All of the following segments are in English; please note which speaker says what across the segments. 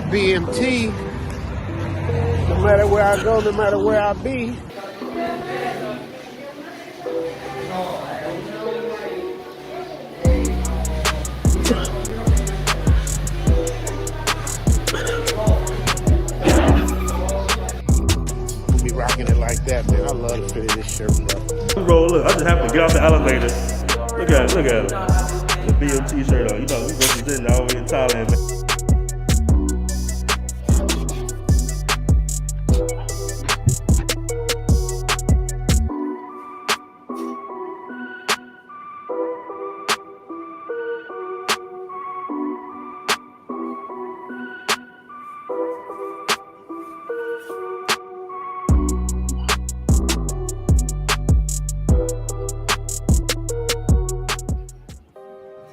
Speaker 1: BMT, no matter where I go, no matter where I be. We'll be rocking it like that, man. I love the fit of this shirt, bro.
Speaker 2: Bro, look, I just have to get off the elevator. Look at it. The BMT shirt on. You know, we representing all the way in Thailand, man.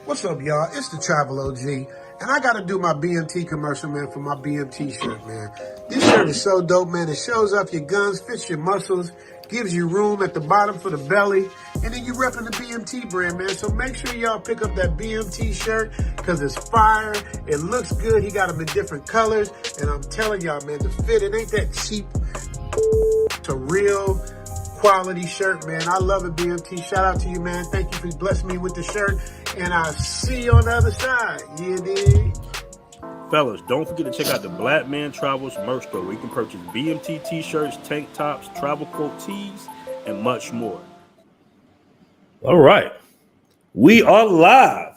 Speaker 1: What's up, y'all? It's the Travel OG, and I gotta do my BMT commercial, man, for my BMT shirt, man. This shirt is so dope, man. It shows off your guns, fits your muscles, gives you room at the bottom for the belly, and then you repping the BMT brand, man. So make sure y'all pick up that BMT shirt, because it's fire. It looks good. He got them in different colors, and I'm telling y'all, man, the fit, it ain't that cheap. It's a real quality shirt, man. I love it, BMT. Shout out to you, man. Thank you for blessing me with the shirt. And I'll see you on the other side. You dig?
Speaker 2: Fellas, don't forget to check out the Black Man Travels merch store, where you can purchase BMT t-shirts, tank tops, travel quote tees, and much more. All right. We are live.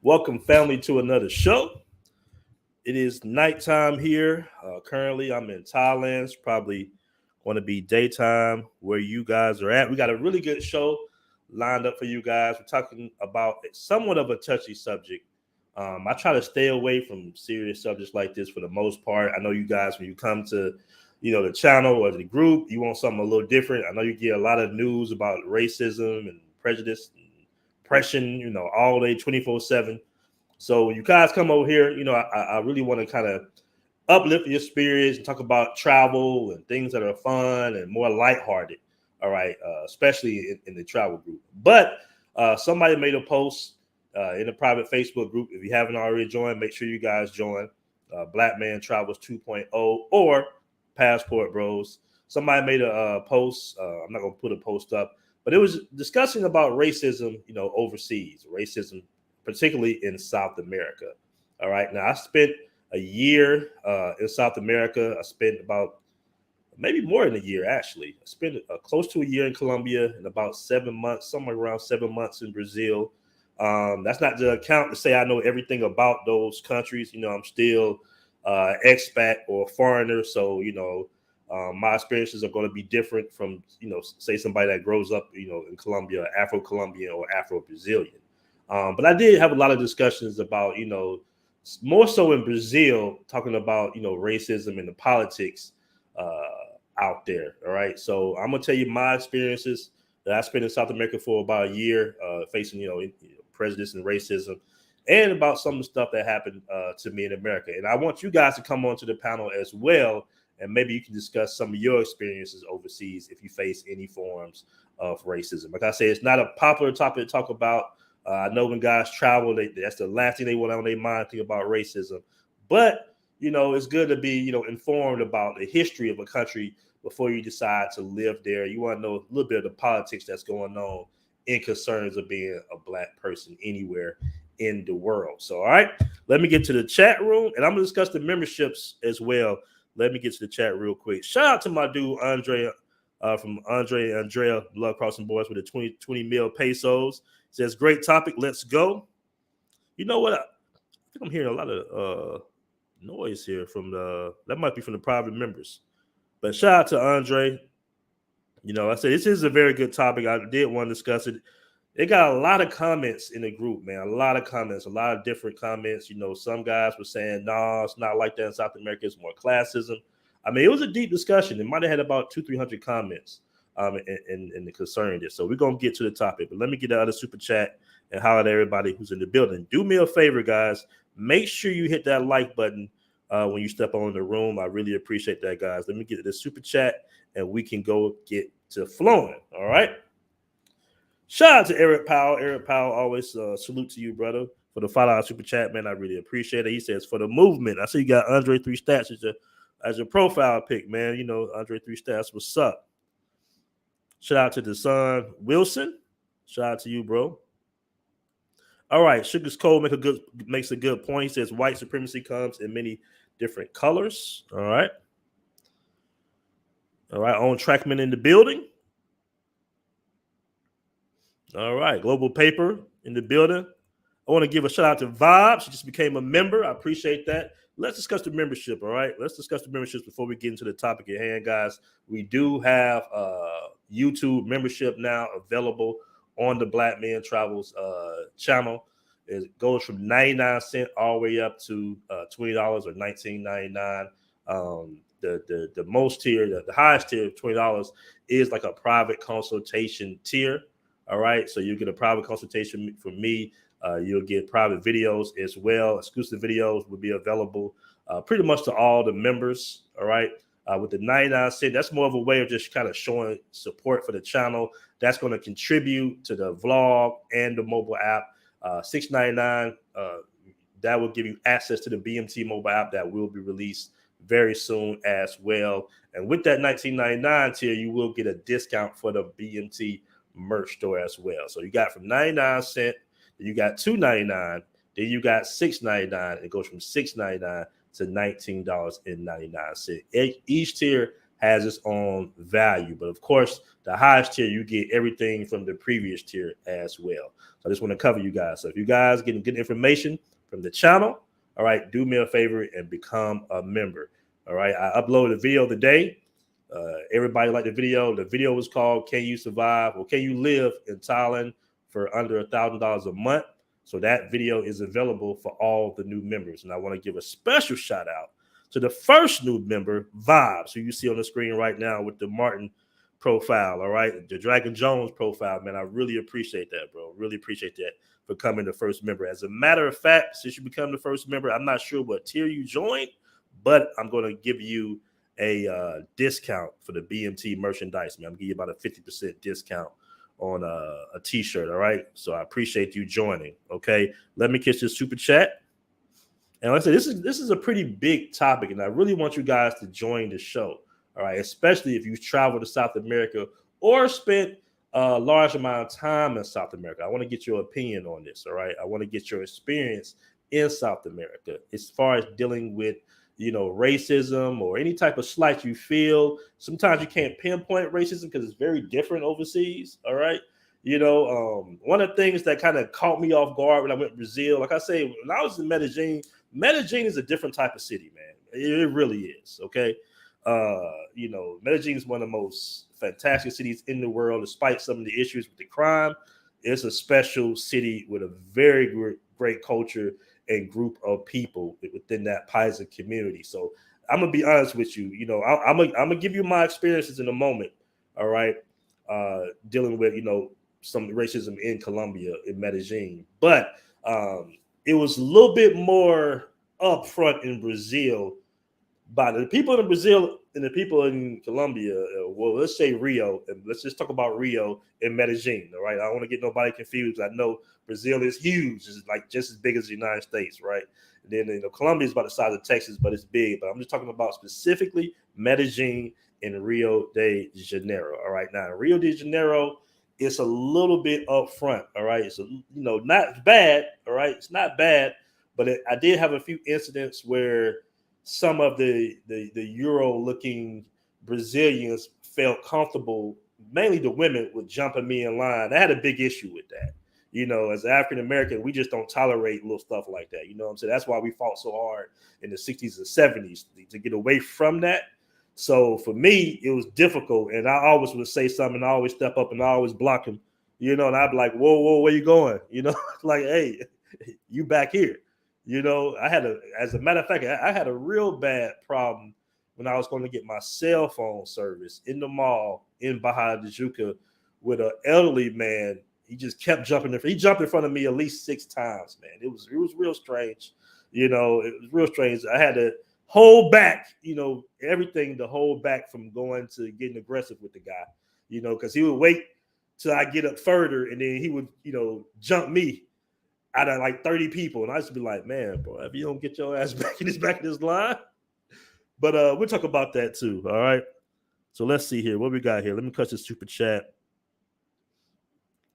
Speaker 2: Welcome, family, to another show. It is nighttime here. Currently, I'm in Thailand. It's probably going to be daytime where you guys are at. We got a really good show lined up for you guys. We're talking about somewhat of a touchy subject. I try to stay away from serious subjects like this for the most part. I know you guys, when you come to, the channel or the group, you want something a little different. I know you get a lot of news about racism and prejudice and oppression, all day, 24/7. So when you guys come over here, I really want to kind of uplift your spirits and talk about travel and things that are fun and more lighthearted. All right, especially in the travel group. But somebody made a post in a private Facebook group. If you haven't already joined, make sure you guys join Black Man Travels 2.0 or Passport Bros. Somebody made a post. I'm not going to put a post up, but it was discussing about racism, overseas, racism, particularly in South America. All right, now I spent a year in South America. I spent about maybe more than a year, actually. I spent close to a year in Colombia and about 7 months, somewhere around 7 months in Brazil. That's not to account to say I know everything about those countries. I'm still expat or foreigner. So, my experiences are going to be different from, say somebody that grows up, in Colombia, Afro-Colombian or Afro-Brazilian. But I did have a lot of discussions about, more so in Brazil, talking about, racism and the politics out there. All right. So I'm going to tell you my experiences that I spent in South America for about a year, facing, prejudice and racism, and about some of the stuff that happened to me in America. And I want you guys to come onto the panel as well. And maybe you can discuss some of your experiences overseas if you face any forms of racism. Like I said, it's not a popular topic to talk about. I know when guys travel, that's the last thing they want on their mind, think about racism. But, it's good to be, informed about the history of a country before you decide to live there. You want to know a little bit of the politics that's going on in concerns of being a Black person anywhere in the world. So, all right, let me get to the chat room, and I'm going to discuss the memberships as well. Let me get to the chat real quick. Shout out to my dude, Andre, from Andrea Blood Crossing Boys with the 20 mil pesos. Says, great topic. Let's go. You know what? I think I'm hearing a lot of noise here that might be from the private members. But shout out to Andre. I said this is a very good topic. I did want to discuss it. It got a lot of comments in the group, man. A lot of comments, a lot of different comments. Some guys were saying, no, it's not like that in South America. It's more classism. I mean, it was a deep discussion. It might have had about 200-300 comments in the concern this. So we're going to get to the topic. But let me get the other super chat and holler at everybody who's in the building. Do me a favor, guys. Make sure you hit that like button when you step on the room. I really appreciate that, guys. Let me get to the super chat and we can go get to flowing. All right. Shout out to Eric Powell. Eric Powell, always salute to you, brother, for for the $5 super chat, man. I really appreciate it. He says for the movement. I see you got Andre 3 Stats as your profile pic, man. You know, Andre 3 Stats, what's up? Shout out to the son Wilson. Shout out to you, bro. All right, Sugar's Cole makes a good point. He says white supremacy comes in many different colors. All right. On Trackman in the building. All right, Global Paper in the building. I want to give a shout out to Vibe. She just became a member. I appreciate that. Let's discuss the membership, all right? Let's discuss the memberships before we get into the topic at hand, guys. We do have YouTube membership now available on the Black Man Travels channel. It goes from 99 cents all the way up to $20 or $19.99. The most tier, the highest tier of $20 is like a private consultation tier. All right, so you get a private consultation from me. You'll get private videos as well. Exclusive videos will be available pretty much to all the members. All right, with the 99 cent, that's more of a way of just kind of showing support for the channel. That's going to contribute to the vlog and the mobile app. $6.99, that will give you access to the BMT mobile app that will be released very soon as well. And with that $19.99 tier, you will get a discount for the BMT merch store as well. So you got from 99 cents, then you got $2.99, then you got $6.99. It goes from $6.99 to $19.99. Each tier has its own value, but of course, the highest tier you get everything from the previous tier as well. So I just want to cover you guys. So if you guys getting good information from the channel, all right, do me a favor and become a member. All right, I uploaded a video today. Everybody liked the video. The video was called "Can You Survive?" or "Can You Live in Thailand for Under $1,000 a Month?" So that video is available for all the new members. And I want to give a special shout out to the first new member, Vibes, who you see on the screen right now with the Martin profile. All right, the Dragon Jones profile, man. I really appreciate that, bro. Really appreciate that for coming the first member. As a matter of fact, since you become the first member, I'm not sure what tier you joined, but I'm going to give you a discount for the BMT merchandise, man. I'm gonna give you about a 50% discount on a t-shirt. All right, so I appreciate you joining. Okay, let me catch this super chat. And like I said, this is a pretty big topic, and I really want you guys to join the show. All right, especially if you've traveled to South America or spent a large amount of time in South America. I want to get your opinion on this. All right, I want to get your experience in South America as far as dealing with racism or any type of slight you feel. Sometimes you can't pinpoint racism because it's very different overseas. All right. One of the things that kind of caught me off guard when I went to Brazil, like I say, when I was in Medellin is a different type of city, man. It really is. Okay. Medellin is one of the most fantastic cities in the world, despite some of the issues with the crime. It's a special city with a very great culture and group of people within that Paisa community. So I'm gonna be honest with you. I'm gonna give you my experiences in a moment. All right, dealing with some racism in Colombia, in Medellin, but it was a little bit more upfront in Brazil by the people in Brazil and the people in Colombia. Well, let's say Rio, and let's just talk about Rio and Medellin. All right, I don't want to get nobody confused. I know Brazil is huge; it's like just as big as the United States, right? And then Colombia is about the size of Texas, but it's big. But I'm just talking about specifically Medellin and Rio de Janeiro. All right, now Rio de Janeiro, it's a little bit upfront. All right, so not bad. All right, it's not bad, but I did have a few incidents where some of the Euro-looking Brazilians felt comfortable, mainly the women, with jumping me in line. I had a big issue with that. As African American, we just don't tolerate little stuff like that. You know what I'm saying? That's why we fought so hard in the 60s and 70s to get away from that. So for me, it was difficult. And I always would say something, and I always step up and I always block him, and I'd be like, whoa, where you going? Like, hey, you back here. As a matter of fact, I had a real bad problem when I was going to get my cell phone service in the mall in Baja de Juca with an elderly man. He just kept jumping. He jumped in front of me at least 6 times, man. It was real strange. It was real strange. I had to hold back, everything to hold back from going to getting aggressive with the guy, because he would wait till I get up further and then he would, jump me. out of like 30 people. And I used to be like, man, bro, if you don't get your ass back in this line. But we'll talk about that too. All right. So let's see here. What we got here? Let me cut this super chat.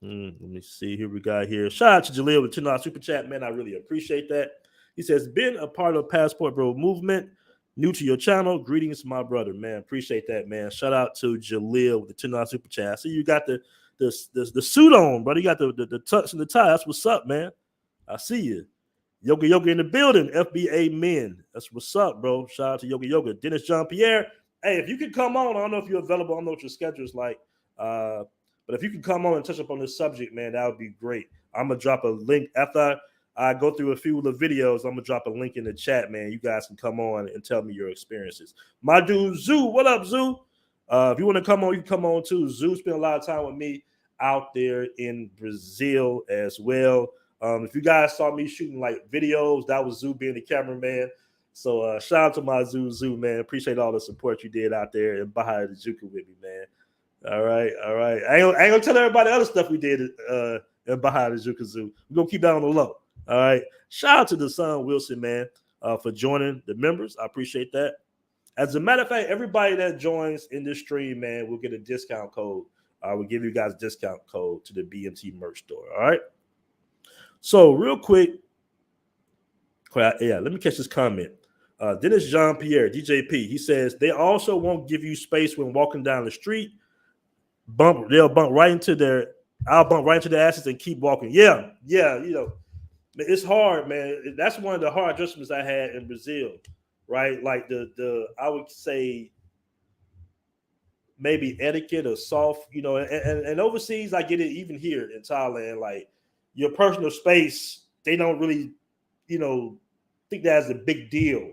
Speaker 2: Let me see. Here we got here. Shout out to Jaleel with $10 super chat, man. I really appreciate that. He says, been a part of Passport Bro movement. New to your channel. Greetings, my brother, man. Appreciate that, man. Shout out to Jaleel with the $10 super chat. I see you got the suit on, brother. You got the tux and the tie. That's what's up, man. I see you. Yoga in the building. FBA men. That's what's up, bro. Shout out to Yoga. Dennis Jean Pierre. Hey, if you can come on, I don't know if you're available. I don't know what your schedule is like. But if you can come on and touch up on this subject, man, that would be great. I'm going to drop a link. After I go through a few of the videos, I'm going to drop a link in the chat, man. You guys can come on and tell me your experiences. My dude, Zoo. What up, Zoo? If you want to come on, you can come on too. Zoo spent a lot of time with me out there in Brazil as well. If you guys saw me shooting like videos, that was Zoo being the cameraman. So shout out to my Zoo, man. Appreciate all the support you did out there in Baja de Juca with me, man. All right. I ain't gonna tell everybody the other stuff we did in Baja de Juca Zoo. We're gonna keep that on the low. All right. Shout out to the son Wilson, man, for joining the members. I appreciate that. As a matter of fact, everybody that joins in this stream, man, will get a discount code. We'll give you guys a discount code to the BMT merch store. All right. So real quick, let me catch this comment. Dennis Jean Pierre, DJP, he says they also won't give you space when walking down the street. They'll bump right into their asses and keep walking. Yeah, you know, it's hard, man. That's one of the hard adjustments I had in Brazil, right? Like the I would say maybe etiquette or soft, you know, and overseas I get it even here in Thailand, like your personal space, they don't really, you know, think that's a big deal,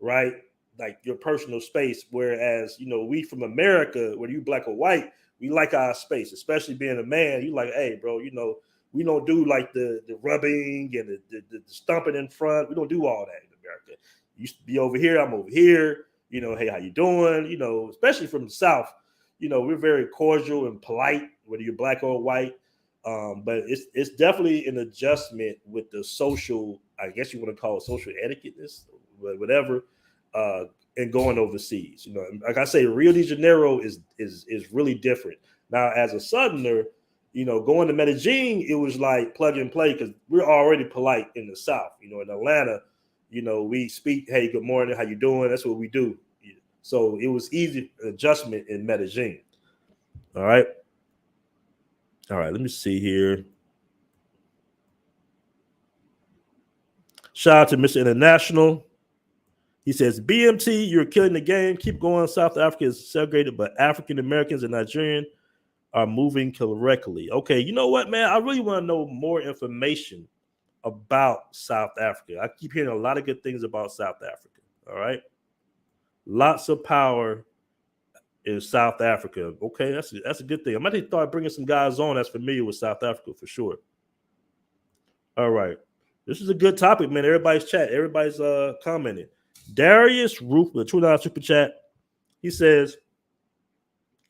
Speaker 2: right? Like your personal space. Whereas, you know, we from America, whether you black or white, we like our space, especially being a man. You like, hey, bro, you know, we don't do like the rubbing and the stomping in front. We don't do all that in America. You used to be over here, I'm over here. You know, hey, how you doing? You know, especially from the South, you know, we're very cordial and polite, whether you're black or white. But it's definitely an adjustment with the social, I guess you want to call it social etiquette-ness, whatever, and going overseas. You know, like I say, Rio de Janeiro is really different. Now, as a Southerner, you know, going to Medellin, it was like plug and play because we're already polite in the South. You know, in Atlanta, you know, we speak, hey, good morning, how you doing? That's what we do. So it was easy adjustment in Medellin. All right, let me see here. Shout out to Mr. International. He says, BMT, you're killing the game. Keep going. South Africa is segregated, but African Americans and Nigerian are moving correctly. Okay, you know what, man? I really want to know more information about South Africa. I keep hearing a lot of good things about South Africa. All right. Lots of power in South Africa. Okay, that's a good thing. I might start bringing some guys on that's familiar with South Africa for sure. All right. This is a good topic, man. Everybody's chat. Everybody's commenting. Darius Roof with a $2 super chat. He says,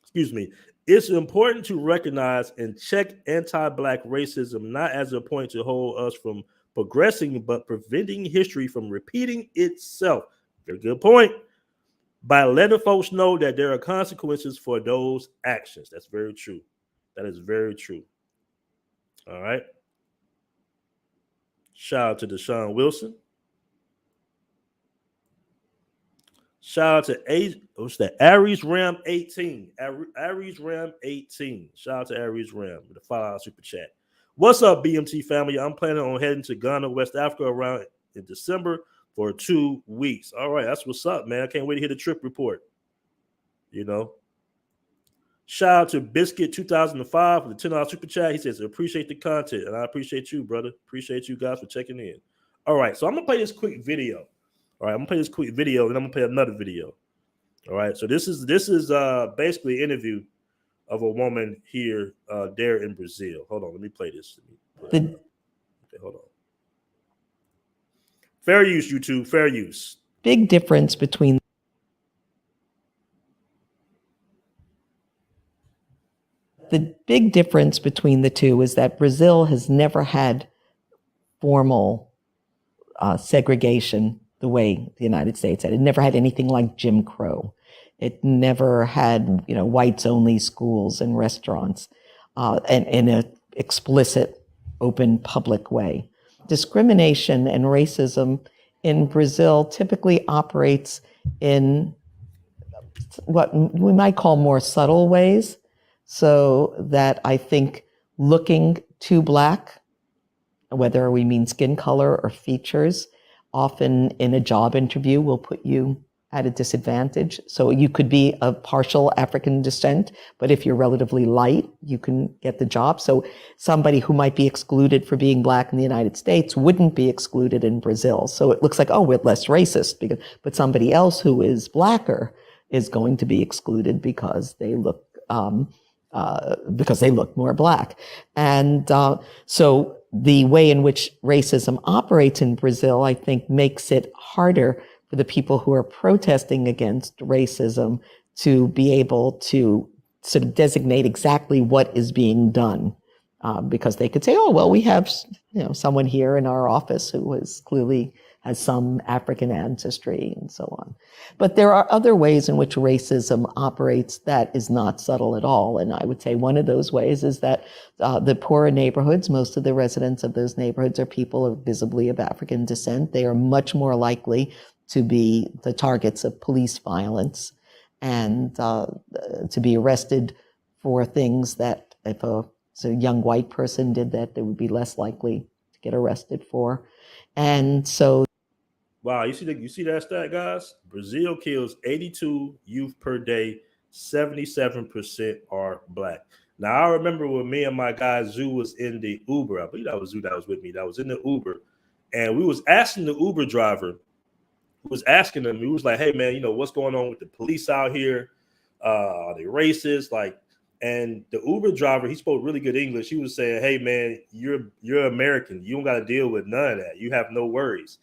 Speaker 2: excuse me, it's important to recognize and check anti-black racism, not as a point to hold us from progressing, but preventing history from repeating itself. Very good point. By letting folks know that there are consequences for those actions. That's very true. That is very true. All right. Shout out to Deshaun Wilson. Shout out to what's that? Aries Ram 18. Aries Ram 18. Shout out to Aries Ram with a $5 super chat. What's up, BMT family? I'm planning on heading to Ghana, West Africa around in December for 2 weeks. All right, that's what's up, man. I can't wait to hear the trip report. You know. Shout out to Biscuit 2005 for the $10 super chat. He says, appreciate the content. And I appreciate you, brother. Appreciate you guys for checking in. All right, so I'm going to play this quick video. All right, I'm gonna play this quick video, and I'm gonna play another video. All right, so this is basically an interview of a woman here there in Brazil. Hold on, let me play this. Okay, hold on. Fair use, YouTube. Fair use.
Speaker 3: Big difference between the two is that Brazil has never had formal segregation the way the United States had. It never had anything like Jim Crow. It never had, whites-only schools and restaurants, and in an explicit, open, public way. Discrimination and racism in Brazil typically operates in what we might call more subtle ways, so that I think looking too black, whether we mean skin color or features, often in a job interview will put you at a disadvantage. So you could be of partial African descent, but if you're relatively light, you can get the job. So somebody who might be excluded for being black in the United States wouldn't be excluded in Brazil. So it looks like, oh, we're less racist, but somebody else who is blacker is going to be excluded because they look more black. And so the way in which racism operates in Brazil, I think, makes it harder for the people who are protesting against racism to be able to sort of designate exactly what is being done, because they could say, oh, well, we have someone here in our office who clearly has some African ancestry and so on. But there are other ways in which racism operates that is not subtle at all. And I would say one of those ways is that the poorer neighborhoods, most of the residents of those neighborhoods are people visibly of African descent. They are much more likely to be the targets of police violence and to be arrested for things that if a young white person did that, they would be less likely to get arrested for. And so,
Speaker 2: wow, you see that stat, guys? Brazil kills 82 youth per day. 77% are black. Now, I remember when me and my guy Zoo was in the Uber. I believe that was Zoo that was with me. That was in the Uber, and we was asking the Uber driver. Was asking him. He was like, "Hey, man, what's going on with the police out here? Are they racist?" And the Uber driver, he spoke really good English. He was saying, "Hey, man, you're American. You don't got to deal with none of that. You have no worries."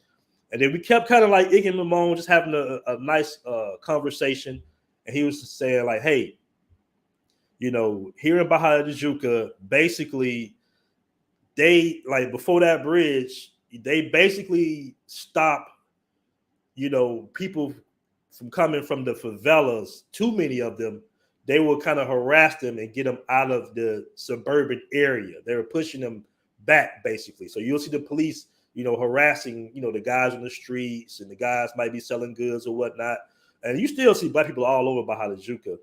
Speaker 2: And then we kept kind of like egging him on, just having a nice conversation. And he was saying like, "Hey, here in Baja de Juca, basically, they before that bridge, they basically stop, people from coming from the favelas. Too many of them." They will kind of harass them and get them out of the suburban area. They were pushing them back, basically. So you'll see the police, harassing, the guys on the streets, and the guys might be selling goods or whatnot. And you still see black people all over Baja de Juca.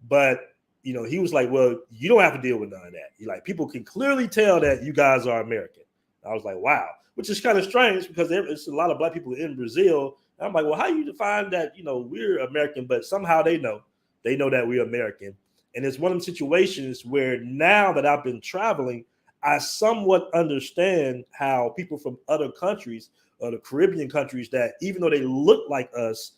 Speaker 2: But, he was like, well, you don't have to deal with none of that. People can clearly tell that you guys are American. I was like, wow, which is kind of strange because there's a lot of black people in Brazil. And I'm like, well, how do you define that, we're American, but somehow they know. They know that we're American. And it's one of the situations where now that I've been traveling, I somewhat understand how people from other countries, or the Caribbean countries, that even though they look like us,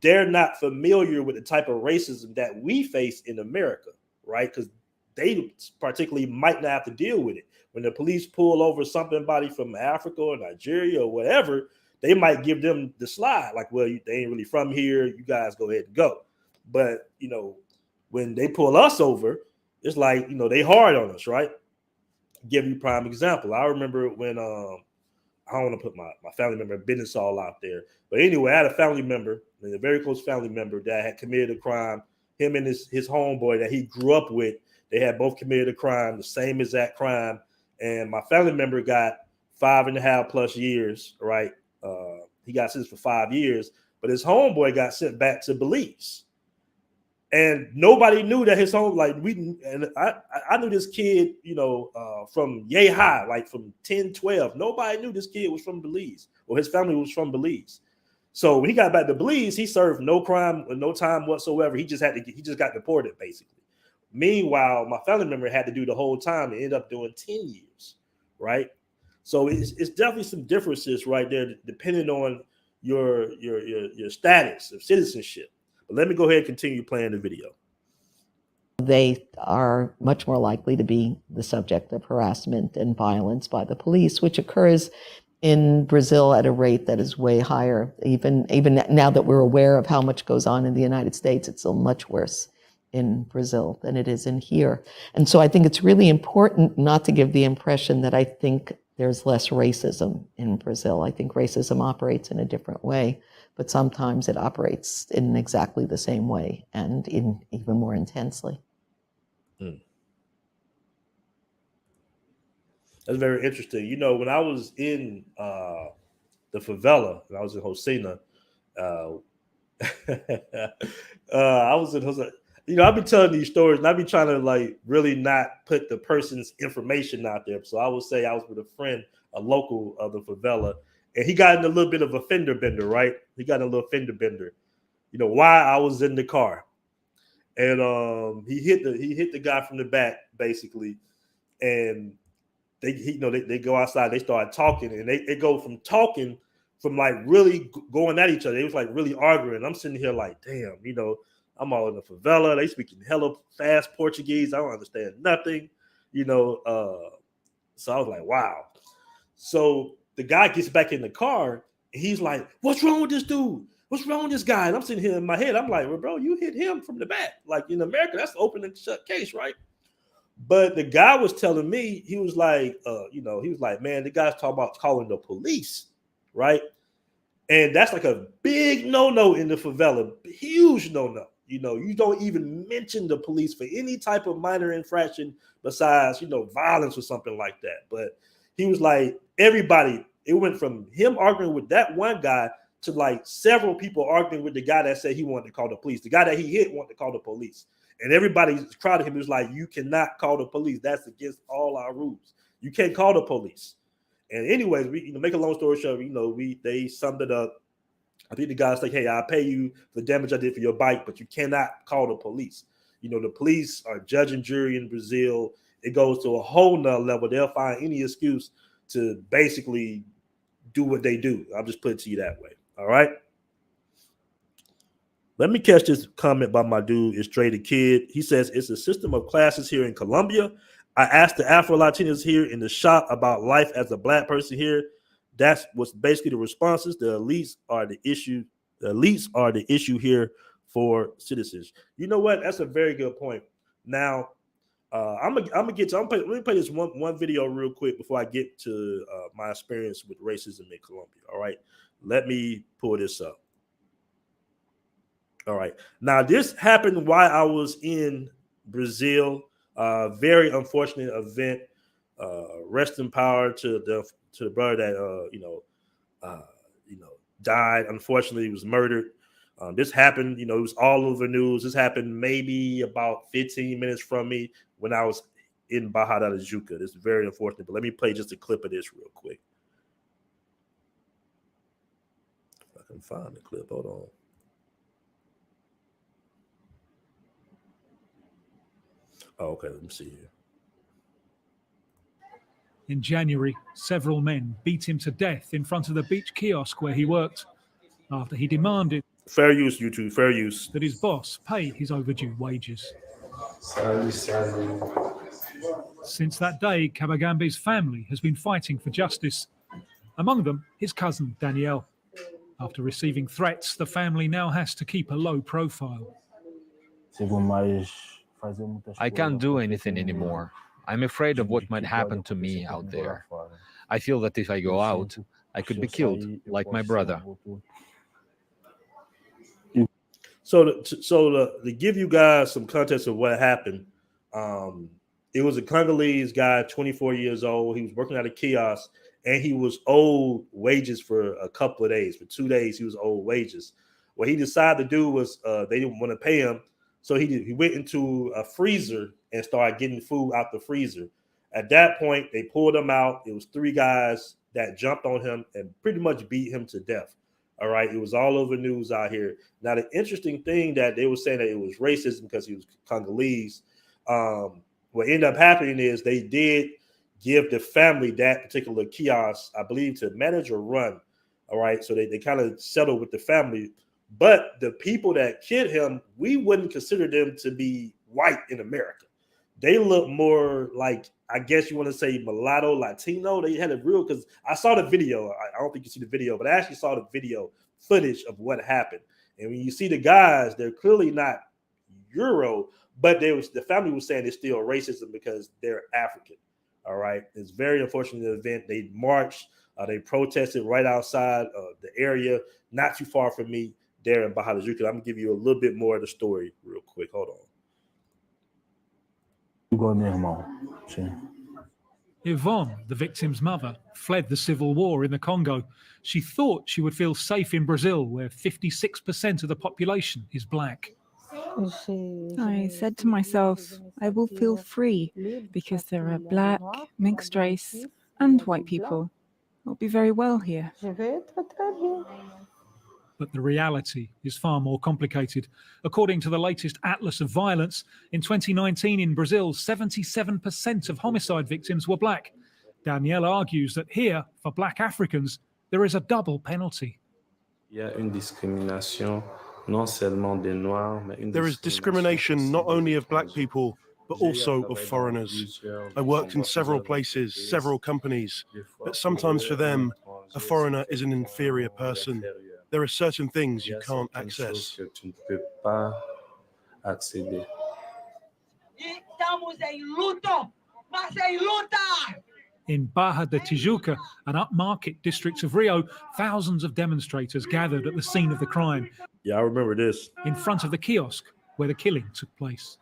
Speaker 2: they're not familiar with the type of racism that we face in America, right? Because they particularly might not have to deal with it. When the police pull over somebody from Africa or Nigeria or whatever, they might give them the slide. Like, well, they ain't really from here. You guys go ahead and go. But, when they pull us over, it's like, they hard on us, right? Give you a prime example. I remember when, I don't want to put my family member business all out there. But anyway, I had a family member, a very close family member that had committed a crime. Him and his homeboy that he grew up with, they had both committed a crime, the same exact crime. And my family member got 5.5 plus years, right? He got sentenced for 5 years, but his homeboy got sent back to Belize. And nobody knew that his home, I knew this kid, from yay high, from 10, 12. Nobody knew this kid was from Belize, or his family was from Belize. So when he got back to Belize, he served no crime, no time whatsoever. He just got deported, basically. Meanwhile, my family member had to do the whole time and ended up doing 10 years, right? So it's definitely some differences right there, depending on your status of citizenship. Let me go ahead and continue playing the video.
Speaker 3: They are much more likely to be the subject of harassment and violence by the police, which occurs in Brazil at a rate that is way higher. Even now that we're aware of how much goes on in the United States, it's still much worse in Brazil than it is in here. And so I think it's really important not to give the impression that I think there's less racism in Brazil. I think racism operates in a different way, but sometimes it operates in exactly the same way and in even more intensely.
Speaker 2: That's very interesting. You know, when I was in the favela, when I was in Hosina, uh, I was in Hosina. You know, I've been telling these stories, and I've been trying to like really not put the person's information out there. So I would say I was with a friend, a local of the favela, and he got in a little bit of a fender bender, right? He got in a little fender bender. You know, why I was in the car, and he hit the guy from the back basically, and they go outside, they start talking, and they go from talking from like really going at each other. They was like really arguing. I'm sitting here like, damn, you know, I'm all in the favela. They speaking hella fast Portuguese. I don't understand nothing, you know. So I was like, wow. So the guy gets back in the car, and he's like, what's wrong with this dude? What's wrong with this guy? And I'm sitting here in my head, I'm like, well, bro, you hit him from the back. Like in America, that's open and shut case, right? But the guy was telling me, he was like, he was like, man, the guy's talking about calling the police, right? And that's like a big no-no in the favela, huge no-no. You know, you don't even mention the police for any type of minor infraction besides, violence or something like that. But he was like, everybody, it went from him arguing with that one guy to like several people arguing with the guy that said he wanted to call the police. The guy that he hit wanted to call the police. And everybody crowded him. He was like, you cannot call the police. That's against all our rules. You can't call the police. And anyways, we make a long story short, they summed it up. I think the guy's like, hey, I'll pay you for the damage I did for your bike, but you cannot call the police. You know, the police are judge and jury in Brazil. It goes to a whole nother level. They'll find any excuse to basically do what they do. I'll just put it to you that way. All right. Let me catch this comment by my dude, Is Trey the Kid. He says, it's a system of classes here in Colombia. I asked the Afro-Latinos here in the shop about life as a black person here. That's what's basically the responses. The elites are the issue. The elites are the issue here for citizens. You know what? That's a very good point. Now, I'm gonna get to. Let me play this one video real quick before I get to my experience with racism in Colombia. All right, let me pull this up. All right. Now, this happened while I was in Brazil. Very unfortunate event. Rest in power to the brother that died. Unfortunately, he was murdered. This happened. It was all over the news. This happened maybe about 15 minutes from me when I was in Barra da Tijuca. This is very unfortunate. But let me play just a clip of this real quick. If I can find the clip. Hold on. Oh, okay, let me see here.
Speaker 4: In January, several men beat him to death in front of the beach kiosk where he worked after he demanded
Speaker 2: fair use, YouTube, fair use,
Speaker 4: that his boss pay his overdue wages. Since that day, Kabagambe's family has been fighting for justice. Among them, his cousin, Danielle. After receiving threats, the family now has to keep a low profile.
Speaker 5: I can't do anything anymore. I'm afraid of what might happen to me out there. I feel that if I go out, I could be killed, like my brother.
Speaker 2: So to give you guys some context of what happened, it was a Congolese guy, 24 years old. He was working at a kiosk, and he was owed wages for a couple of days. For 2 days, he was owed wages. What he decided to do was they didn't want to pay him, so he went into a freezer and started getting food out the freezer. At that point, they pulled him out. It was 3 guys that jumped on him and pretty much beat him to death. All right, it was all over news out here. Now, the interesting thing that they were saying that it was racism because he was Congolese. What ended up happening is they did give the family that particular kiosk, I believe, to manage or run. All right, so they kind of settled with the family. But the people that killed him, we wouldn't consider them to be white in America. They look more like, I guess you want to say mulatto, Latino. They had a real, because I saw the video. I don't think you see the video, but I actually saw the video footage of what happened. And when you see the guys, they're clearly not Euro, but the family was saying it's still racism because they're African, All right. It's very unfortunate event. They marched, they protested right outside the area, not too far from me, there in Baja de Juca. I'm going to give you a little bit more of the story real quick. Hold on.
Speaker 4: Yvonne, the victim's mother, fled the civil war in the Congo. She thought she would feel safe in Brazil, where 56% of the population is black.
Speaker 6: I said to myself, I will feel free because there are black, mixed race, and white people. I'll be very well here.
Speaker 4: But the reality is far more complicated. According to the latest Atlas of Violence, in 2019 in Brazil, 77% of homicide victims were black. Danielle argues that here, for black Africans, there is a double penalty.
Speaker 7: There is discrimination not only of black people, but also of foreigners. I worked in several places, several companies, but sometimes for them, a foreigner is an inferior person. There are certain things you can't access.
Speaker 4: In Barra de Tijuca, an upmarket district of Rio, thousands of demonstrators gathered at the scene of the crime.
Speaker 2: Yeah, I remember this.
Speaker 4: In front of the kiosk where the killing took place.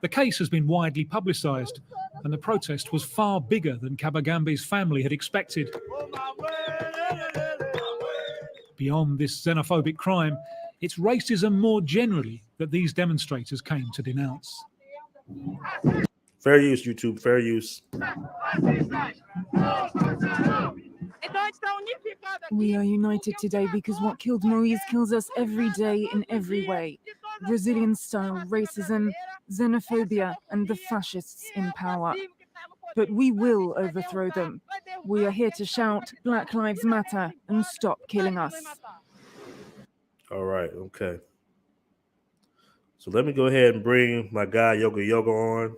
Speaker 4: The case has been widely publicised, and the protest was far bigger than Kabagambe's family had expected. Beyond this xenophobic crime, it's racism more generally that these demonstrators came to denounce.
Speaker 2: Fair use, YouTube, fair use.
Speaker 6: We are united today because what killed Maurice kills us every day in every way. Brazilian-style racism, xenophobia, and the fascists in power. But we will overthrow them. We are here to shout, Black Lives Matter, and stop killing us.
Speaker 2: All right, okay. So let me go ahead and bring my guy Yoga on.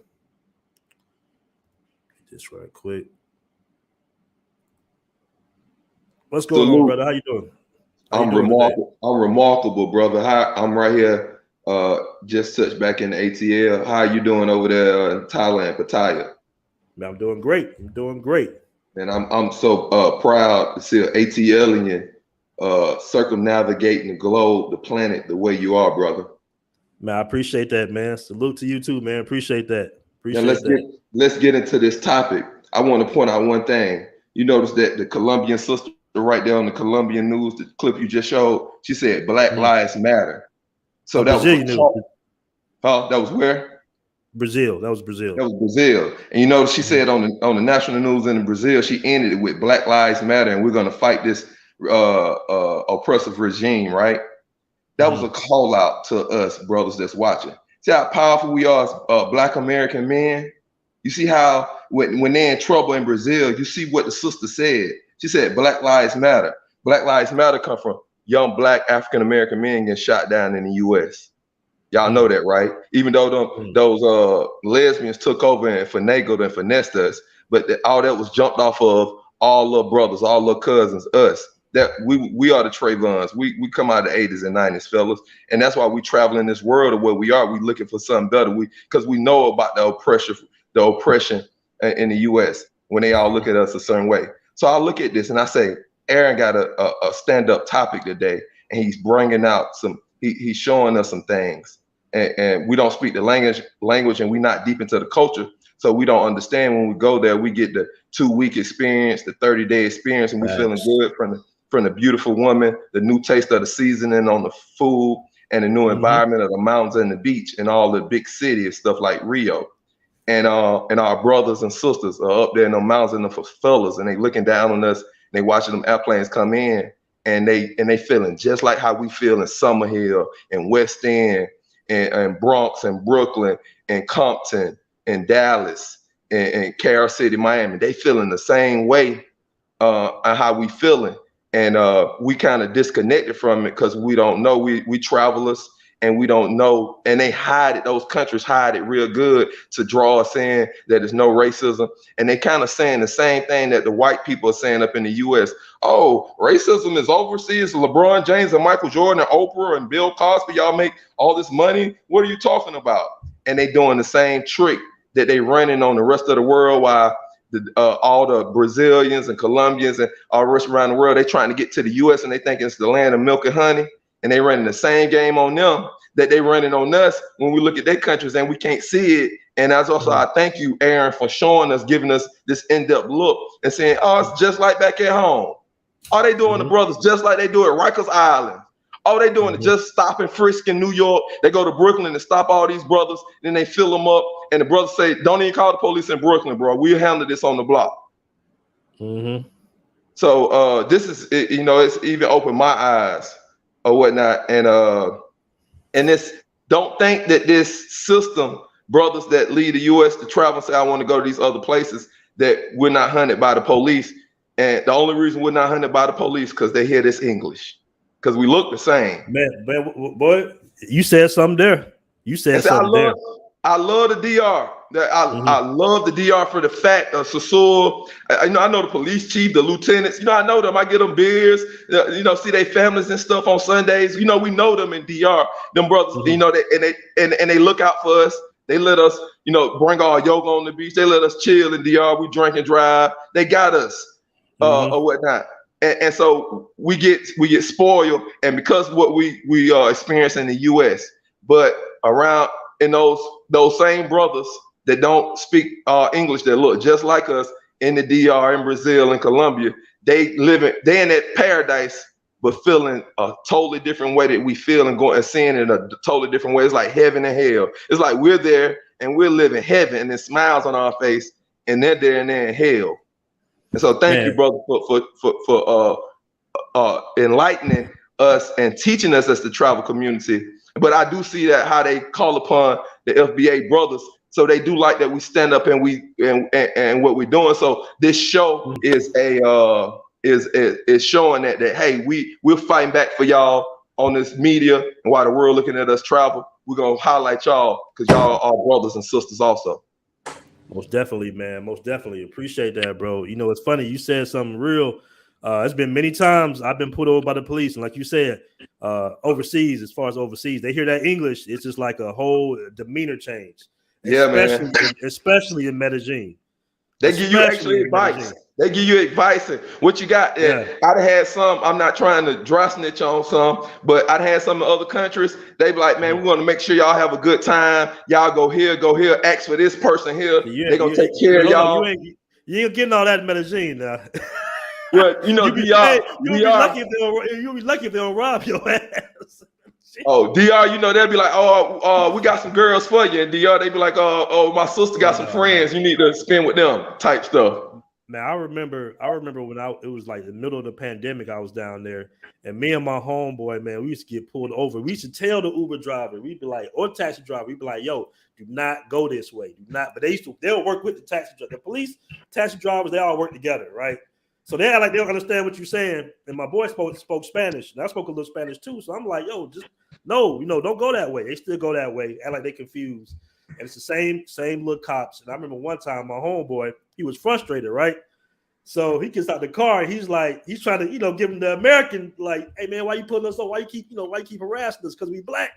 Speaker 2: Just right quick. What's going on, brother? How you doing?
Speaker 8: I'm remarkable, brother. I'm right here. Just touched back in the ATL. How you doing over there in Thailand, Pattaya?
Speaker 2: Man, I'm doing great.
Speaker 8: And I'm so proud to see an ATLian circumnavigating the globe, the planet, the way you are, brother.
Speaker 2: Man, I appreciate that, man. Salute to you too, man. Appreciate that.
Speaker 8: Let's get into this topic. I want to point out one thing. You notice that the Colombian sister right there on the Colombian news, the clip you just showed, she said Black Lives Matter. So that was where?
Speaker 2: Brazil. That was Brazil.
Speaker 8: And you know, she said on the national news in Brazil, she ended it with Black Lives Matter, and we're gonna fight this oppressive regime, right? That was a call out to us, brothers that's watching. See how powerful we are as Black American men? You see how when they're in trouble in Brazil, you see what the sister said. She said, Black Lives Matter. Black Lives Matter come from young Black African American men getting shot down in the U.S. Y'all know that, right? Even though those lesbians took over and finagled and finessed us, but all that was jumped off of all little brothers, all little cousins, us. That we are the Trayvons. We come out of the 80s and 90s, fellas, and that's why we travel in this world of where we are. We looking for something better. Because we know about the oppression in the U.S. when they all look at us a certain way. So I look at this and I say, Aaron got a stand-up topic today, and he's bringing out he's showing us some things, and we don't speak the language, and we're not deep into the culture, so we don't understand. When we go there, we get the 2-week experience, the 30-day experience, and we're feeling good from the beautiful woman, the new taste of the seasoning on the food, and the new environment of the mountains and the beach and all the big city and stuff like Rio. And our brothers and sisters are up there in the mountains and the Favelas, and they looking down on us. They watching them airplanes come in, and they feeling just like how we feel in Summerhill and West End and Bronx and Brooklyn and Compton and Dallas and Carol City, Miami. They feeling the same way on how we feeling, and we kind of disconnected from it because we don't know. We travelers. And we don't know, and they hide it. Those countries hide it real good to draw us in that there's no racism. And they kind of saying the same thing that the white people are saying up in the U.S. Oh, racism is overseas. LeBron James and Michael Jordan and Oprah and Bill Cosby, y'all make all this money. What are you talking about? and they doing the same trick that they running on the rest of the world, while all the Brazilians and Colombians and all the rest around the world, they trying to get to the U.S. and they think it's the land of milk and honey, and they running the same game on them that they running on us when we look at their countries and we can't see it. And that's also, I thank you, Aaron, for showing us, giving us this in-depth look and saying, oh, it's just like back at home. All they doing the brothers just like they do at Rikers Island. All they doing is just stopping Frisk in New York. They go to Brooklyn and stop all these brothers. Then they fill them up. And the brothers say, don't even call the police in Brooklyn, bro. We'll handle this on the block. So this is, it's even opened my eyes or whatnot. And this, don't think that this system, brothers that leave the U.S. to travel and say, I want to go to these other places, that we're not hunted by the police. And the only reason we're not hunted by the police because they hear this English. Because we look the same.
Speaker 2: Man, boy, you said something there. You said something there.
Speaker 8: I love the DR. I love the DR for the fact of Sasur. I know the police chief, the lieutenants. I know them. I get them beers. See their families and stuff on Sundays. We know them in DR. Them brothers. They look out for us. They let us, bring our yoga on the beach. They let us chill in DR. We drink and drive. They got us, or whatnot. And so we get spoiled, and because of what we experience in the U.S., but around in those same brothers that don't speak English, that look just like us in the DR, in Brazil, in Colombia, they in that paradise, but feeling a totally different way that we feel and going and seeing it a totally different way. It's like heaven and hell. It's like we're there and we're living heaven, and there's smiles on our face, and they're there and they're in hell. And so thank you, brother, for enlightening us and teaching us as the travel community. But I do see that how they call upon the FBA brothers. So they do like that we stand up and what we're doing. So this show is showing that hey, we're fighting back for y'all on this media, and while the world looking at us travel, we're gonna highlight y'all because y'all are brothers and sisters also.
Speaker 2: Most definitely, man. Most definitely. Appreciate that, bro. It's funny. You said something real. It's been many times I've been pulled over by the police. And like you said, overseas, as far as overseas, they hear that English. It's just like a whole demeanor change.
Speaker 8: Yeah, man.
Speaker 2: Especially in Medellin.
Speaker 8: They give you actually advice. They give you advice and what you got. Yeah. I'd had some, I'm not trying to dry snitch on some, but I'd had some in other countries. They be like, man, we want to make sure y'all have a good time. Y'all go here, ask for this person here. They're going to take care of y'all.
Speaker 2: You ain't getting all that in Medellin now.
Speaker 8: Well, you'll be
Speaker 2: lucky if they don't rob your ass.
Speaker 8: Oh, DR, they'll be like, oh, we got some girls for you. And DR, they be like, oh, my sister got some friends. You need to spend with them type stuff.
Speaker 2: Man, I remember when it was like the middle of the pandemic, I was down there, and me and my homeboy, man, we used to get pulled over. We used to tell the Uber driver, we'd be like, or taxi driver, we'd be like, yo, do not go this way. Do not. But they'll work with the taxi driver. The police, taxi drivers, they all work together, right? So they act like they don't understand what you're saying. And my boy spoke Spanish, and I spoke a little Spanish too. So I'm like, yo, just no, don't go that way. They still go that way, act like they confused. And it's the same little cops. And I remember one time my homeboy, he was frustrated, right? So he gets out the car and he's trying to, give him the American, like, hey man, why you putting us on? Why you keep harassing us? Because we black.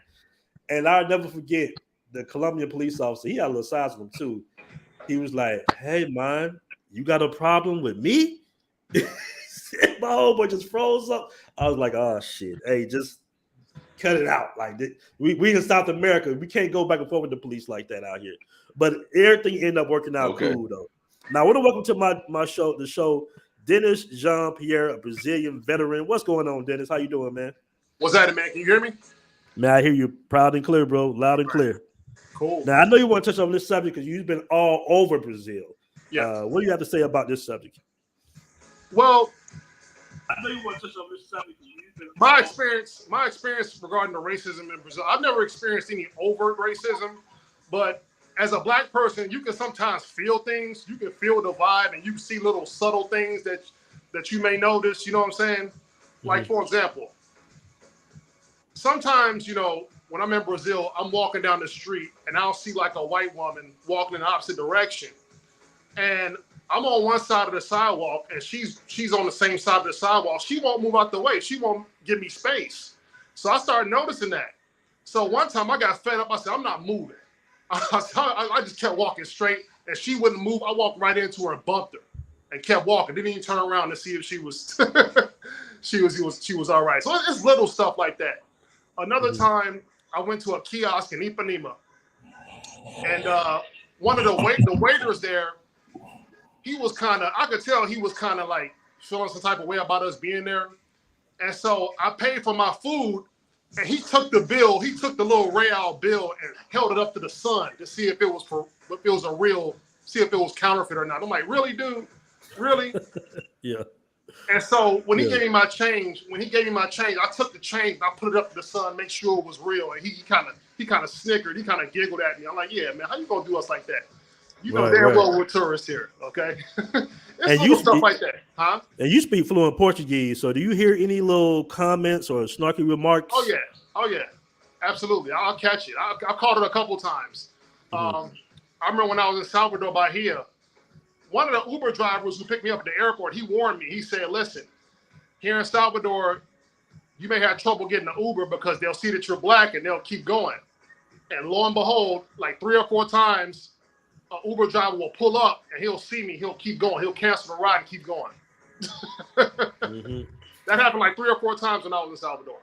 Speaker 2: And I'll never forget the Colombian police officer. He had a little size of him too. He was like, hey man, you got a problem with me? My homeboy just froze up. I was like, oh shit. Hey, just cut it out. Like we in South America, we can't go back and forth with the police like that out here. But everything ended up working out cool though. Now I want to welcome to my show, the show, Dennis Jean-Pierre, a Brazilian veteran. What's going on, Dennis? How you doing, man?
Speaker 9: What's that, man? Can you hear me?
Speaker 2: Man, I hear you proud and clear, bro. Loud and clear.
Speaker 9: Cool.
Speaker 2: Now I know you want to touch on this subject because you've been all over Brazil.
Speaker 9: Yeah.
Speaker 2: What do you have to say about this subject?
Speaker 9: Well,
Speaker 2: I know you want to touch on this subject.
Speaker 9: My experience regarding the racism in Brazil, I've never experienced any overt racism, but as a black person, you can sometimes feel things. You can feel the vibe, and you can see little subtle things that you may notice. You know what I'm saying? Like, for example, sometimes, when I'm in Brazil, I'm walking down the street, and I'll see like a white woman walking in the opposite direction. And I'm on one side of the sidewalk, and she's on the same side of the sidewalk. She won't move out the way. She won't give me space. So I started noticing that. So one time I got fed up. I said, I'm not moving. I just kept walking straight, and she wouldn't move. I walked right into her and bumped her, and kept walking. Didn't even turn around to see if she was she was all right. So it's little stuff like that. Another time, I went to a kiosk in Ipanema, and one of the waiters there, I could tell he was kind of like feeling some type of way about us being there. And so I paid for my food, and he took the bill. He took the little real bill and held it up to the sun to see if it was see if it was counterfeit or not. I'm like, really, dude? Really?
Speaker 2: Yeah.
Speaker 9: And so when he gave me my change, I took the change and I put it up to the sun, make sure it was real. And he kind of snickered. He kind of giggled at me. I'm like, yeah, man, how you gonna do us like that? You know damn well we're tourists here, okay? It's little stuff like that, huh?
Speaker 2: And you speak fluent Portuguese, so do you hear any little comments or snarky remarks?
Speaker 9: Oh yeah, absolutely. I'll catch it. I caught it a couple times. I remember when I was in Salvador Bahia, one of the Uber drivers who picked me up at the airport, he warned me. He said, listen, here in Salvador, you may have trouble getting an Uber because they'll see that you're black and they'll keep going. And lo and behold, like 3 or 4 times, an Uber driver will pull up and he'll see me. He'll keep going. He'll cancel the ride and keep going. That happened like 3 or 4 times when I was in Salvador.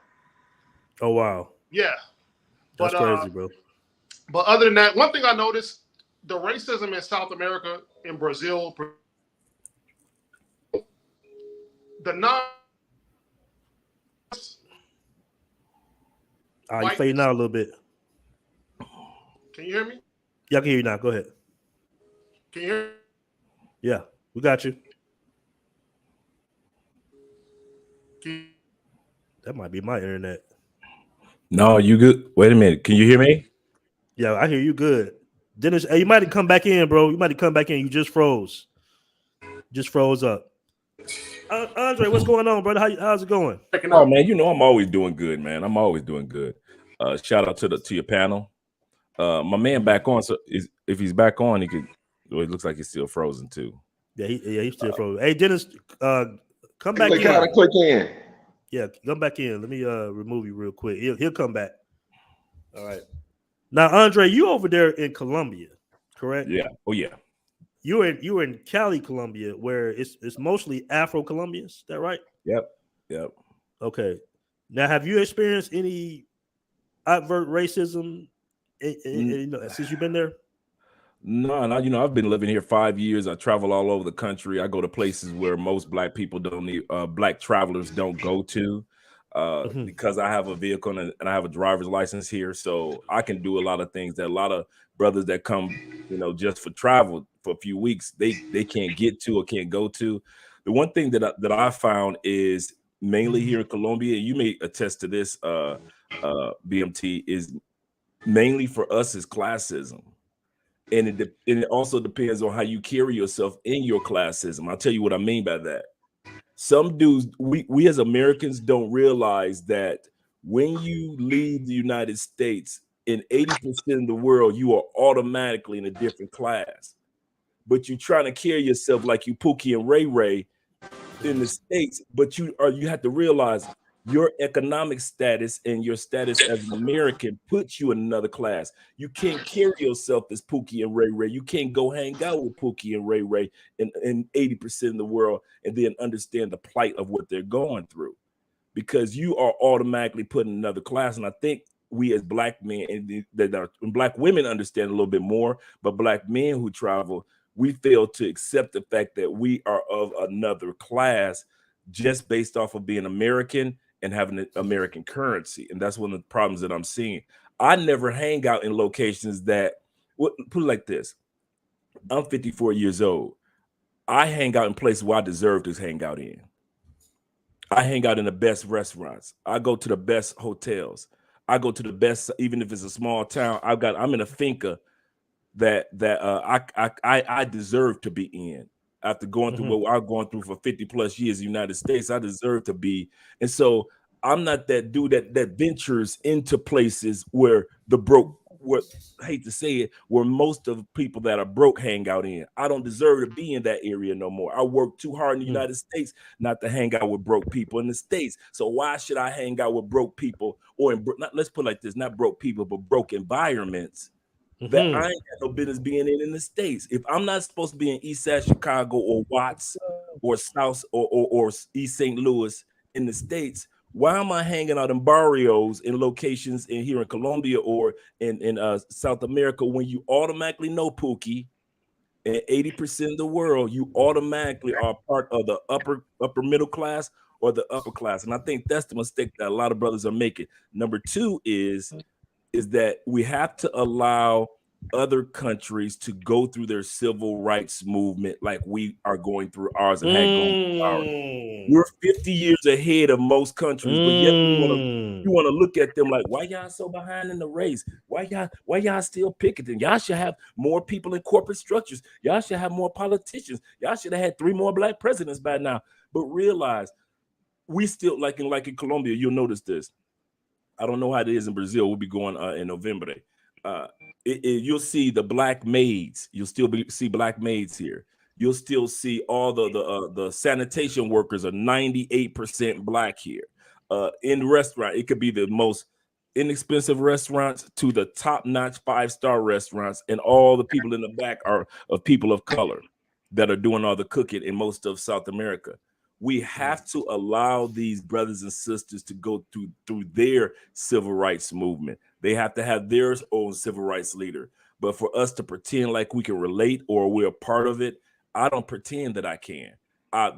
Speaker 2: Oh, wow.
Speaker 9: Yeah.
Speaker 2: That's crazy, bro.
Speaker 9: But other than that, one thing I noticed, the racism in South America, in Brazil,
Speaker 2: you fading out a little bit.
Speaker 9: Can you hear me?
Speaker 2: Yeah, I can hear you now. Go ahead.
Speaker 9: Can you hear me?
Speaker 2: Yeah, we got you. That might be my internet.
Speaker 10: No, you good? Wait a minute. Can you hear me?
Speaker 2: Yeah, I hear you good. Dennis, hey, you might have come back in, bro. You might have come back in. You just froze. Just froze up. Andre, what's going on, brother? How's it going?
Speaker 10: Oh, man, you know I'm always doing good, man. I'm always doing good. Shout out to your panel. My man back on. So if he's back on, he could. Well, it looks like he's still frozen too.
Speaker 2: Yeah, he's still frozen. Hey, Dennis, come back
Speaker 8: click
Speaker 2: in.
Speaker 8: Out and click in.
Speaker 2: Yeah, come back in. Let me remove you real quick. He'll come back. All right. Now, Andre, you over there in Colombia, correct?
Speaker 10: Yeah. Oh, yeah.
Speaker 2: You were in Cali, Colombia, where it's mostly Afro-Colombians. Is that right?
Speaker 10: Yep.
Speaker 2: Okay. Now, have you experienced any overt racism since you've been there?
Speaker 10: No, I've been living here 5 years. I travel all over the country. I go to places where most black people black travelers don't go to. Because I have a vehicle and I have a driver's license here, so I can do a lot of things that a lot of brothers that come, just for travel for a few weeks, they can't get to or can't go to. The one thing that I found is mainly here in Colombia, you may attest to this, BMT, is mainly for us is classism. And it also depends on how you carry yourself in your classism. I'll tell you what I mean by that. Some dudes, we as Americans don't realize that when you leave the United States, in 80% of the world, you are automatically in a different class. But you're trying to carry yourself like you Pookie and Ray Ray in the States, but you have to realize your economic status and your status as an American puts you in another class. You can't carry yourself as Pookie and Ray Ray. You can't go hang out with Pookie and Ray Ray in 80% of the world and then understand the plight of what they're going through, because you are automatically put in another class. And I think we as black men and black women understand a little bit more, but black men who travel, we fail to accept the fact that we are of another class just based off of being American and having an American currency. And that's one of the problems that I'm seeing. I never hang out in locations that, put it like this. I'm 54 years old. I hang out in places where I deserve to hang out in. I hang out in the best restaurants. I go to the best hotels. I go to the best, even if it's a small town. I'm in a finca that I deserve to be in. After going through what I've gone through for 50 plus years in the United States, I deserve to be. And so I'm not that dude that ventures into places where the broke, I hate to say it, where most of the people that are broke hang out in. I don't deserve to be in that area no more. I work too hard in the United States not to hang out with broke people in the States. So why should I hang out with broke people, or let's put it like this, not broke people, but broke environments, that I ain't got no business being in the States. If I'm not supposed to be in East Side Chicago or Watts or South or East St. Louis in the States, why am I hanging out in barrios in locations in here in Colombia or in South America when you automatically know, Pookie, in 80% of the world, you automatically are part of the upper middle class or the upper class. And I think that's the mistake that a lot of brothers are making. Number two is that we have to allow other countries to go through their civil rights movement like we are going through ours and had gone through ours. We're 50 years ahead of most countries, but yet you want to look at them like, why y'all so behind in the race? Why y'all still picketing? Y'all should have more people in corporate structures. Y'all should have more politicians. Y'all should have had 3 more black presidents by now. But realize we still like in Colombia, you'll notice this. I don't know how it is in Brazil. We'll be going in November. You'll see the black maids. You'll still see black maids here. You'll still see all the sanitation workers are 98% black here. In the restaurant, it could be the most inexpensive restaurants to the top-notch 5-star restaurants, and all the people in the back are of people of color that are doing all the cooking in most of South America. We have to allow these brothers and sisters to go through their civil rights movement. They have to have their own civil rights leader. But for us to pretend like we can relate or we're a part of it, I don't pretend that I can.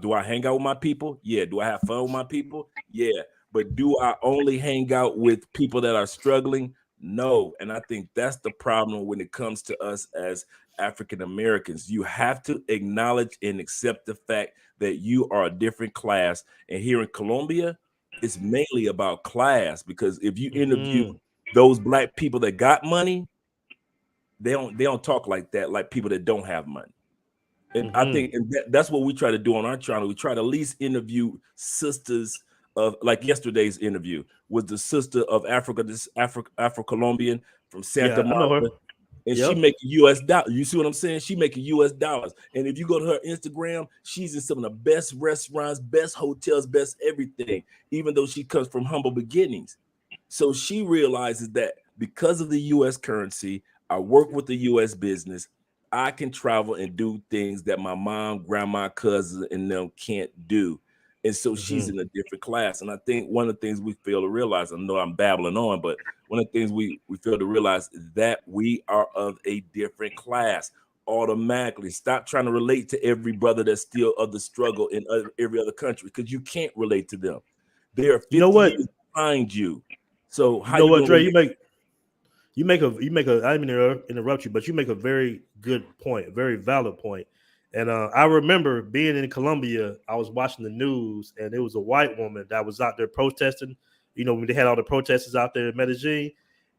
Speaker 10: Do I hang out with my people? Yeah. Do I have fun with my people? Yeah. But do I only hang out with people that are struggling? No. And I think that's the problem when it comes to us as African Americans. You have to acknowledge and accept the fact that you are a different class. And here in Colombia, it's mainly about class, because if you interview those black people that got money, they don't talk like that, like people that don't have money. And I think that's what we try to do on our channel. We try to at least interview sisters of, like yesterday's interview was the sister of Africa, this Afro-Colombian from Santa Marta. And she making US dollars. You see what I'm saying? She making US dollars. And if you go to her Instagram, she's in some of the best restaurants, best hotels, best everything, even though she comes from humble beginnings. So she realizes that because of the US currency, I work with the US business, I can travel and do things that my mom, grandma, cousins, and them can't do. And so she's in a different class. And I think one of the things we fail to realize, I know I'm babbling on, but one of the things we fail to realize is that we are of a different class automatically. Stop trying to relate to every brother that's still of the struggle in every other country, because you can't relate to them. They are 50 years behind you. So how you know what, Dre?
Speaker 11: You make a I didn't mean to interrupt you, but you make a very good point, a very valid point. And I remember being in Colombia, I was watching the news, and there was a white woman that was out there protesting. You know, when they had all the protesters out there in Medellin,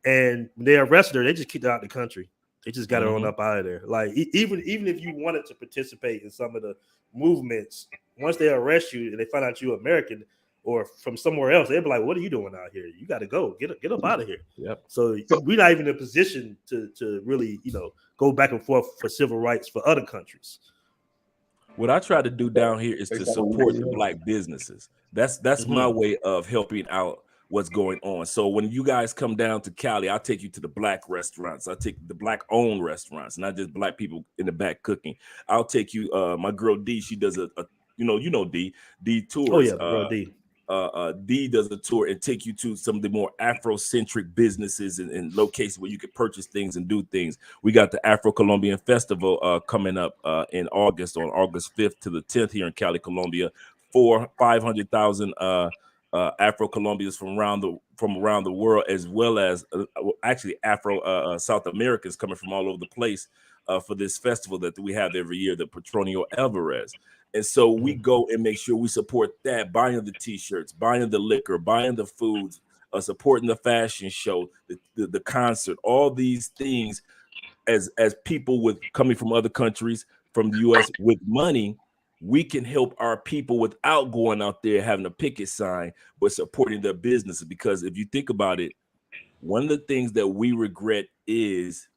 Speaker 11: and when they arrested her, they just kicked her out of the country. They just got her on up out of there. Like even if you wanted to participate in some of the movements, once they arrest you and they find out you're American or from somewhere else, they'd be like, "What are you doing out here? You got to go. Get up out of here."
Speaker 10: Yep.
Speaker 11: So we're not even in a position to really, go back and forth for civil rights for other countries.
Speaker 10: What I try to do down here is to support the black businesses. That's my way of helping out what's going on. So when you guys come down to Cali, I'll take you to the black restaurants. I'll take the black owned restaurants, not just black people in the back cooking. I'll take you, my girl D, she does a D tours.
Speaker 11: Oh yeah, bro, D.
Speaker 10: D does a tour and take you to some of the more Afrocentric businesses and locations where you can purchase things and do things. We got the Afro-Colombian Festival coming up in August, on August 5th to the 10th here in Cali, Colombia. 500,000 Afro-Colombians from around the world, as well as actually Afro South Americans coming from all over the place for this festival that we have every year, the Patronio Alvarez. And so we go and make sure we support that, buying the t-shirts, buying the liquor, buying the foods, supporting the fashion show, the concert, all these things. As people coming from other countries, from the U.S. with money, we can help our people without going out there having a picket sign, but supporting their businesses. Because if you think about it, one of the things that we regret is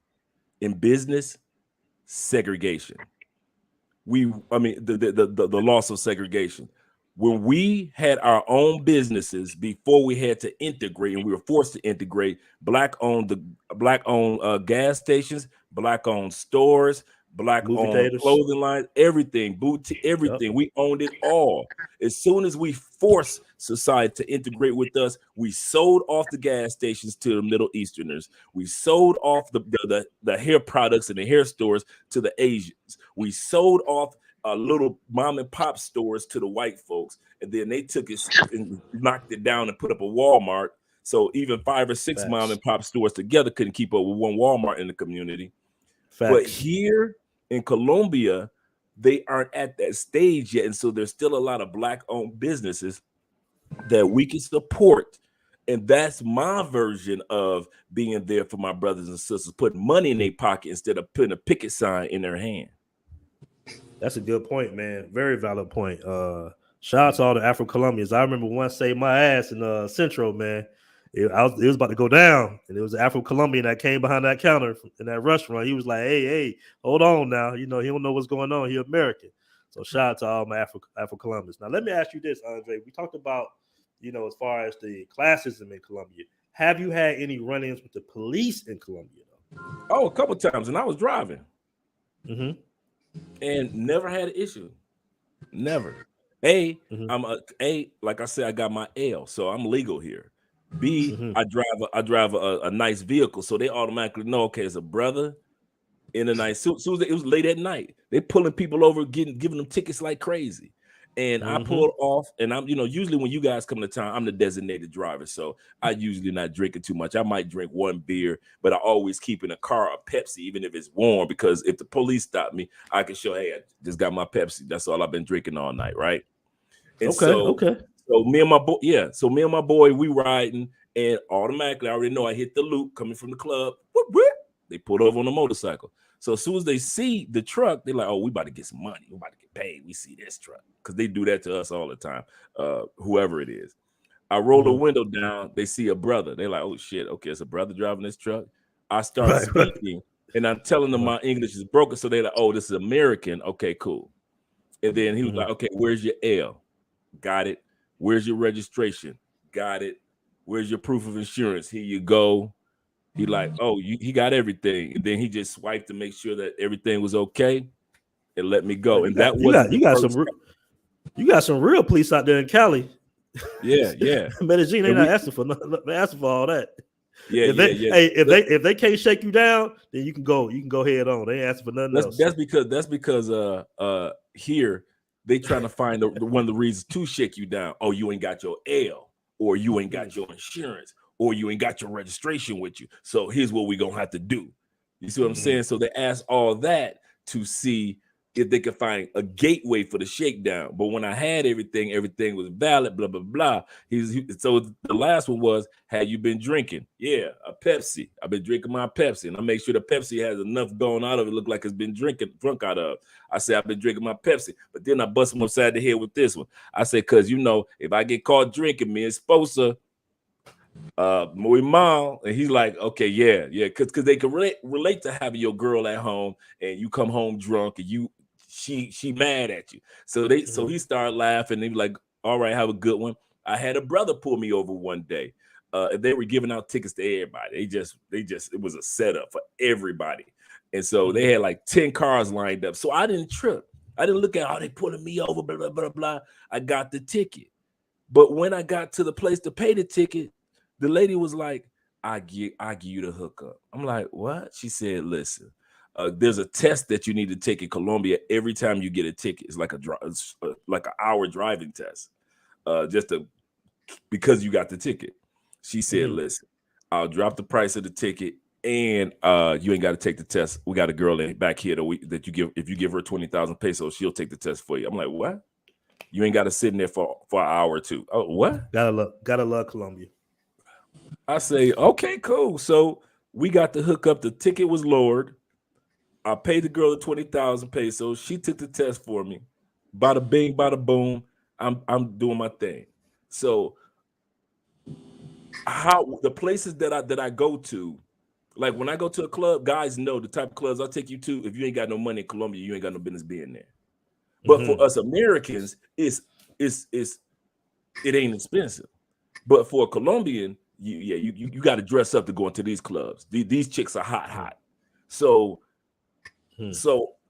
Speaker 10: in business, segregation. The loss of segregation. When we had our own businesses before we had to integrate, and we were forced to integrate, black-owned gas stations, black-owned stores,
Speaker 11: Movie
Speaker 10: black-owned
Speaker 11: theaters.
Speaker 10: clothing lines, everything, boutique, everything. We owned it all. As soon as we forced society to integrate with us, we sold off the gas stations to the Middle Easterners. We sold off the hair products and the hair stores to the Asians. We sold off little mom and pop stores to the white folks, and then they took it and knocked it down and put up a Walmart. So even 5 or 6 mom and pop stores together couldn't keep up with one Walmart in the community. But here in Colombia, they aren't at that stage yet, and so there's still a lot of black-owned businesses that we can support. And that's my version of being there for my brothers and sisters, putting money in their pocket instead of putting a picket sign in their hand.
Speaker 11: That's a good point, man. Very valid point. Shout out to all the Afro-Colombians. I remember one saved my ass in Centro, man. It was about to go down, and it was an Afro-Colombian that came behind that counter in that restaurant. He was like, hey, hold on now. You know, he don't know what's going on. He American. So shout out to all my Afro-Colombians. Now, let me ask you this, Andre. We talked about, you know, as far as the classism in Colombia. Have you had any run-ins with the police in Colombia, though?
Speaker 10: Oh, a couple times, and I was driving.
Speaker 11: Mm-hmm.
Speaker 10: And never had an issue. Never. I'm like I said, I got my L, so I'm legal here. B, I drive a nice vehicle, so they automatically know, okay, it's a brother in a nice suit. So it was late at night. They pulling people over, giving them tickets like crazy. And I pulled off, and I'm, usually when you guys come to town, I'm the designated driver, so I usually not drinking too much. I might drink one beer, but I always keep in a car a Pepsi, even if it's warm, because if the police stop me, I can show, hey, I just got my Pepsi. That's all I've been drinking all night, right? And so me and my boy, we riding, and automatically I already know I hit the loop coming from the club. Whoop, whoop. They pulled over on the motorcycle. So as soon as they see the truck, they're like, oh, we about to get some money. We about to get paid. We see this truck. Because they do that to us all the time, whoever it is. I roll the window down. They see a brother. They're like, oh, shit. Okay, it's a brother driving this truck. I start speaking, and I'm telling them my English is broken. So they're like, oh, this is American. Okay, cool. And then he was like, okay, where's your L? Got it. Where's your registration? Got it. Where's your proof of insurance? Here you go. He like, oh, he got everything. And then he just swiped to make sure that everything was okay and let me go. And
Speaker 11: you got some real police out there in Cali.
Speaker 10: Yeah.
Speaker 11: Medellin ain't not asking for nothing. They're asking for all that.
Speaker 10: Yeah.
Speaker 11: If they can't shake you down, then you can go head on. They ain't asking for nothing else.
Speaker 10: That's because here they trying to find one of the reasons to shake you down. Oh, you ain't got your L, or you ain't got your insurance, or you ain't got your registration with you. So here's what we gonna have to do. You see what I'm saying? So they ask all that to see if they could find a gateway for the shakedown. But when I had everything was valid, blah, blah, blah. So the last one was, have you been drinking? Yeah, a Pepsi. I've been drinking my Pepsi. And I make sure the Pepsi has enough going out of it, look like it's been drunk out of. I say, I've been drinking my Pepsi. But then I bust him upside the head with this one. I say, because, if I get caught drinking, me and Sposa, muy mal, and he's like, okay, yeah, because they can relate to having your girl at home and you come home drunk and she mad at you. So he started laughing. And he was like, all right, have a good one. I had a brother pull me over one day. They were giving out tickets to everybody. It was a setup for everybody. And so they had like 10 cars lined up. So I didn't trip. I didn't look at, they pulling me over, blah, blah, blah, blah. I got the ticket. But when I got to the place to pay the ticket, the lady was like, I give you the hookup. I'm like, what? She said, listen, there's a test that you need to take in Colombia every time you get a ticket. It's like an hour driving test, because you got the ticket. She said, listen, I'll drop the price of the ticket, and you ain't got to take the test. We got a girl back here that you give. If you give her 20,000 pesos, she'll take the test for you. I'm like, what? You ain't got to sit in there for an hour or two. Oh, what?
Speaker 11: Gotta love Colombia.
Speaker 10: I say, okay, cool. So we got the hookup. The ticket was lowered. I paid the girl the 20,000 pesos. She took the test for me. Bada bing, bada boom. I'm doing my thing. So how the places that I go to, like when I go to a club, guys know the type of clubs I take you to. If you ain't got no money in Colombia, you ain't got no business being there. But for us Americans, it's it ain't expensive. But for a Colombian, you got to dress up to go into these clubs. These chicks are hot. So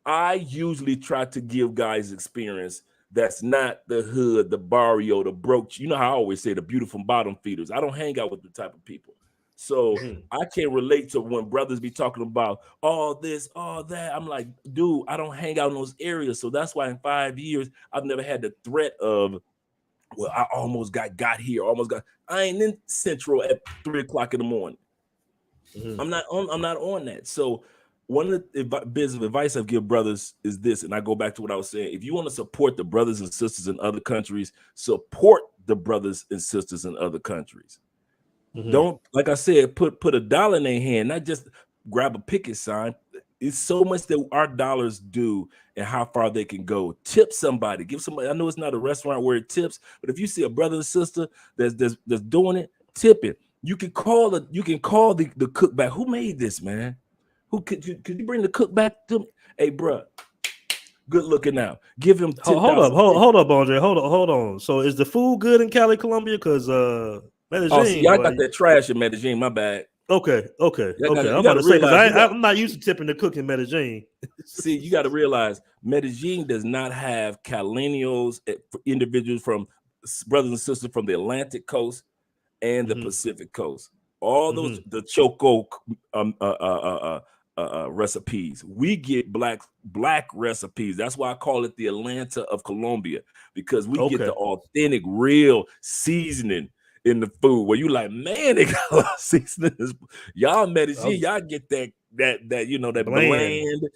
Speaker 10: I usually try to give guys experience that's not the hood, the barrio, the broke. You know how I always say, the beautiful bottom feeders. I don't hang out with the type of people. So I can't relate to when brothers be talking about all this, all that. I'm like, dude, I don't hang out in those areas. So that's why in 5 years, I've never had the threat of, well, I almost got here, I ain't in Central at 3 o'clock in the morning. I'm not on that. So one of the bits of advice I give brothers is this, and I go back to what I was saying. If you want to support the brothers and sisters in other countries, support the brothers and sisters in other countries. Don't, like I said, put $1 in their hand, not just grab a picket sign. It's so much that our dollars do and how far they can go. Tip somebody, give somebody. I know it's not a restaurant where it tips, but if you see a brother and sister that's doing it, tip it. You can call the cook back. Who made this, man? Who could you bring the cook back to me? Hey, bro, good looking out. Give him 10,000.
Speaker 11: Hold up, Andre. Hold on. So is the food good in Cali, Colombia? Because Medellin.
Speaker 10: Oh, see, I got that trash in Medellin. My bad.
Speaker 11: Okay. I'm about to say, because I'm not used to tipping the cook in Medellin.
Speaker 10: See, you got to realize Medellin does not have Caleños, individuals from brothers and sisters from the Atlantic coast and the Pacific coast. All those the Choco recipes. We get black recipes. That's why I call it the Atlanta of Colombia, because we get the authentic, real seasoning in the food where you like, man, they got a lot of seasoning. Y'all Medellin, y'all get that that bland.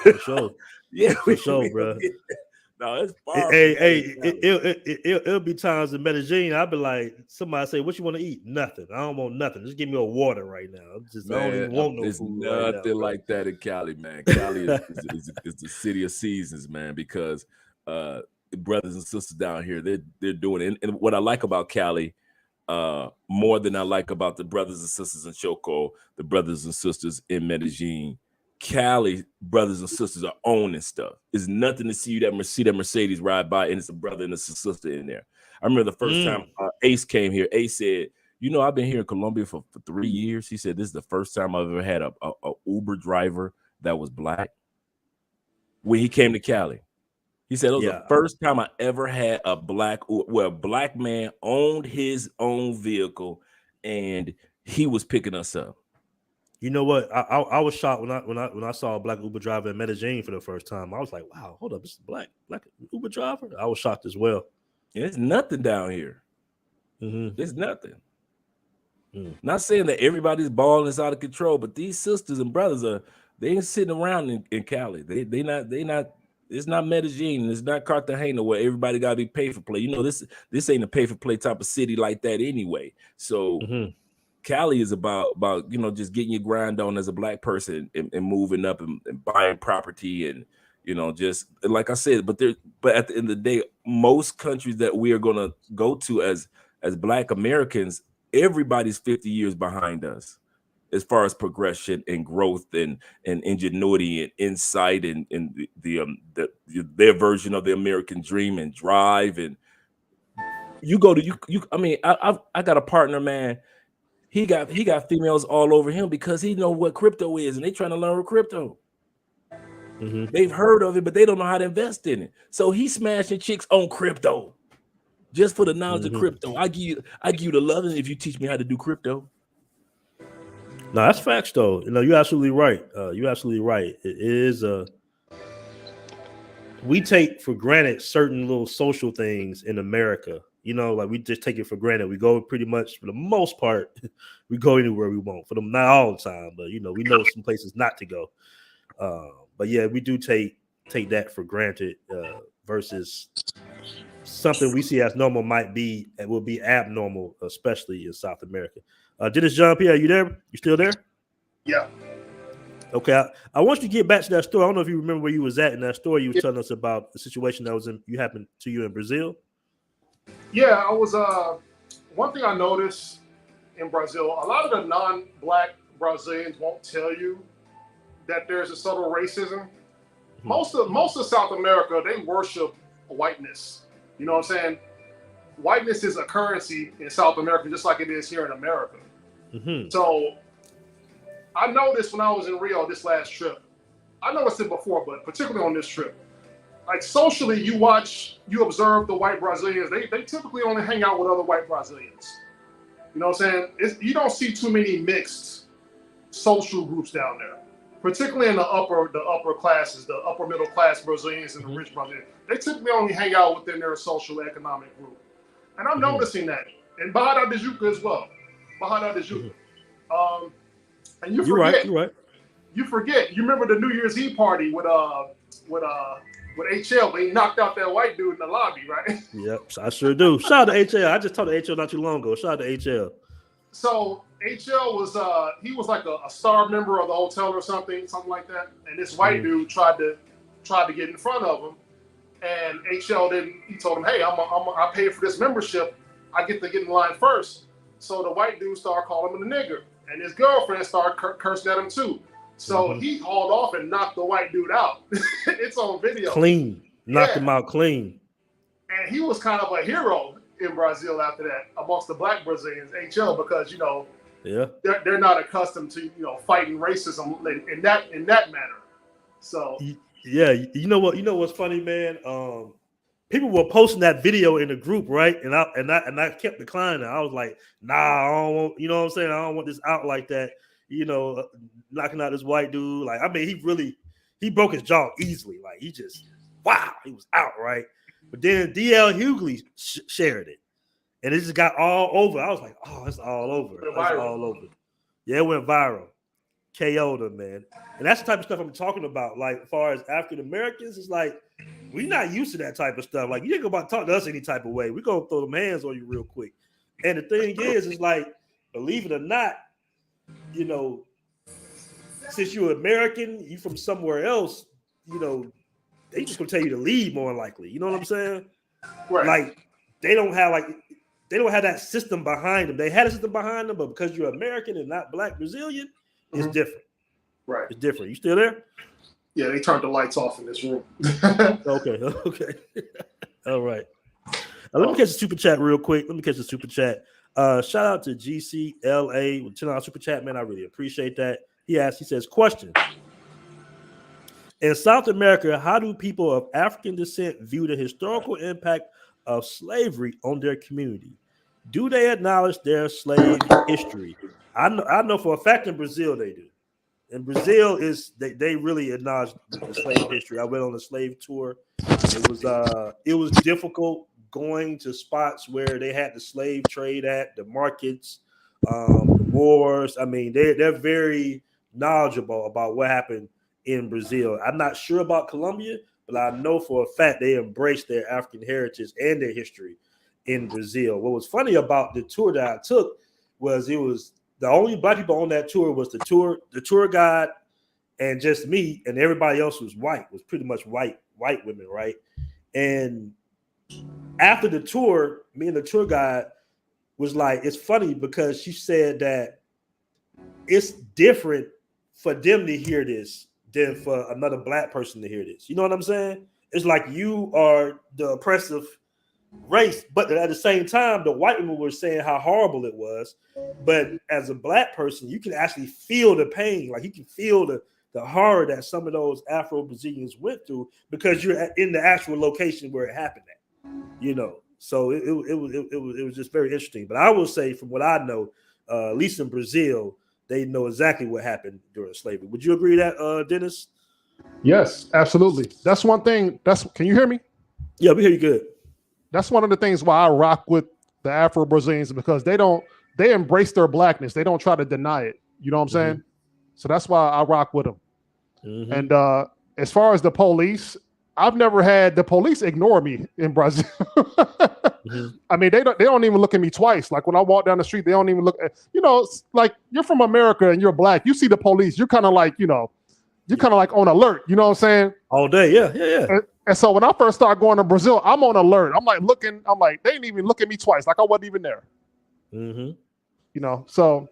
Speaker 11: For sure.
Speaker 10: Yeah,
Speaker 11: for sure, bro.
Speaker 10: No, it's far.
Speaker 11: It'll be times in Medellin. I'll be like, somebody say, "What you want to eat?" Nothing. I don't want nothing. Just give me a water right now. I don't even want no food right now.
Speaker 10: Nothing like that in Cali, man. Cali is the city of seasons, man. Because brothers and sisters down here, they're doing it. And what I like about Cali, more than I like about the brothers and sisters in Choco, the brothers and sisters in Medellin, Cali brothers and sisters are owning stuff. It's nothing to see that Mercedes ride by and it's a brother and it's a sister in there. I remember the first time Ace came here. Ace said, I've been here in Colombia for 3 years. He said, this is the first time I've ever had a Uber driver that was black. When he came to Cali, he said it was the first time I ever had a black man owned his own vehicle and he was picking us up.
Speaker 11: You know what? I was shocked when I saw a black Uber driver in Medellin for the first time. I was like, wow, hold up, this is black Uber driver. I was shocked as well.
Speaker 10: It's nothing down here. It's nothing. Not saying that everybody's balling is out of control, but these sisters and brothers they ain't sitting around in Cali. They not. It's not Medellin. It's not Cartagena where everybody got to be pay for play. This ain't a pay for play type of city like that anyway. So. Cali is about just getting your grind on as a black person and moving up and buying property and just like I said, but at the end of the day, most countries that we are gonna go to as black Americans, everybody's 50 years behind us as far as progression and growth and ingenuity and insight and their version of the American dream and drive. And you go to I got a partner, man. He got females all over him because he know what crypto is and they trying to learn crypto. They've heard of it, but they don't know how to invest in it. So he's smashing chicks on crypto just for the knowledge of crypto. I give you the love if you teach me how to do crypto.
Speaker 11: No, that's facts though. You're absolutely right. You're absolutely right. It is we take for granted certain little social things in America. Like we just take it for granted. We go pretty much for the most part, we go anywhere we want. For them, not all the time, but we know some places not to go. But yeah, we do take that for granted versus something we see as normal will be abnormal, especially in South America. Dennis Jean-Pierre, you there? You still there?
Speaker 9: Yeah.
Speaker 11: Okay, I want you to get back to that story. I don't know if you remember where you was at in that story. You were telling us about the situation that happened to you in Brazil.
Speaker 9: Yeah, I was. One thing I noticed in Brazil, a lot of the non-black Brazilians won't tell you that there's a subtle racism. Most of South America, they worship whiteness. You know what I'm saying? Whiteness is a currency in South America, just like it is here in America.
Speaker 11: Mm-hmm.
Speaker 9: So I noticed when I was in Rio this last trip, I noticed it before, but particularly on this trip, like socially, you observe the white Brazilians. They typically only hang out with other white Brazilians. You know what I'm saying? You don't see too many mixed social groups down there, particularly in the upper classes, the upper middle class Brazilians and the rich Brazilians. They typically only hang out within their social economic group. And I'm noticing that in Barra de Juca as well. Barra de Juca. And you forget.
Speaker 11: You're right.
Speaker 9: You forget. You remember the New Year's Eve party with HL, but he knocked out that white dude in the lobby, right?
Speaker 11: Yep, I sure do. Shout out to HL. I just talked to HL not too long ago. Shout out to HL.
Speaker 9: So HL was he was like a star member of the hotel or something like that. And this white dude tried to get in front of him, and HL didn't. He told him, "Hey, I paid for this membership. I get to get in line first." So the white dude started calling him a nigger, and his girlfriend started cursing at him too. So he hauled off and knocked the white dude out. It's on video.
Speaker 11: Clean. Knocked him out clean.
Speaker 9: And he was kind of a hero in Brazil after that amongst the black Brazilians, HL, because, you know, they're not accustomed to, you know, fighting racism in that manner. So
Speaker 11: yeah, you know what's funny, man? People were posting that video in the group, right? And I kept declining. I was like, nah, I don't want, you know what I'm saying? I don't want this out like that. You know, knocking out this white dude. Like, I mean, he broke his jaw easily. Like, he was out, right? But then DL Hughley shared it, and it just got all over. I was like, oh, it's all over. It's all over. Yeah, it went viral. KO'd him, man. And that's the type of stuff I'm talking about. Like, as far as African Americans, it's like, we're not used to that type of stuff. Like, you ain't about to talk to us any type of way. We're going to throw them hands on you real quick. And the thing is, it's like, believe it or not, you know, since you're American, you from somewhere else, you know, they just gonna tell you to leave more than likely. You know what I'm saying?
Speaker 9: Right.
Speaker 11: Like they don't have that system behind them. They had a system behind them, but because you're American and not black Brazilian, it's different.
Speaker 9: Right.
Speaker 11: It's different. You still there?
Speaker 9: Yeah, they turned the lights off in this room.
Speaker 11: Okay. All right. Let me catch the super chat real quick. Shout out to GCLA with $10 super chat, man. I really appreciate that. He says, question. In South America, how do people of African descent view the historical impact of slavery on their community? Do they acknowledge their slave history? I know for a fact in Brazil they do. In Brazil, they really acknowledge the slave history. I went on a slave tour. It was difficult going to spots where they had the slave trade at, the markets, the wars. I mean, they're very knowledgeable about what happened in Brazil. I'm not sure about Colombia, but I know for a fact they embrace their African heritage and their history in Brazil. What was funny about the tour that I took was it was the only black people on that tour was the tour guide and just me, and everybody else was pretty much white women, right? And after the tour, me and the tour guide was like, it's funny because she said that it's different for them to hear this than for another black person to hear this. You know what I'm saying? It's like you are the oppressive race, but at the same time, the white women were saying how horrible it was. But as a black person, you can actually feel the pain. Like you can feel the horror that some of those Afro-Brazilians went through because you're in the actual location where it happened at. You know, so it was just very interesting. But I will say, from what I know, at least in Brazil, they know exactly what happened during slavery. Would you agree that, Dennis?
Speaker 9: Yes, absolutely. That's one thing. Can you hear me?
Speaker 11: Yeah, we hear you good.
Speaker 9: That's one of the things why I rock with the Afro-Brazilians, because they embrace their blackness. They don't try to deny it. You know what I'm saying? So that's why I rock with them. And as far as the police, I've never had the police ignore me in Brazil. I mean, they don't even look at me twice. Like when I walk down the street, they don't even look at, you know, like you're from America and you're black. You see the police, you're kind of like, you know, you're kind of like on alert. You know what I'm saying?
Speaker 11: All day. Yeah.
Speaker 9: And so when I first started going to Brazil, I'm on alert. I'm like, they didn't even look at me twice. Like I wasn't even there. You know, so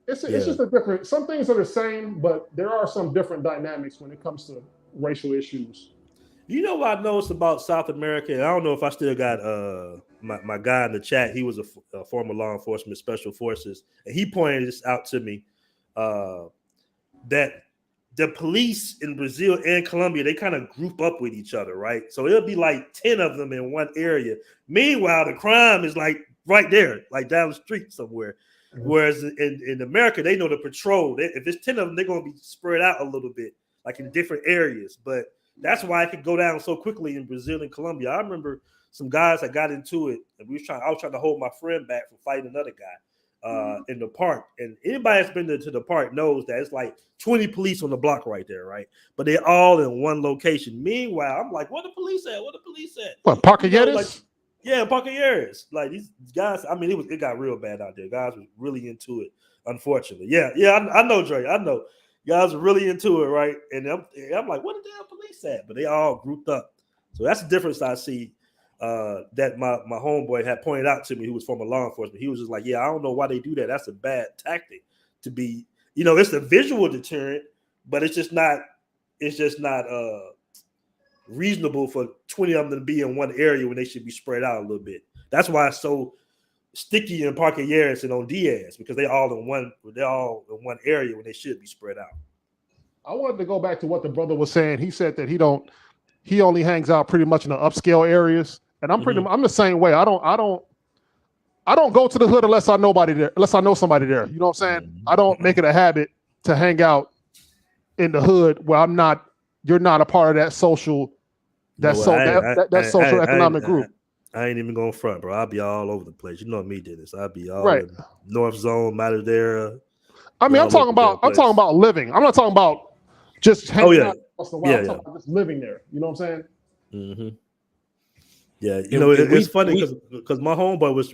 Speaker 9: it's just a different, some things are the same, but there are some different dynamics when it comes to racial issues.
Speaker 11: You know what I noticed about South America? I don't know if I still got my guy in the chat. He was a former law enforcement special forces, and he pointed this out to me that the police in Brazil and Colombia, they kind of group up with each other, right? So it'll be like 10 of them in one area. Meanwhile, the crime is like right there, like down the street somewhere. Mm-hmm. Whereas in America, they know the patrol. If it's 10 of them, they're going to be spread out a little bit, like in different areas. But that's why it could go down so quickly in Brazil and Colombia. I remember some guys that got into it, and I was trying to hold my friend back from fighting another guy in the park. And anybody that's been to the park knows that it's like 20 police on the block right there, right? But they're all in one location. Meanwhile, I'm like, where the police at? Where the police at?
Speaker 9: What, Parquilleras?
Speaker 11: Like, yeah, Parquilleras. Like these guys, I mean, it got real bad out there. Guys were really into it, unfortunately. Yeah, I know, Dre. I know. Guys are really into it, right? And I'm like, what the damn police at? But they all grouped up. So that's the difference I see that my homeboy had pointed out to me, who was former law enforcement. He was just like, yeah, I don't know why they do that. That's a bad tactic to be, it's a visual deterrent, but it's just not reasonable for 20 of them to be in one area when they should be spread out a little bit. That's why it's so sticky in Parquilleras and on Diaz, because they're all in one area when they should be spread out.
Speaker 9: I wanted to go back to what the brother was saying. He said that he only hangs out pretty much in the upscale areas, and I'm the same way. I don't go to the hood unless I know somebody there. You know what I'm saying? I don't make it a habit to hang out in the hood where you're not a part of that social economic group.
Speaker 11: I ain't even going front, bro. I'll be all over the place. You know me, Dennis. I'll be all in North Zone, Matadera.
Speaker 9: I mean, I'm talking about living. I'm not talking about just hanging out once in a while. I'm talking about just living there. You know what I'm saying?
Speaker 11: Mm-hmm. Yeah, it's funny because my homeboy was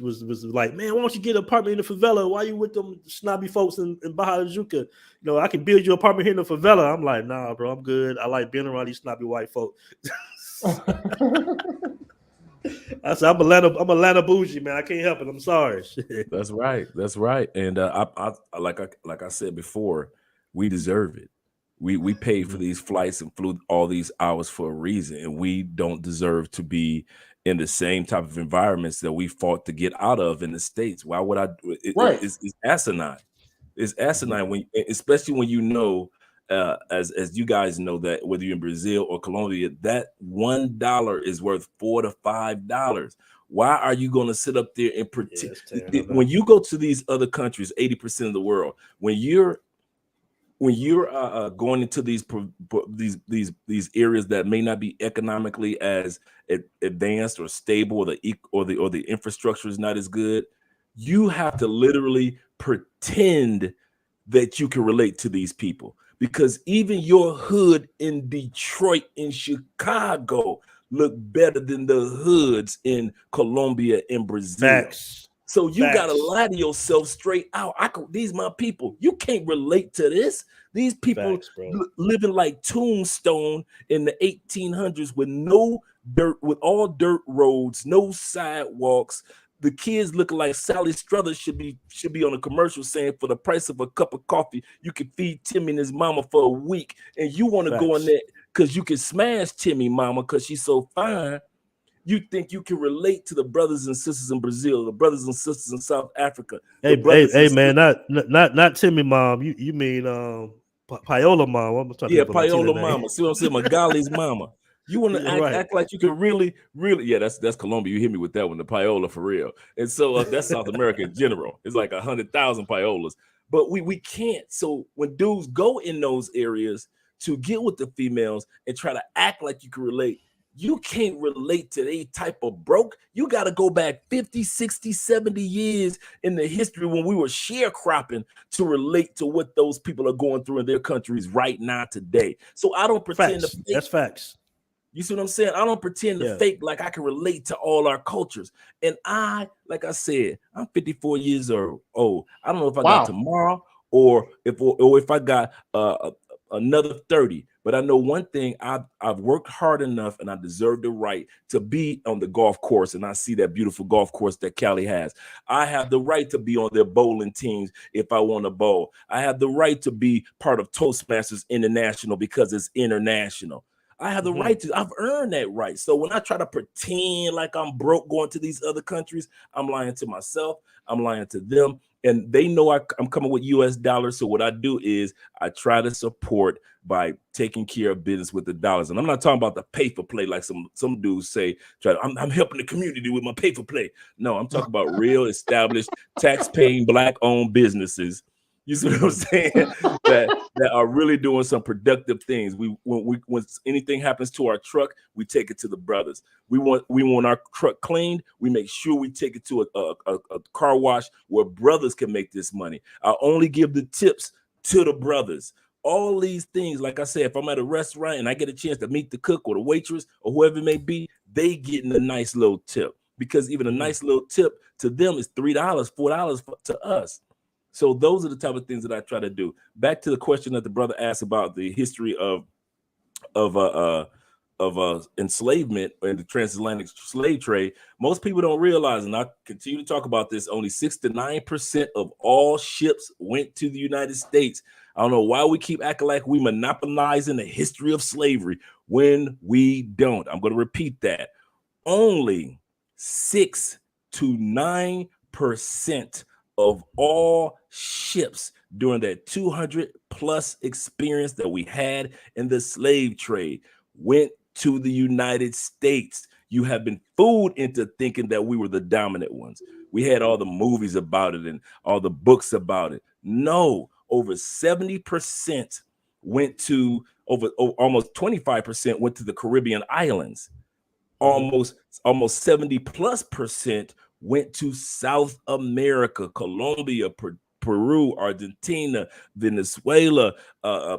Speaker 11: like, man, why don't you get an apartment in the favela? Why you with them snobby folks in Baja Juca? I can build you an apartment here in the favela. I'm like, nah, bro, I'm good. I like being around these snobby white folk. I said, I'm Atlanta bougie, man. I can't help it. I'm sorry.
Speaker 10: That's right. And I like I said before, we deserve it. We paid for these flights and flew all these hours for a reason, and we don't deserve to be in the same type of environments that we fought to get out of in the States. Why would I do it? It's asinine. It's asinine especially when as you guys know, that whether you're in Brazil or Colombia, that $1 is worth $4 to $5. Why are you going to sit up there and pretend? When you go to these other countries, 80% of the world, when you're going into these areas that may not be economically as advanced or stable, or the infrastructure is not as good, you have to literally pretend that you can relate to these people. Because even your hood in Detroit, in Chicago, look better than the hoods in Colombia and Brazil.
Speaker 11: Facts.
Speaker 10: So you got to lie to yourself straight out. These my people. You can't relate to this. These people living like Tombstone in the 1800s with no dirt, with all dirt roads, no sidewalks. The kids looking like Sally Struthers should be on a commercial saying, for the price of a cup of coffee, you can feed Timmy and his mama for a week. And you want to go in there because you can smash Timmy mama because she's so fine. You think you can relate to the brothers and sisters in Brazil, the brothers and sisters in South Africa.
Speaker 11: Hey man, not Timmy mom. You mean Paola mom?
Speaker 10: Paola mama. See what I'm saying? Magali's mama. You want to act like you can really, that's Colombia. You hit me with that one, the payola for real. And so that's South America in general. It's like 100,000 payolas, but we can't. So when dudes go in those areas to get with the females and try to act like you can relate, you can't relate to a type of broke. You got to go back 50, 60, 70 years in the history when we were sharecropping to relate to what those people are going through in their countries right now today. So I don't pretend to fake.
Speaker 11: That's facts.
Speaker 10: You see what I'm saying? I don't pretend to fake like I can relate to all our cultures. And like I said, I'm 54 years old. I don't know if I got tomorrow or if I got another 30. But I know one thing, I've worked hard enough and I deserve the right to be on the golf course. And I see that beautiful golf course that Cali has. I have the right to be on their bowling teams if I want to bowl. I have the right to be part of Toastmasters International because it's international. I have the right to. I've earned that right. So when I try to pretend like I'm broke going to these other countries, I'm lying to myself. I'm lying to them. And they know I'm coming with US dollars. So what I do is I try to support by taking care of business with the dollars. And I'm not talking about the pay for play like some dudes say, I'm helping the community with my pay for play. No, I'm talking about real established tax-paying Black-owned businesses. You see what I'm saying? that are really doing some productive things. When anything happens to our truck, we take it to the brothers. We want our truck cleaned. We make sure we take it to a car wash where brothers can make this money. I only give the tips to the brothers. All these things, like I said, if I'm at a restaurant and I get a chance to meet the cook or the waitress or whoever it may be, they getting a nice little tip, because even a nice little tip to them is $3, $4 to us. So those are the type of things that I try to do. Back to the question that the brother asked about the history of enslavement and the transatlantic slave trade. Most people don't realize, and I continue to talk about this, only 6 to 9% of all ships went to the United States. I don't know why we keep acting like we monopolizing the history of slavery when we don't. I'm going to repeat that. Only 6 to 9% of all ships during that 200 plus experience that we had in the slave trade went to the United States. You have been fooled into thinking that we were the dominant ones. We had all the movies about it and all the books about it. No, over 70% went to almost 25% went to the Caribbean islands. Almost 70+% went to South America, Colombia, Peru, Argentina, Venezuela,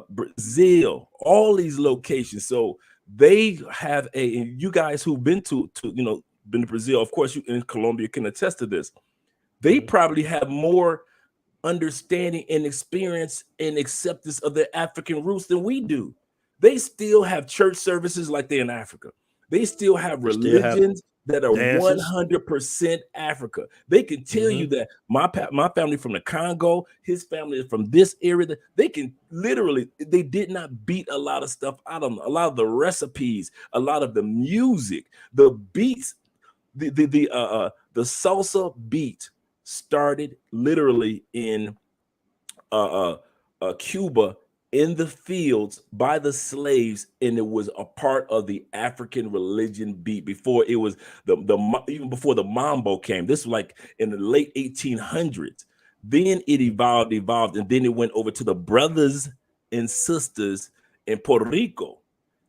Speaker 10: Brazil, all these locations. So they have and you guys who've been to Brazil, of course, you in Colombia can attest to this. They probably have more understanding and experience and acceptance of their African roots than we do. They still have church services like they're in Africa. They still have religions that are 100% Africa. They can tell you that my family from the Congo, his family is from this area. They can literally, they did not beat a lot of stuff out of them. A lot of the recipes, a lot of the music, the beats, the salsa beat started literally in Cuba, in the fields by the slaves, and it was a part of the African religion beat before it was even before the mambo came. This was like in the late 1800s. Then it evolved, and then it went over to the brothers and sisters in Puerto Rico.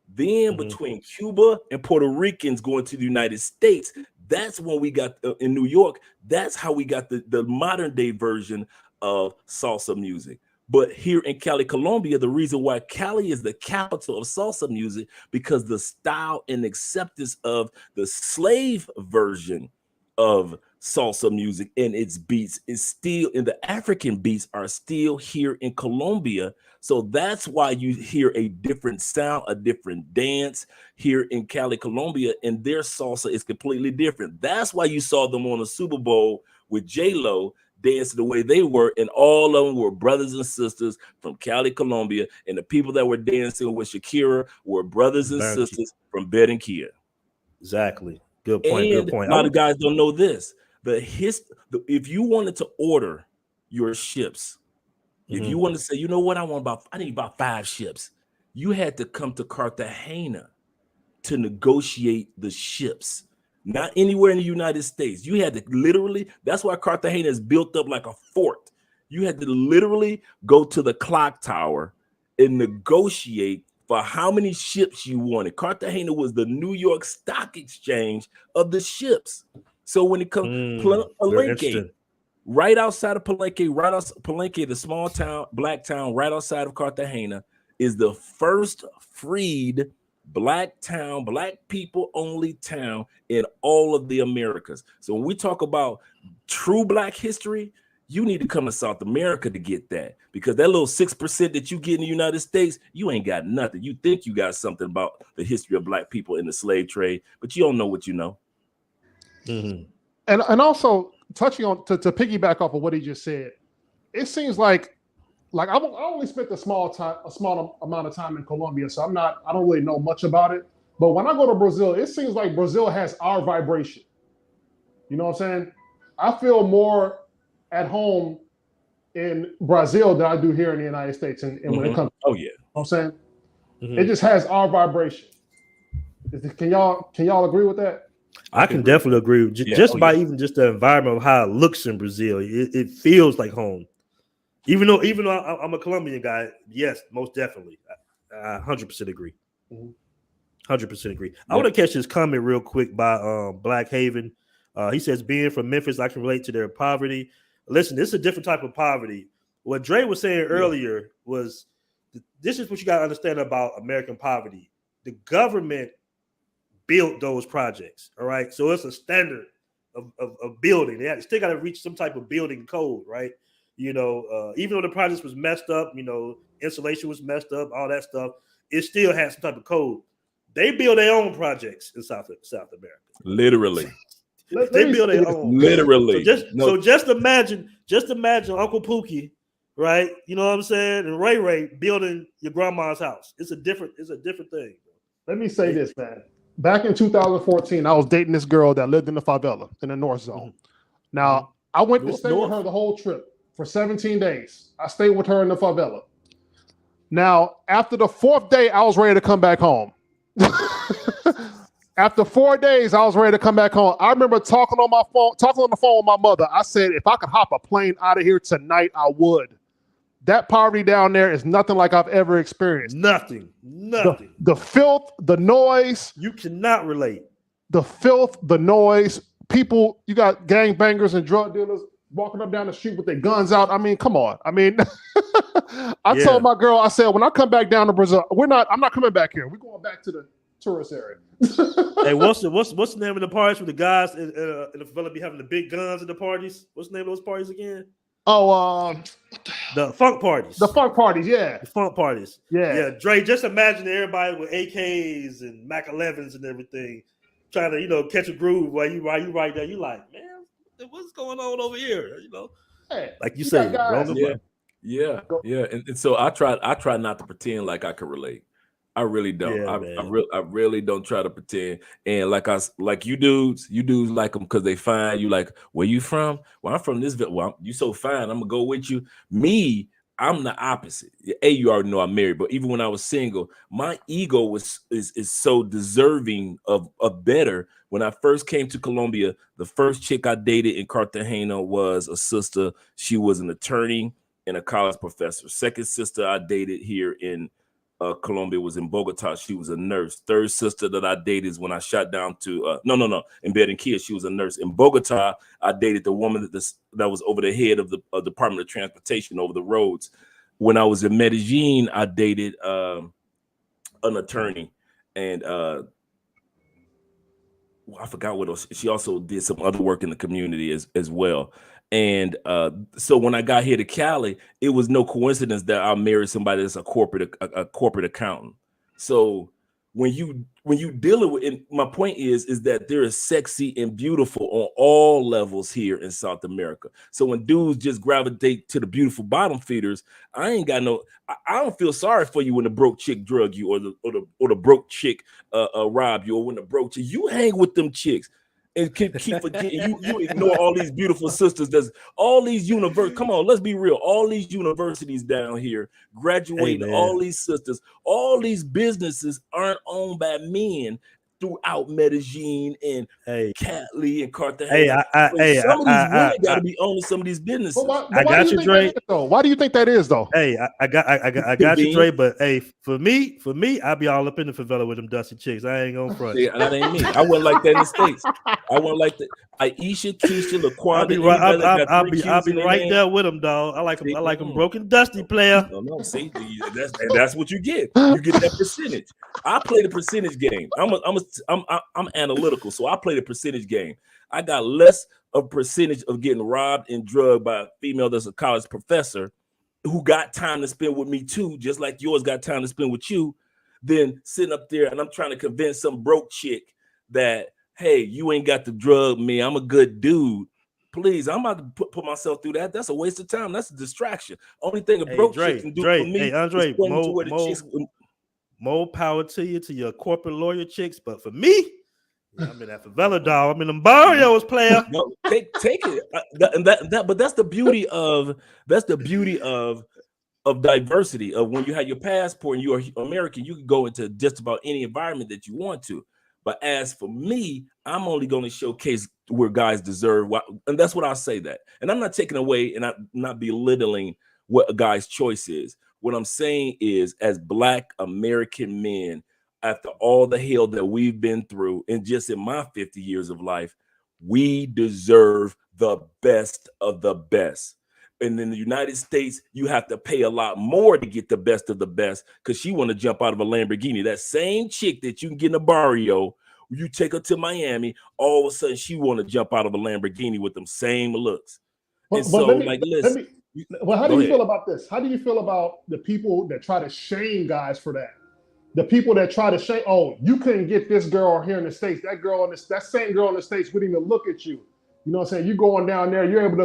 Speaker 10: Then between Cuba and Puerto Ricans going to the United States, that's when we got in New York. That's how we got the modern day version of salsa music. But here in Cali, Colombia, the reason why Cali is the capital of salsa music, because the style and acceptance of the slave version of salsa music and its beats is still, and the African beats are still here in Colombia. So that's why you hear a different sound, a different dance here in Cali, Colombia, and their salsa is completely different. That's why you saw them on the Super Bowl with J-Lo dancing the way they were, and all of them were brothers and sisters from Cali, Colombia, and the people that were dancing with Shakira were brothers and sisters from Barranquilla.
Speaker 11: Exactly. Good point.
Speaker 10: And
Speaker 11: good point.
Speaker 10: A lot of guys don't know this. If you wanted to order your ships, if you want to say, you know what, I need about 5 ships, you had to come to Cartagena to negotiate the ships. Not anywhere in the United States. You had to literally, that's why Cartagena is built up like a fort. You had to literally go to the clock tower and negotiate for how many ships you wanted. Cartagena was the New York Stock Exchange of the ships. So when it comes Palenque, right outside of Palenque, the small town, black town, right outside of Cartagena, is the first freed black town, black people only town in all of the Americas. So when we talk about true black history, you need to come to South America to get that, because that little 6% that you get in the United States, you ain't got nothing. You think you got something about the history of black people in the slave trade, but you don't know what you know.
Speaker 9: And also touching on to piggyback off of what he just said, it seems like like I only spent a small amount of time in Colombia, so I don't really know much about it. But when I go to Brazil, it seems like Brazil has our vibration. You know what I'm saying? I feel more at home in Brazil than I do here in the United States. And when it comes,
Speaker 11: oh yeah,
Speaker 9: you know what I'm saying, it just has our vibration. Can y'all agree with that?
Speaker 11: I can definitely agree. Just by even just the environment of how it looks in Brazil, it feels like home. Even though I'm a Colombian guy, yes, most definitely, I 100% agree. 100% agree. Yep. I want to catch this comment real quick by Black Haven. He says, being from Memphis, I can relate to their poverty. Listen, this is a different type of poverty. What Dre was saying earlier was, this is what you got to understand about American poverty. The government built those projects, all right? So it's a standard of building. They still got to reach some type of building code, right? You know, even though the project was messed up, you know, insulation was messed up, all that stuff, it still has some type of code. They build their own projects in South America.
Speaker 10: Literally.
Speaker 11: They build their own.
Speaker 10: Literally.
Speaker 11: So just imagine Uncle Pookie, right? You know what I'm saying? And Ray building your grandma's house. It's a different thing.
Speaker 9: Let me say this, man. Back in 2014, I was dating this girl that lived in the favela in the North Zone. Now, I went to stay with her the whole trip for 17 days. I stayed with her in the favela. Now, after the 4th day, I was ready to come back home. After 4 days, I was ready to come back home. I remember talking on the phone with my mother. I said, if I could hop a plane out of here tonight, I would. That poverty down there is nothing like I've ever experienced.
Speaker 11: Nothing.
Speaker 9: The filth, the noise.
Speaker 11: You cannot relate.
Speaker 9: The filth, the noise. People, you got gangbangers and drug dealers walking up down the street with their guns out. I mean, come on. I mean, I told my girl, I said, when I come back down to Brazil, I'm not coming back here. We're going back to the tourist area.
Speaker 11: Hey, what's the name of the parties with the guys in the favela be having the big guns at the parties? What's the name of those parties again?
Speaker 9: Oh,
Speaker 11: the funk parties.
Speaker 9: The funk parties, yeah.
Speaker 11: The funk parties. Yeah. Dre, just imagine everybody with AKs and Mac 11s and everything trying to, you know, catch a groove while you right there. You like, man, what's going on over here? You know,
Speaker 9: hey,
Speaker 11: like you say,
Speaker 10: yeah. And so I try not to pretend like I could relate. I really don't.
Speaker 11: Yeah,
Speaker 10: I really don't try to pretend. And like you dudes like them because they fine. You like, where you from? Well, I'm from this. Well, you so fine. I'm gonna go with you. Me, I'm the opposite. You already know I'm married, but even when I was single, my ego is so deserving of better. When I first came to Colombia, the first chick I dated in Cartagena was a sister. She was an attorney and a college professor. Second sister I dated here in Colombia was in Bogota. She was a nurse. Third sister that I dated is when I shot down to in Barranquilla. She was a nurse. In Bogota, I dated the woman that was over the head of the Department of Transportation over the roads. When I was in Medellin, I dated an attorney, and I forgot what else. She also did some other work in the community as well. And so when I got here to Cali, it was no coincidence that I married somebody that's a corporate accountant. So when you dealing with, and my point is that there is sexy and beautiful on all levels here in South America. So when dudes just gravitate to the beautiful bottom feeders, I don't feel sorry for you when the broke chick drug you or the broke chick rob you, or when the broke chick, you hang with them chicks. And keep forgetting you ignore all these beautiful sisters. There's all these come on, let's be real. All these universities down here graduating, all these sisters, all these businesses aren't owned by men throughout Medellin and Cali and Cartagena. Some of these women got to be owning some of these businesses.
Speaker 11: I got you, Dre.
Speaker 9: Why do you think that is, though?
Speaker 11: Hey, I got you, Dre. But hey, for me, I be all up in the favela with them dusty chicks. I ain't gonna front.
Speaker 10: Yeah, that ain't me. I wasn't like that in the States. I wasn't like that. Aisha, Keisha, Laquanda.
Speaker 11: I'll be right there with them, dog. I like them. I like them broken, dusty player.
Speaker 10: No, see, that's what you get. You get that percentage. I play the percentage game. I'm analytical, so I play the percentage game. I got less of percentage of getting robbed and drugged by a female that's a college professor who got time to spend with me too, just like yours got time to spend with you, than sitting up there and I'm trying to convince some broke chick that, hey, you ain't got to drug me. I'm a good dude. Please, I'm about to put myself through that. That's a waste of time. That's a distraction. Only thing a
Speaker 11: Hey,
Speaker 10: broke
Speaker 11: Dre,
Speaker 10: chick can do
Speaker 11: Dre,
Speaker 10: for me
Speaker 11: hey, Andre,
Speaker 10: is point me to where the chicks.
Speaker 11: more power to you, to your corporate lawyer chicks. But for me, I'm in that favela dog. I'm in them barrios, player.
Speaker 10: No, take it. But that's the beauty of diversity. Of when you have your passport and you are American, you can go into just about any environment that you want to. But as for me, I'm only going to showcase where guys deserve, and that's what I say that. And I'm not taking away and I'm not belittling what a guy's choice is. What I'm saying is, as Black American men, after all the hell that we've been through, and just in my 50 years of life, we deserve the best of the best. And in the United States, you have to pay a lot more to get the best of the best because she want to jump out of a Lamborghini. That same chick that you can get in a barrio, you take her to Miami, all of a sudden she want to jump out of a Lamborghini with them same looks.
Speaker 9: But how do you feel about this? How do you feel about the people that try to shame guys for that? The people that try to shame, oh, you couldn't get this girl here in the States. That same girl in the States wouldn't even look at you. You know what I'm saying? You going down there, you're able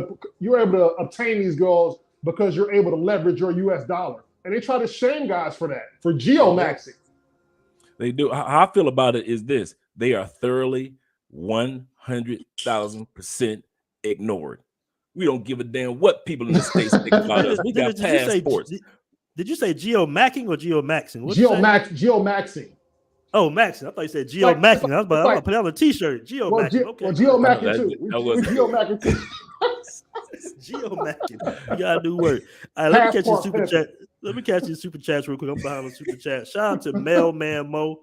Speaker 9: to obtain these girls because you're able to leverage your US dollar. And they try to shame guys for that, for geomaxing.
Speaker 10: They do. How I feel about it is this: they are thoroughly 100,000% ignored. We don't give a damn what people in the States think about us. We got passports.
Speaker 11: Did you say geomacking or geomaxing?
Speaker 9: Geomaxing.
Speaker 11: Oh, maxing. I thought you said geomacking. I was about to put out a t-shirt. Geomacking.
Speaker 9: Well, geomacking too. We geomacking too.
Speaker 11: Geomacking. You gotta do work. All right, let me catch your super chat. Let me catch your super chats real quick. I'm behind the super chat. Shout out to Mailman Mo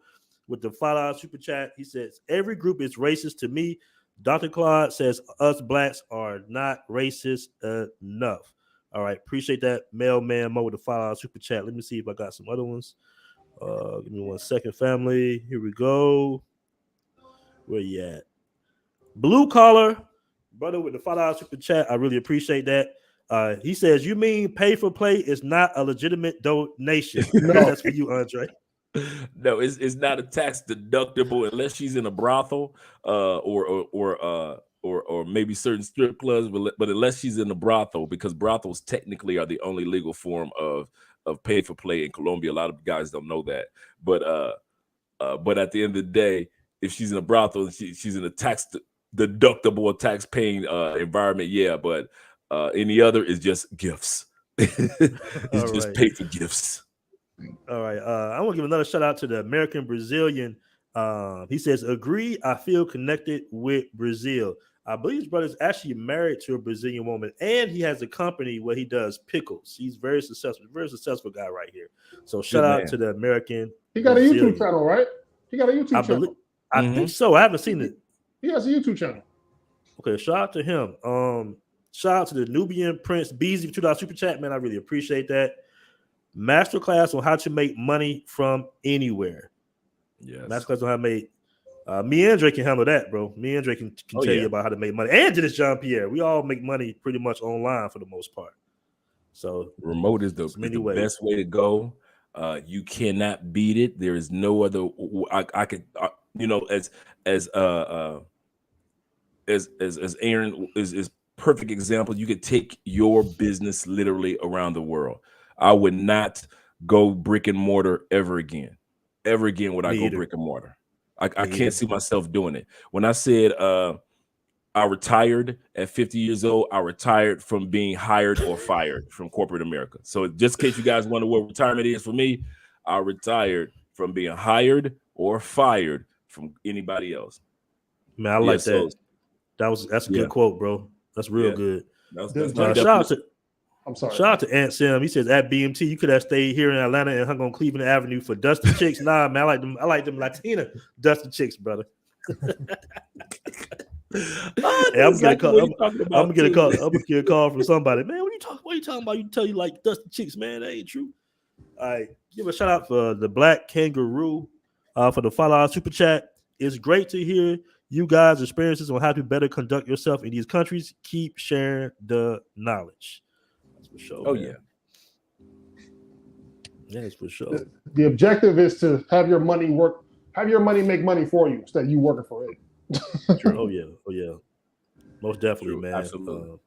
Speaker 11: with the $5 super chat. He says, every group is racist to me. Dr. Claude says us Blacks are not racist enough. All right, appreciate that. Mailman Mo with the $5 super chat. Let me see if I got some other ones. Give me 1 second, family. Here we go. Where you at? Blue collar brother with the $5 super chat. I really appreciate that. He says, you mean pay for play is not a legitimate donation? No, that's for you, Andre.
Speaker 10: No, it's not a tax deductible unless she's in a brothel or maybe certain strip clubs, but unless she's in a brothel, because brothels technically are the only legal form of pay for play in Colombia. A lot of guys don't know that, but at the end of the day, if she's in a brothel, she's in a tax deductible or tax paying environment, yeah. But any other is just gifts. It's just pay for gifts.
Speaker 11: All right. I want to give another shout out to the American Brazilian. He says, agree. I feel connected with Brazil. I believe his brother's actually married to a Brazilian woman, and he has a company where he does pickles. He's very successful guy right here. So shout out to the American.
Speaker 9: He got Brazilian. A YouTube channel, right? He got a YouTube channel.
Speaker 11: I think so. I haven't seen it.
Speaker 9: He has a YouTube channel.
Speaker 11: Okay, shout out to him. Shout out to the Nubian Prince Beezy for $2 super chat, man. I really appreciate that. Masterclass on how to make money from anywhere.
Speaker 10: Yes.
Speaker 11: Masterclass on how to make. Me and Andre can handle that, bro. Me and Andre can tell you about how to make money. And Dennis John Pierre. We all make money pretty much online for the most part. So
Speaker 10: remote is the best way to go. You cannot beat it. There is no other. I could, as Aaron is perfect example. You could take your business literally around the world. I would not go brick and mortar ever again. Ever again would I go brick and mortar. I can't see myself doing it. When I said I retired at 50 years old, I retired from being hired or fired from corporate America. So just in case you guys wonder what retirement is for me, I retired from being hired or fired from anybody else.
Speaker 11: Man, I like that. That's a good quote, bro. That's real good.
Speaker 9: I'm sorry.
Speaker 11: Shout out to Aunt Sam. He says at BMT, you could have stayed here in Atlanta and hung on Cleveland Avenue for Dusty Chicks. Nah, man, I like them Latina Dusty Chicks, brother. I'm gonna get a call from somebody. Man, what are you talking about? You tell you like Dusty Chicks, man. That ain't true. All right, give a shout out for the Black Kangaroo for the $5 super chat. It's great to hear you guys' experiences on how to better conduct yourself in these countries. Keep sharing the knowledge. For sure,
Speaker 10: man.
Speaker 11: That's for sure.
Speaker 9: The objective is to have your money make money for you instead of you working for it.
Speaker 11: Sure. Oh yeah. Most definitely,
Speaker 10: True,
Speaker 11: man.
Speaker 10: absolutely.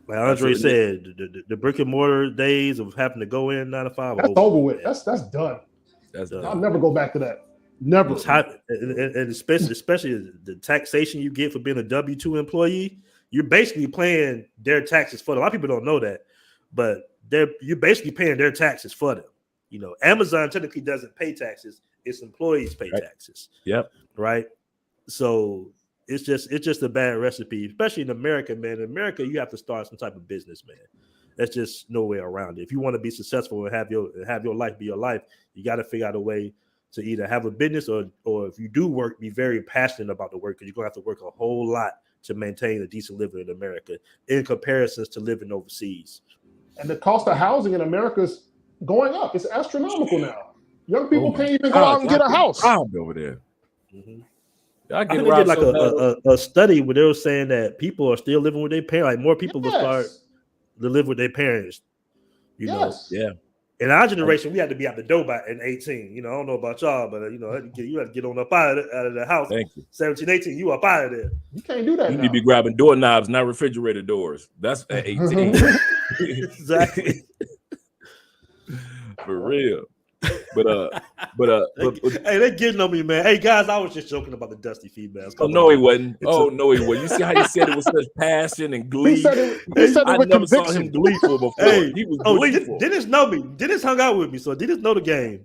Speaker 11: Like Andre
Speaker 10: Absolutely.
Speaker 11: said, the brick and mortar days of having to go in 9 to 5
Speaker 9: That's over with. That's done.
Speaker 10: That's
Speaker 11: done.
Speaker 9: I'll never go back to that. Never.
Speaker 11: It's hot, and especially the taxation you get for being a W-2 employee. You're basically paying their taxes for them. A lot of people don't know that, but you're basically paying their taxes for them. You know, Amazon technically doesn't pay taxes; its employees pay taxes.
Speaker 10: Yep.
Speaker 11: Right. So it's just a bad recipe, especially in America, man. In America, you have to start some type of business, man. That's just no way around it. If you want to be successful and have your life be your life, you got to figure out a way to either have a business or if you do work, be very passionate about the work, because you're gonna have to work a whole lot to maintain a decent living in America in comparisons to living overseas.
Speaker 9: And the cost of housing in America is going up. It's astronomical now. Young people can't even go out and get a house.
Speaker 10: Over there.
Speaker 11: Mm-hmm.
Speaker 10: I
Speaker 11: think they did like a study where they were saying that people are still living with their parents. Like more people will start to live with their parents. You know,
Speaker 10: yeah.
Speaker 11: In our generation, we had to be out the door by 18. You know, I don't know about y'all, but you know, you had to get on up out of the house.
Speaker 10: Thank you.
Speaker 11: 17, 18, you up out of there.
Speaker 9: You can't do that.
Speaker 10: You need to be grabbing doorknobs, not refrigerator doors. That's at 18.
Speaker 11: Exactly.
Speaker 10: For real. But
Speaker 11: hey, they getting on me, man. Hey guys, I was just joking about the dusty females.
Speaker 10: Oh no, he wasn't. No, he wasn't. You see how he said it with such passion and glee.
Speaker 9: He said it
Speaker 10: I
Speaker 9: with
Speaker 10: never
Speaker 9: conviction.
Speaker 10: saw him gleeful before.
Speaker 11: Hey,
Speaker 10: he was gleeful.
Speaker 11: Dennis know me. Dennis hung out with me, so Dennis know the game.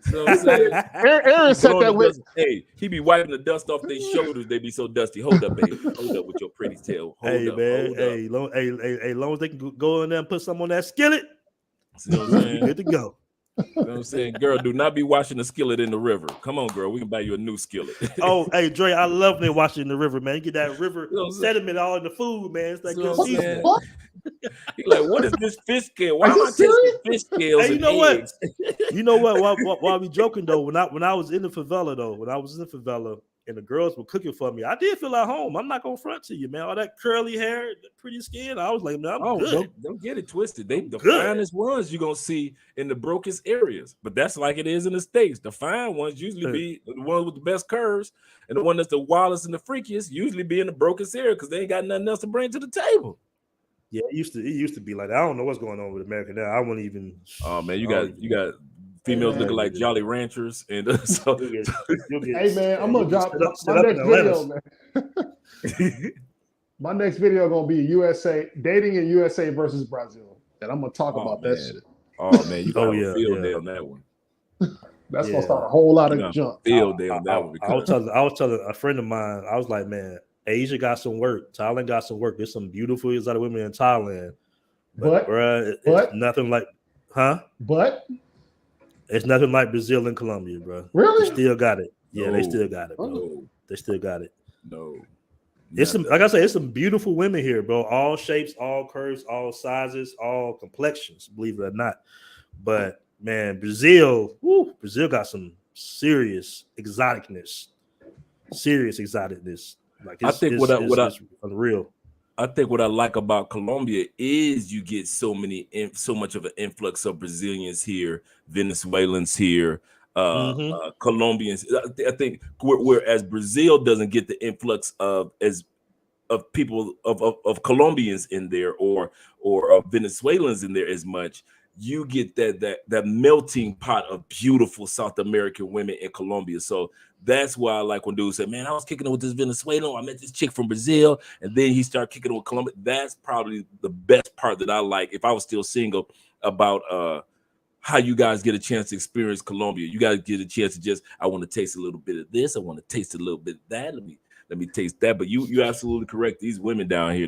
Speaker 10: So I'm saying,
Speaker 9: Aaron said that with.
Speaker 10: Hey, he be wiping the dust off their shoulders. They be so dusty. Hold up, baby. Hold up with your pretty tail. Hold up,
Speaker 11: man.
Speaker 10: Hold
Speaker 11: hey,
Speaker 10: up.
Speaker 11: Long as they can go in there and put something on that skillet,
Speaker 10: see what I'm saying?
Speaker 11: Good to go.
Speaker 10: You know what I'm saying? Girl, do not be washing the skillet in the river. Come on, girl. We can buy you a new skillet.
Speaker 11: Oh, hey, Dre, I love when they wash it in the river, man. You get that river sediment all in the food, man. It's like good seasoning.
Speaker 10: He's like, what is this fish scale? Why am I tasting fish scales?
Speaker 11: Hey,
Speaker 10: you know
Speaker 11: what? You know what? While we joking though, when I was in the favela, and the girls were cooking for me, I did feel at home. I'm not gonna front to you, man. All that curly hair, that pretty skin. I was like, man, I'm good.
Speaker 10: Don't get it twisted. They the finest ones you're gonna see in the brokest areas, but that's like it is in the States. The fine ones usually be the ones with the best curves, and the one that's the wildest and the freakiest usually be in the brokest area because they ain't got nothing else to bring to the table.
Speaker 11: Yeah, it used to be like that. I don't know what's going on with America now. I wouldn't even.
Speaker 10: Oh man, you got females looking like Jolly Ranchers, and so.
Speaker 9: Hey man, I'm gonna drop my next video, man. My next video gonna be USA dating in USA versus Brazil, and I'm gonna talk about that shit.
Speaker 10: Oh man, you got a field day on that one.
Speaker 9: That's gonna start a whole lot of junk.
Speaker 10: Field day on that one.
Speaker 11: I was telling a friend of mine, I was like, man, Asia got some work. Thailand got some work. There's some beautiful exotic women in Thailand, but it's nothing like,
Speaker 9: But
Speaker 11: it's nothing like Brazil and Colombia, bro.
Speaker 9: Really?
Speaker 11: They still got it. Yeah, they still got it, bro.
Speaker 10: No.
Speaker 11: They still got it.
Speaker 10: No.
Speaker 11: It's some, like I said, it's some beautiful women here, bro. All shapes, all curves, all sizes, all complexions, believe it or not. But man, Brazil got some serious exoticness. Like
Speaker 10: I think
Speaker 11: it's unreal.
Speaker 10: I think what I like about Colombia is you get so much of an influx of Brazilians here, Venezuelans here, Colombians. I think whereas Brazil doesn't get the influx of people of Colombians in there or Venezuelans in there as much. You get that melting pot of beautiful South American women in Colombia. So that's why I like when dudes say, man, I was kicking it with this Venezuelan. I met this chick from Brazil. And then he started kicking it with Colombia. That's probably the best part that I like, if I was still single, about how you guys get a chance to experience Colombia. You guys get a chance to I want to taste a little bit of this. I want to taste a little bit of that. Let me taste that. But you're absolutely correct. These women down here,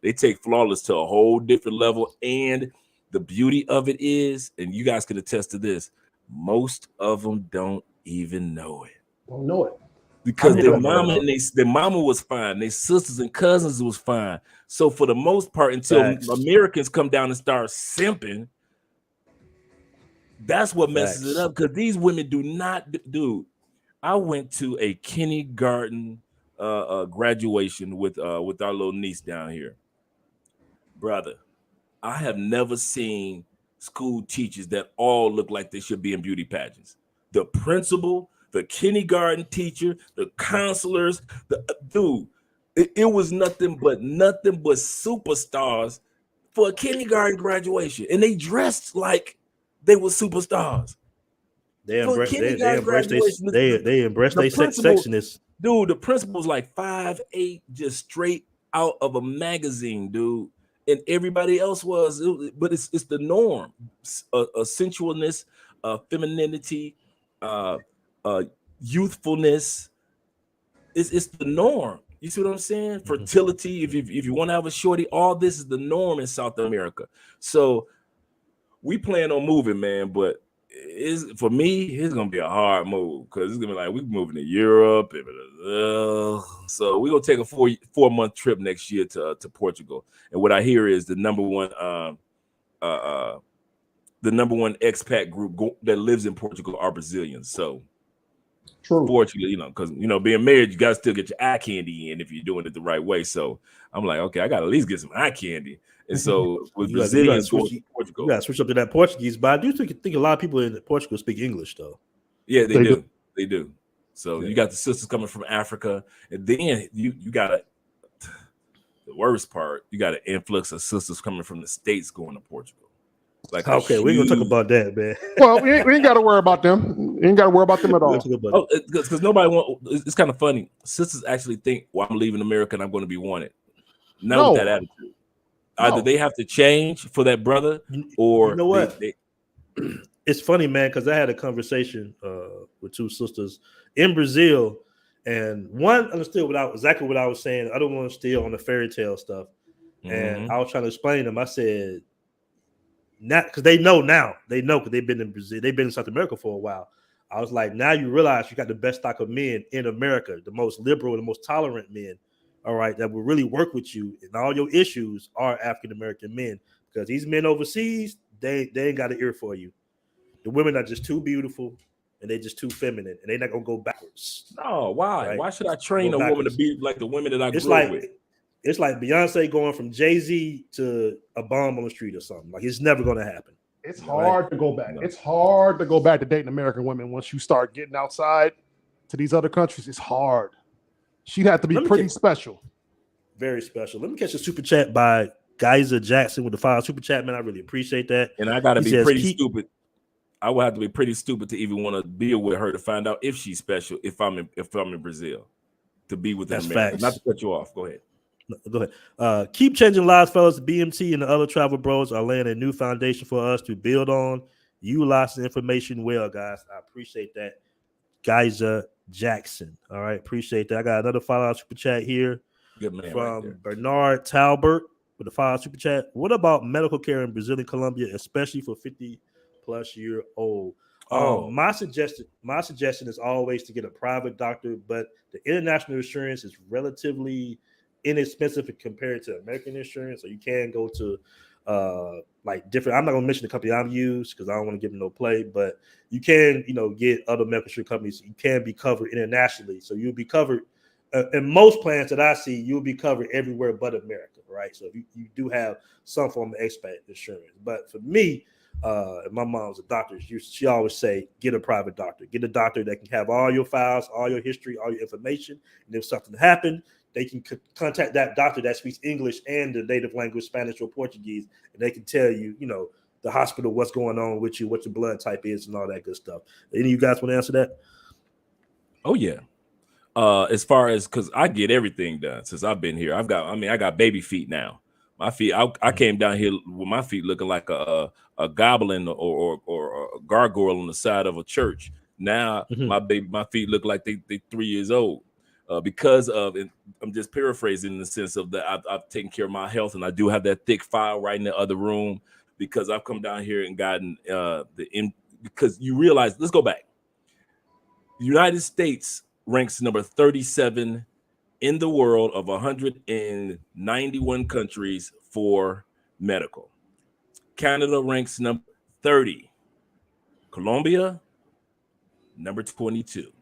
Speaker 10: they take flawless to a whole different level. And the beauty of it is, and you guys can attest to this, most of them don't even know it.
Speaker 9: Don't know it.
Speaker 10: Because their mama was fine. Their sisters and cousins was fine. So for the most part, until Americans come down and start simping, that's what messes it up. Because these women do not do. I went to a kindergarten graduation with our little niece down here. Brother, I have never seen school teachers that all look like they should be in beauty pageants. The principal, the kindergarten teacher, the counselors, it was nothing but superstars for a kindergarten graduation, and they dressed like they were superstars.
Speaker 11: They
Speaker 10: For
Speaker 11: embrace
Speaker 10: kindergarten graduation,
Speaker 11: they embrace
Speaker 10: the
Speaker 11: their
Speaker 10: principal,
Speaker 11: sectionists.
Speaker 10: dude. The principal was like 5'8", just straight out of a magazine, dude. And everybody else was, but it's the norm. Sensualness, femininity, youthfulness. It's the norm. You see what I'm saying? Fertility. If you want to have a shorty, all this is the norm in South America. So we plan on moving, man. But for me, it's gonna be a hard move because it's gonna be like we're moving to Europe. So we're gonna take a 4-month trip next year to Portugal. And what I hear is the number one expat group that lives in Portugal are Brazilians. So fortunately, because being married, you gotta still get your eye candy in if you're doing it the right way. So I'm like, okay, I gotta at least get some eye candy. And so with Brazilians going to Portugal,
Speaker 11: you gotta switch up to that Portuguese. But I do think a lot of people in Portugal speak English, though.
Speaker 10: Yeah, they do. They do. So you got the sisters coming from Africa, and then you got the worst part. You got an influx of sisters coming from the States going to Portugal. Like,
Speaker 11: okay, we're gonna talk about that, man.
Speaker 9: Well, we ain't got to worry about them. We ain't got to worry about them at all.
Speaker 10: Because nobody it's kind of funny. Sisters actually think, well, I'm leaving America and I'm going to be wanted. Not with that attitude. Either they have to change for that brother, or
Speaker 11: you know what? It's funny, man, because I had a conversation with two sisters in Brazil, and one understood exactly what I was saying. I don't want to steal on the fairy tale stuff, and I was trying to explain to them. I said, not because they know because they've been in Brazil, they've been in South America for a while. I was like, now you realize you got the best stock of men in America, the most liberal, the most tolerant men. All right, that will really work with you, and all your issues are African American men, because these men overseas, they ain't got an ear for you. The women are just too beautiful, and they're just too feminine, and they're not gonna go backwards.
Speaker 10: No, why? Right? Why should I train a woman to be like the women that I grew up with?
Speaker 11: It's like Beyonce going from Jay-Z to a bomb on the street or something. Like, it's never gonna happen.
Speaker 9: It's hard to go back. No. It's hard to go back to dating American women once you start getting outside to these other countries. It's hard. She'd have to be pretty special.
Speaker 11: Very special. Let me catch a super chat by Geyser Jackson with the $5 super chat, man. I really appreciate that.
Speaker 10: And I got to be pretty stupid. I would have to be pretty stupid to even want to be with her to find out if she's special. If I'm in Brazil, to be with that man. Not to cut you off. Go ahead.
Speaker 11: Go ahead. Keep changing lives, fellas. BMT and the other travel bros are laying a new foundation for us to build on. Utilize the information well, guys. I appreciate that. Geyser Jackson. All right, appreciate that. I got another $5 super chat here from Bernard Talbert with the $5 super chat. What about medical care in Brazil and Colombia, especially for 50-plus-year-old? My suggestion is always to get a private doctor, but the international insurance is relatively inexpensive compared to American insurance, so you can go to like different. I'm not gonna mention the company I'm used because I don't want to give them no play, but you can, get other medical insurance companies. You can be covered internationally, so you'll be covered in most plans that I see. You'll be covered everywhere but America, right? So you do have some form of expat insurance. But for me, my mom's a doctor. She always say, get a private doctor. Get a doctor that can have all your files, all your history, all your information, and if something happened, they can contact that doctor that speaks English and the native language, Spanish or Portuguese, and they can tell you, the hospital, what's going on with you, what your blood type is, and all that good stuff. Any of you guys want to answer that?
Speaker 10: Oh yeah. As far as, because I get everything done since I've been here. I got baby feet now. My feet. I came down here with my feet looking like a goblin or a gargoyle on the side of a church. Now my feet look like they 3 years old. Because of, and I'm just paraphrasing in the sense of that I've taken care of my health, and I do have that thick file right in the other room because I've come down here and gotten because you realize, let's go back. The United States ranks number 37 in the world of 191 countries for medical. Canada ranks number 30. Colombia, number 22.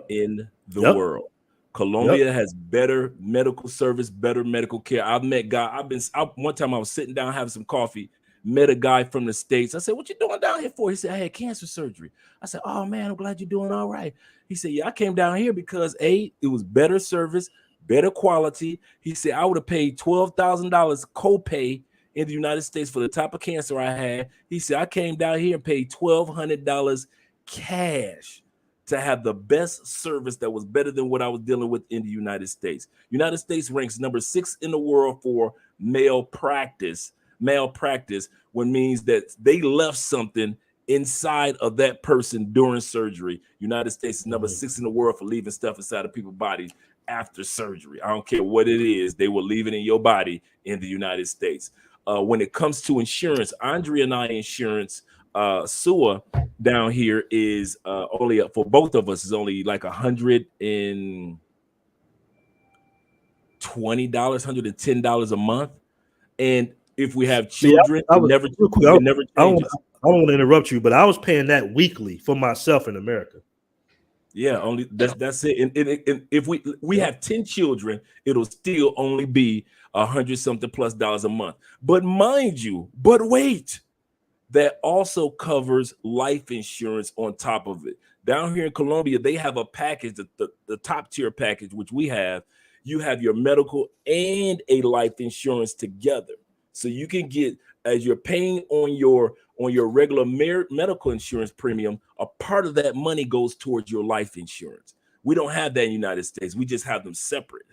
Speaker 10: In the world. Colombia has better medical service, better medical care. I've met guys. One time I was sitting down having some coffee, met a guy from the States. I said, "What you doing down here for?" He said, "I had cancer surgery." I said, "Oh man, I'm glad you're doing all right." He said, "Yeah, I came down here because it was better service, better quality. He said, I would have paid $12,000 copay in the United States for the type of cancer I had. He said, I came down here and paid $1,200 cash to have the best service that was better than what I was dealing with in the United States. United States ranks number 6 in the world for malpractice. Malpractice, which means that they left something inside of that person during surgery. United States is number 6 in the world for leaving stuff inside of people's bodies after surgery. I don't care what it is, they will leave it in your body in the United States. When it comes to insurance, Andrea and I insurance, SUA down here is only for both of us is only like $120, $110 a month. And if we have children,
Speaker 11: I don't
Speaker 10: changes.
Speaker 11: I don't want to interrupt you, but I was paying that weekly for myself in America.
Speaker 10: Yeah, only that's it. And if we have 10 children, it'll still only be $100-something plus a month. But mind you, wait, that also covers life insurance on top of it. Down here in Colombia, they have a package, the top tier package, which we have. You have your medical and a life insurance together, so you can get, as you're paying on your regular medical insurance premium, a part of that money goes towards your life insurance. We don't have that in the United States. We just have them separate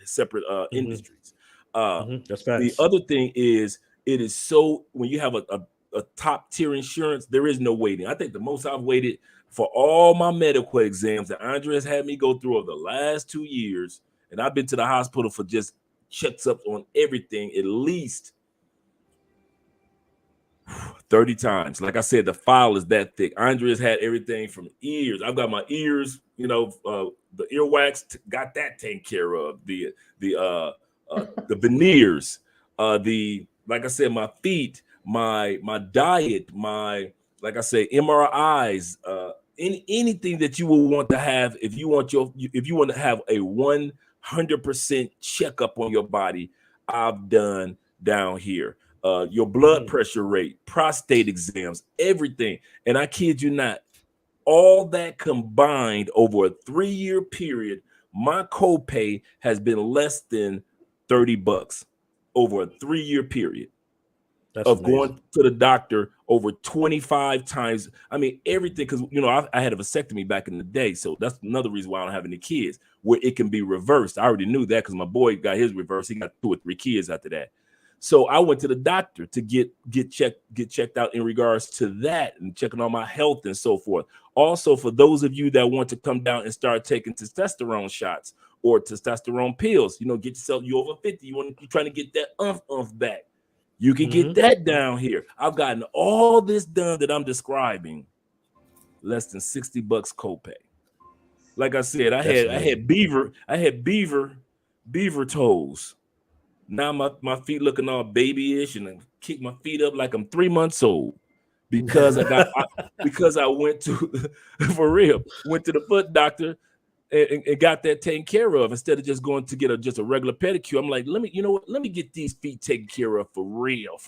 Speaker 10: industries.
Speaker 11: That's facts.
Speaker 10: The other thing is, it is so, when you have a top tier insurance, there is no waiting. I think the most I've waited for all my medical exams that Andres had me go through over the last 2 years, and I've been to the hospital for just checks up on everything at least 30 times. Like I said, the file is that thick. Andres had everything from ears. I've got my ears, the earwax, got that taken care of. The veneers, like I said, my feet, my diet, like I say, MRIs, anything that you will want to have if you want to have a 100% checkup on your body, I've done down here. Your blood pressure rate, prostate exams, everything. And I kid you not, all that combined over a 3-year period, my copay has been less than $30 over a 3-year period. That's of amazing. Going to the doctor over 25 times. I mean, everything, because I had a vasectomy back in the day, so that's another reason why I don't have any kids, where it can be reversed. I already knew that because my boy got his reversed. He got 2 or 3 kids after that. So I went to the doctor to get checked out in regards to that and checking on my health and so forth. Also, for those of you that want to come down and start taking testosterone shots or testosterone pills, get yourself, you over 50, you're trying to get that umph back. You can get that down here. I've gotten all this done that I'm describing, less than $60 copay. Like I said, I had beaver toes. Now my feet looking all babyish, and I kick my feet up like I'm 3 months old because I went to for real went to the foot doctor and got that taken care of instead of just going to get just a regular pedicure. I'm like, let me get these feet taken care of for real,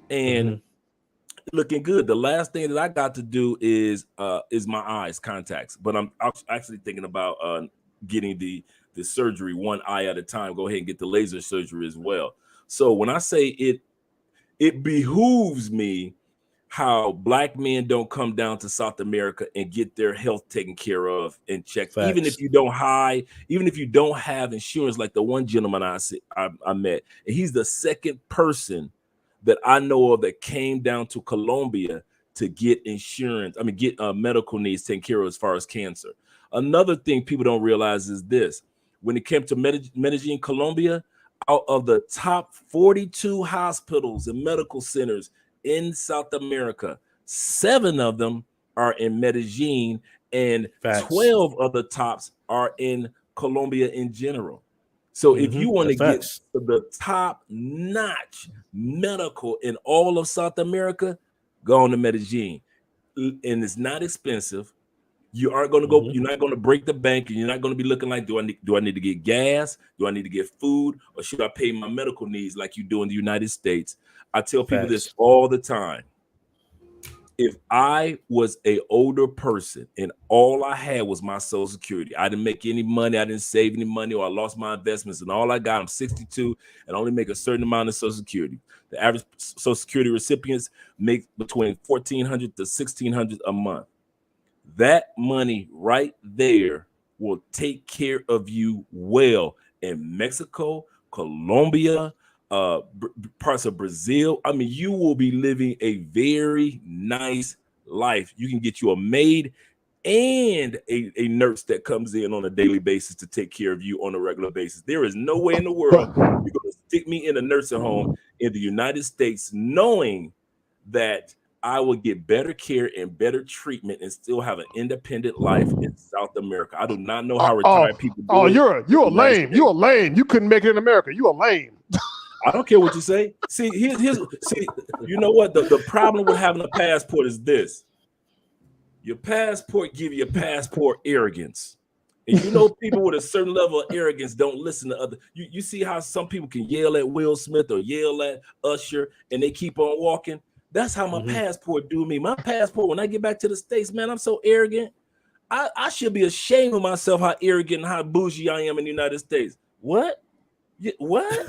Speaker 10: and looking good. The last thing that I got to do is my eyes contacts, but I'm actually thinking about getting the surgery one eye at a time. Go ahead and get the laser surgery as well. So when I say it behooves me how Black men don't come down to South America and get their health taken care of and checked. Facts. Even if you don't have insurance, like the one gentleman I met, and he's the second person that I know of that came down to Colombia to get insurance. Get medical needs taken care of as far as cancer. Another thing people don't realize is this: when it came to Medellin, Colombia, out of the top 42 hospitals and medical centers in South America, 7 of them are in Medellin, and Facts. 12 of the tops are in Colombia in general. So if you want to get the top-notch medical in all of South America, go on to Medellin. And it's not expensive. You aren't going to go, you're not going to break the bank, and you're not going to be looking like, do I need to get gas? Do I need to get food? Or should I pay my medical needs like you do in the United States? I tell people this all the time. if I was a older person and all I had was my Social Security, I didn't make any money, I didn't save any money, or I lost my investments, and all I got, I'm 62 and only make a certain amount of Social Security. The average Social Security recipients make between $1,400 to $1,600 a month. That money right there will take care of you well in Mexico, Colombia, parts of Brazil. I mean, you will be living a very nice life. You can get you a maid and a nurse that comes in on a daily basis to take care of you on a regular basis. There is no way in the world you're going to stick me in a nursing home in the United States knowing that I will get better care and better treatment and still have an independent life in South America. I do not know how retired people do it.
Speaker 9: You're a lame. You're a lame. You couldn't make it in America. You a lame.
Speaker 10: I don't care what you say. See, see, you know what? The problem with having a passport is this. Your passport give you a passport arrogance. And you know, people with a certain level of arrogance don't listen to other. You see how some people can yell at Will Smith or yell at Usher and they keep on walking? That's how my passport do me. My passport, when I get back to the States, man, I'm so arrogant. I should be ashamed of myself how arrogant and how bougie I am in the United States. What? What?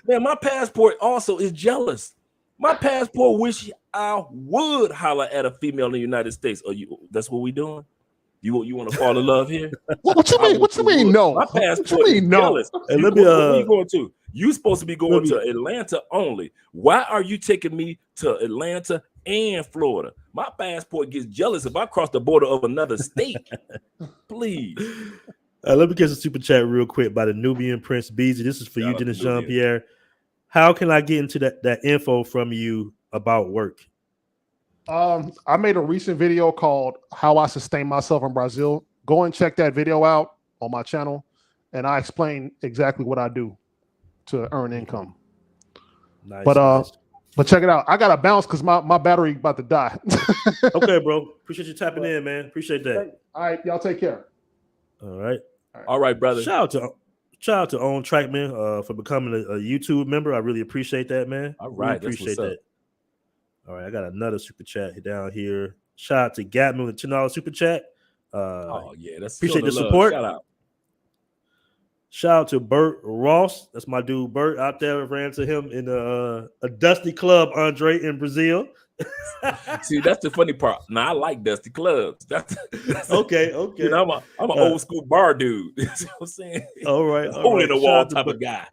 Speaker 10: man, my passport also is jealous. My passport wish I would holler at a female in the United States. That's what we doing? You want to fall in love here?
Speaker 9: What you mean? What you mean? No.
Speaker 10: My passport is jealous.
Speaker 11: And
Speaker 10: where are you going to? You supposed to be going to Atlanta only. Why are you taking me to Atlanta and Florida? My passport gets jealous if I cross the border of another state. Please.
Speaker 11: Let me get some super chat real quick by the Nubian Prince Beezy. This is for you, Dennis Jean-Pierre. How can I get into that info from you about work?
Speaker 9: I made a recent video called How I Sustain Myself in Brazil. Go and check that video out on my channel, and I explain exactly what I do to earn income.
Speaker 11: Nice,
Speaker 9: but check it out. I got to bounce because my battery about to die.
Speaker 11: Okay, bro. Appreciate you tapping in, man. Appreciate that.
Speaker 9: All right, y'all take care.
Speaker 10: All right, brother.
Speaker 11: Shout out to Own Trackman for becoming a YouTube member. I really appreciate that, man.
Speaker 10: All right,
Speaker 11: really appreciate that. All right, I got another super chat down here. Shout out to Gatman with $10 super chat.
Speaker 10: That's
Speaker 11: appreciate the support. Shout out to Bert Ross. That's my dude, Bert, out there. Ran to him in a dusty club, Andre, in Brazil.
Speaker 10: See, that's the funny part. Now I like dusty clubs. That's
Speaker 11: okay.
Speaker 10: You know, I'm an old school bar dude. You know what I'm saying?
Speaker 11: All right.
Speaker 10: Hole in the wall type of guy.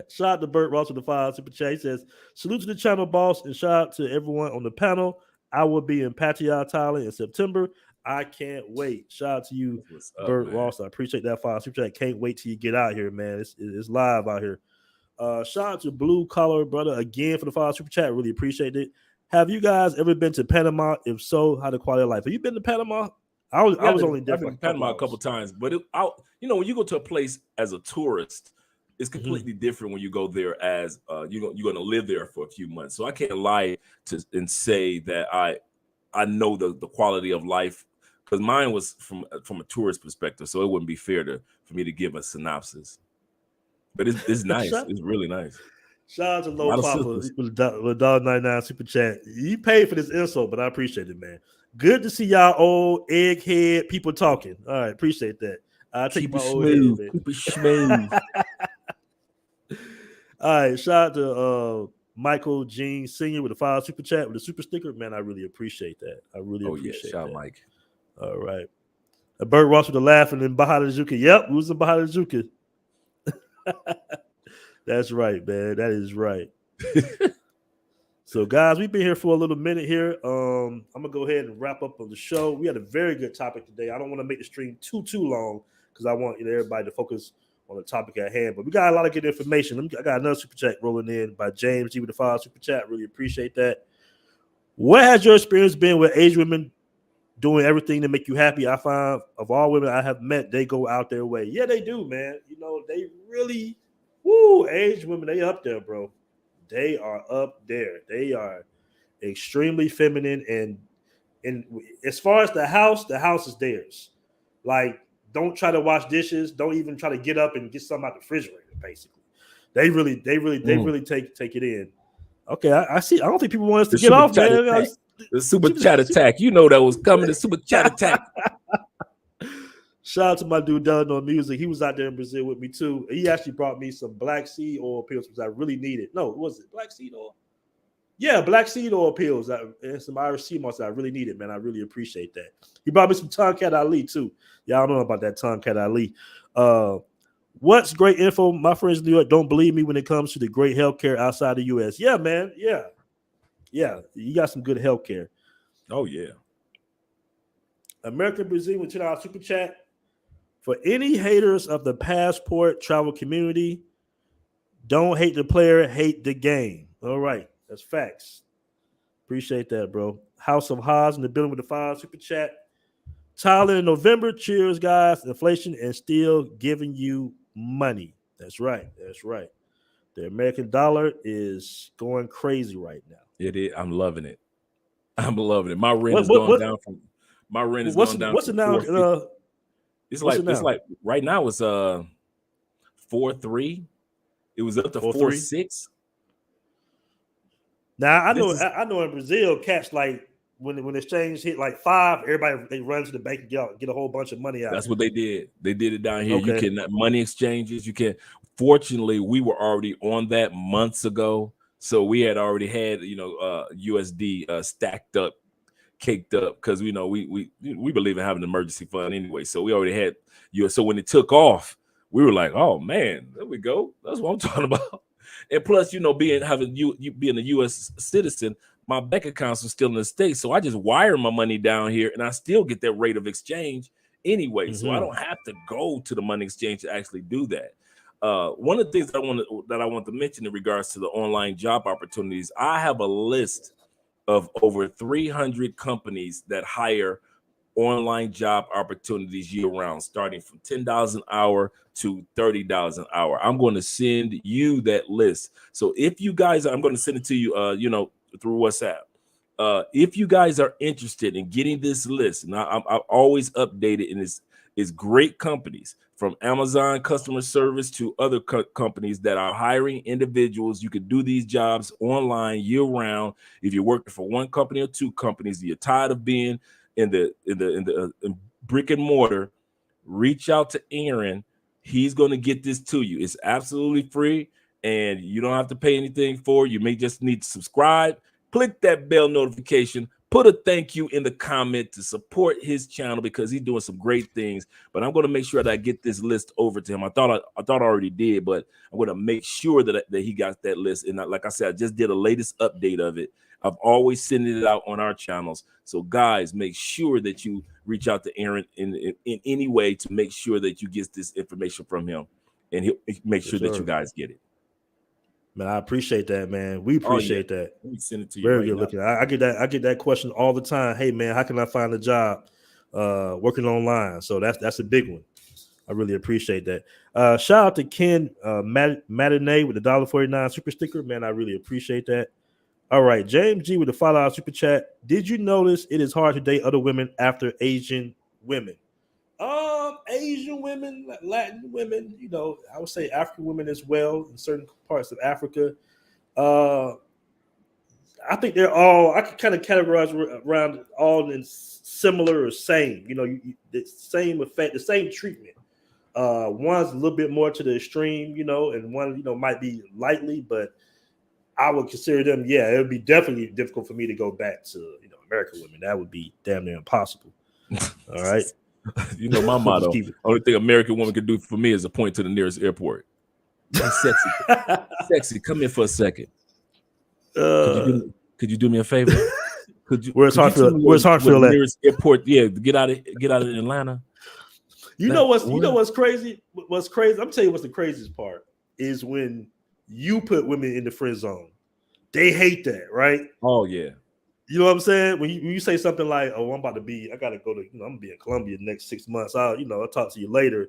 Speaker 11: Shout out to Bert Ross with the $5 super chat. He says, salute to the channel boss and shout out to everyone on the panel. I will be in Pattaya, Thailand in September. I can't wait. Shout out to you, Bert Ross. I appreciate that $5 super chat. Can't wait till you get out here, man. It's live out here. Shout out to Blue Collar Brother again for the $5 super chat. Really appreciate it. Have you guys ever been to Panama? If so, how the quality of life? Have you been to Panama? I was only there for
Speaker 10: Panama a couple times, but when you go to a place as a tourist, it's completely different when you go there as you're going to live there for a few months. So I can't lie and say that I know the quality of life because mine was from a tourist perspective, so it wouldn't be fair for me to give a synopsis. But it's nice. It's really nice.
Speaker 11: Shout out to Low Papa with $1.99 super chat. You paid for this insult, but I appreciate it, man. Good to see y'all old egghead people talking. All right, appreciate that. I'll take my old head, man.
Speaker 10: Keep it smooth.
Speaker 11: All right, shout out to Michael Jean Sr. with a $5 super chat with a super sticker. Man, I really appreciate that. I really appreciate
Speaker 10: shout
Speaker 11: that.
Speaker 10: Mike.
Speaker 11: All right. Bert Ross with the laughing in Baja de Juca. Yep, we was in Baja de Juca. That's right, man. That is right. So, guys, we've been here for a little minute here. I'm gonna go ahead and wrap up on the show. We had a very good topic today. I don't want to make the stream too long because I want everybody to focus on the topic at hand. But we got a lot of good information. I got another super chat rolling in by James G with the $5 super chat. Really appreciate that. What has your experience been with Asian women doing everything to make you happy? I find of all women I have met, they go out their way. Yeah, they do, man. You know, they really. Asian women, they up there, bro. They are up there. They are extremely feminine, and as far as the house is theirs. Like, don't try to wash dishes. Don't even try to get up and get something out the refrigerator. Basically, they really take it in. Okay, I see. I don't think people want us to
Speaker 10: The
Speaker 11: get
Speaker 10: super
Speaker 11: off,
Speaker 10: chat
Speaker 11: man.
Speaker 10: attack. The super chat attack. You know that was coming. The super chat attack.
Speaker 11: Shout out to my dude Dylan on music. He was out there in Brazil with me too. He actually brought me some black seed oil pills, which I really needed. No, was it black seed oil? Yeah, black seed oil pills and some Irish sea moss that I really needed, man. I really appreciate that. He brought me some Tomcat Ali too. Y'all know about that Tomcat Ali. What's great info? My friends in New York don't believe me when it comes to the great healthcare outside the U.S. Yeah, man. Yeah. You got some good healthcare.
Speaker 10: Oh yeah.
Speaker 11: American Brazil with $10 super chat. For any haters of the passport travel community, don't hate the player, hate the game. All right, that's facts. Appreciate that, bro. House of Haas in the building with the $5 super chat. Tyler in November. Cheers, guys. Inflation and still giving you money. That's right. The American dollar is going crazy right now.
Speaker 10: It is. I'm loving it. My rent has gone down from. My rent has gone down.
Speaker 11: What's it now?
Speaker 10: It's like right now it's 4.3. It was up to 4.6.
Speaker 11: Now I know in Brazil, cats like when the exchange hit like 5, everybody they run to the bank and get a whole bunch of money out.
Speaker 10: That's what they did. They did it down here.
Speaker 11: Okay.
Speaker 10: You can money exchanges. You can. Fortunately, we were already on that months ago, so we had already had USD stacked up, caked up because we believe in having an emergency fund anyway. So we already had So when it took off, we were like, oh man, there we go. That's what I'm talking about. And plus, being a U.S. citizen, my bank accounts are still in the States, so I just wire my money down here, and I still get that rate of exchange anyway. So I don't have to go to the money exchange to actually do that. One of the things that I want to mention in regards to the online job opportunities, I have a list of over 300 companies that hire online job opportunities year round, starting from $10 an hour to $30 an hour. I'm going to send you that list. So if you guys, I'm going to send it to you, through WhatsApp. If you guys are interested in getting this list, and I'm always updated in this, is great companies from Amazon customer service to other companies that are hiring individuals. You can do these jobs online year round. If you're working for one company or two companies, you're tired of being in the brick and mortar, reach out to Aaron. He's going to get this to you. It's absolutely free, and you don't have to pay anything for it. You may just need to subscribe, click that bell notification, put a thank you in the comment to support his channel because he's doing some great things. But I'm going to make sure that I get this list over to him. I thought I already did, but I'm going to make sure that he got that list. And like I said, I just did a latest update of it. I've always sent it out on our channels. So guys, make sure that you reach out to Aaron in any way to make sure that you get this information from him, and he'll make sure that you guys get it.
Speaker 11: Man, I appreciate that, man. We appreciate that.
Speaker 10: Let me send it to you.
Speaker 11: Very good looking. I get that question all the time. Hey man, how can I find a job working online? So that's a big one. I really appreciate that. Shout out to Ken Matinee with the $1.49 super sticker. Man, I really appreciate that. All right, James G with the $5 super chat. Did you notice it is hard to date other women after Asian women? Asian women, Latin women, I would say African women as well in certain parts of Africa. I think they're all, I can kind of categorize around all in similar or same, the same effect, the same treatment. One's a little bit more to the extreme, and one, might be lightly, but I would consider them, it would be definitely difficult for me to go back to, American women. That would be damn near impossible. All right.
Speaker 10: My motto, only thing American woman can do for me is a point to the nearest airport. Hey, sexy, come here for a second. Could you do me a favor?
Speaker 11: Where's Hartsfield at?
Speaker 10: Nearest airport, get out of Atlanta.
Speaker 11: What's crazy? What's crazy? I'm telling you what's the craziest part is when you put women in the friend zone. They hate that, right?
Speaker 10: Oh yeah.
Speaker 11: You know what I'm saying? When you say something like, "Oh, I gotta go to, I'm gonna be in Colombia the next 6 months. I'll talk to you later," and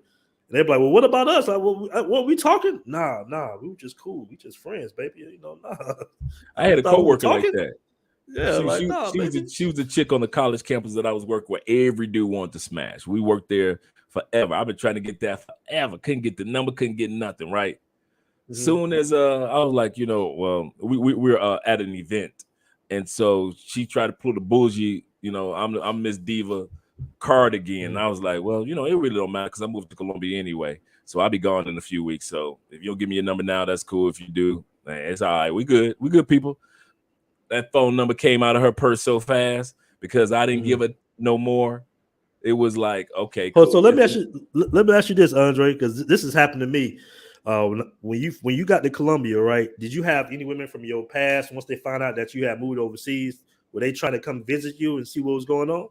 Speaker 11: they're like, "Well, what about us? Like, what we talking? Nah, we were just cool. We just friends, baby. Nah."
Speaker 10: I had a coworker like that.
Speaker 11: Yeah,
Speaker 10: she was the chick on the college campus that I was working with. Every dude wanted to smash. We worked there forever. I've been trying to get that forever. Couldn't get the number. Couldn't get nothing. Right. Soon as I was like, well, we're at an event, and so she tried to pull the bougie, I'm Miss Diva card again. And I was like, well, it really don't matter because I moved to Colombia anyway, so I'll be gone in a few weeks. So if you don't give me your number now, that's cool. If you do, man, it's all right. We good people. That phone number came out of her purse so fast because I didn't give it no more. It was like, okay, cool.
Speaker 11: So let me ask you this, Andre, because this has happened to me. When you got to Colombia, right? Did you have any women from your past once they found out that you had moved overseas? Were they trying to come visit you and see what was going on?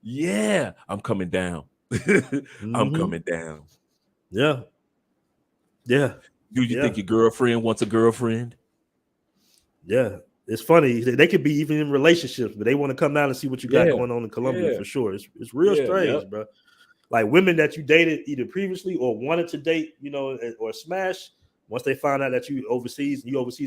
Speaker 10: Yeah. I'm coming down. I'm coming down.
Speaker 11: Yeah.
Speaker 10: Do you think your girlfriend wants a girlfriend?
Speaker 11: Yeah. It's funny. They could be even in relationships, but they want to come down and see what you got going on in Colombia for sure. It's real strange, bro. Like women that you dated either previously or wanted to date, or smash. Once they find out that you overseas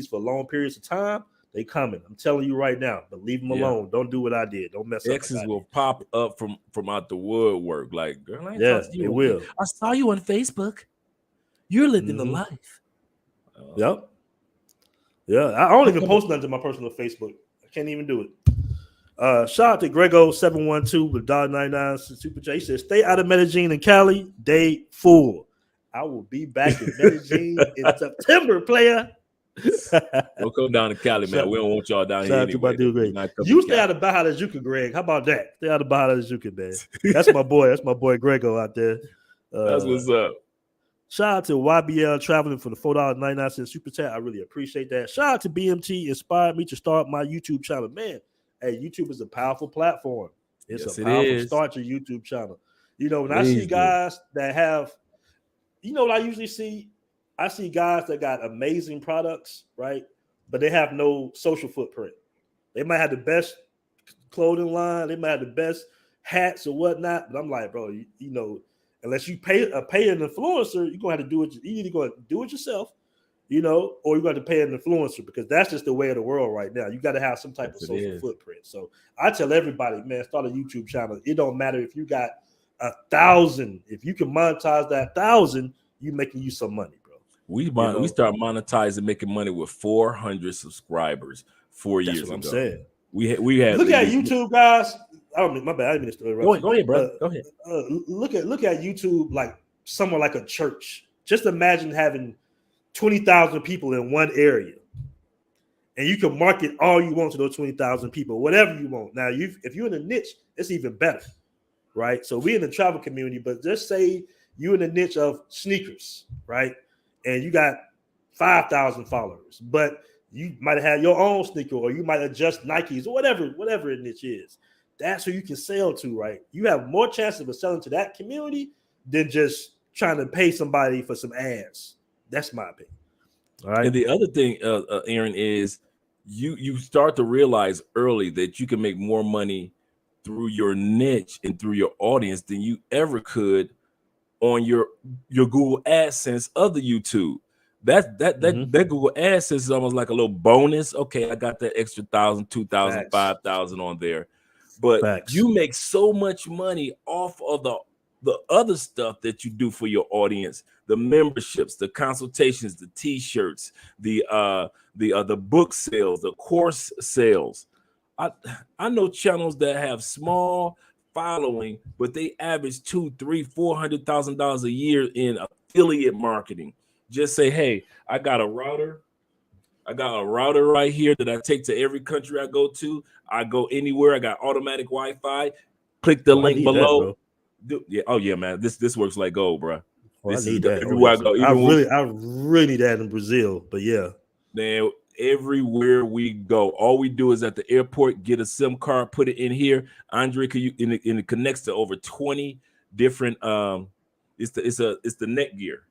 Speaker 11: for long periods of time, they coming. I'm telling you right now, but leave them alone. Don't do what I did. Don't mess up.
Speaker 10: Exes will pop up from out the woodwork. Like, girl, I ain't
Speaker 11: talking to you. They will.
Speaker 10: I saw you on Facebook. You're living the life.
Speaker 11: Yep. Yeah, I don't even post nothing to my personal Facebook. I can't even do it. Shout out to Grego712 with $1.99 Super Chat. He says, stay out of Medellin and Cali. Day full. I will be back in Medellin in September, player.
Speaker 10: Don't come down to Cali, man. We don't want y'all down here anyway.
Speaker 11: You stay out of Baja de Juca, Greg. How about that? Stay out of Baja de Juca, man. That's my boy. That's my boy Grego out there.
Speaker 10: That's what's up.
Speaker 11: Shout out to YBL Traveling for the $4.99 Super Chat. I really appreciate that. Shout out to BMT. Inspired me to start my YouTube channel. Man, hey, YouTube is a powerful platform. It's a powerful start your YouTube channel. When I see guys that have, what I usually see? I see guys that got amazing products, right? But they have no social footprint. They might have the best clothing line. They might have the best hats or whatnot. But I'm like, bro, unless you pay an influencer, you're gonna have to do it. You either gonna do it yourself, or you're going to pay an influencer because that's just the way of the world right now. You got to have some type of social footprint. So I tell everybody, man, start a YouTube channel. It don't matter if you got 1,000. If you can monetize that 1,000, you making you some money, bro.
Speaker 10: We start monetizing, making money with 400 subscribers 4 years ago.
Speaker 11: I'm saying.
Speaker 10: We had
Speaker 11: look at YouTube, guys. My bad. I didn't mean to interrupt.
Speaker 10: Go ahead, bro. Go ahead.
Speaker 11: Look at YouTube like somewhere like a church. Just imagine having 20,000 people in one area, and you can market all you want to those 20,000 people, whatever you want. Now, if you're in a niche, it's even better, right? So we're in the travel community, but just say you're in the niche of sneakers, right? And you got 5,000 followers, but you might have your own sneaker, or you might adjust Nikes or whatever a niche is. That's who you can sell to, right? You have more chance of selling to that community than just trying to pay somebody for some ads. That's my opinion. All right.
Speaker 10: And the other thing, Aaron, is you start to realize early that you can make more money through your niche and through your audience than you ever could on your Google AdSense of the YouTube. That Google AdSense is almost like a little bonus. Okay, I got that extra 1,000, 2,000, 5,000 on there, but you make so much money off of the other stuff that you do for your audience, the memberships, the consultations, the t-shirts, the book sales, the course sales. I know channels that have small following, but they average $200,000-$400,000 a year in affiliate marketing. Just say, hey, I got a router right here that I take to every country I go to. I go anywhere. I got automatic Wi-Fi. Click the link below. Oh yeah, man. This works like gold, bro.
Speaker 11: I need that everywhere I go. I really need that in Brazil, but yeah.
Speaker 10: Man, everywhere we go, all we do is at the airport get a SIM card, put it in here. Andre, and it connects to over 20 different. It's the Netgear.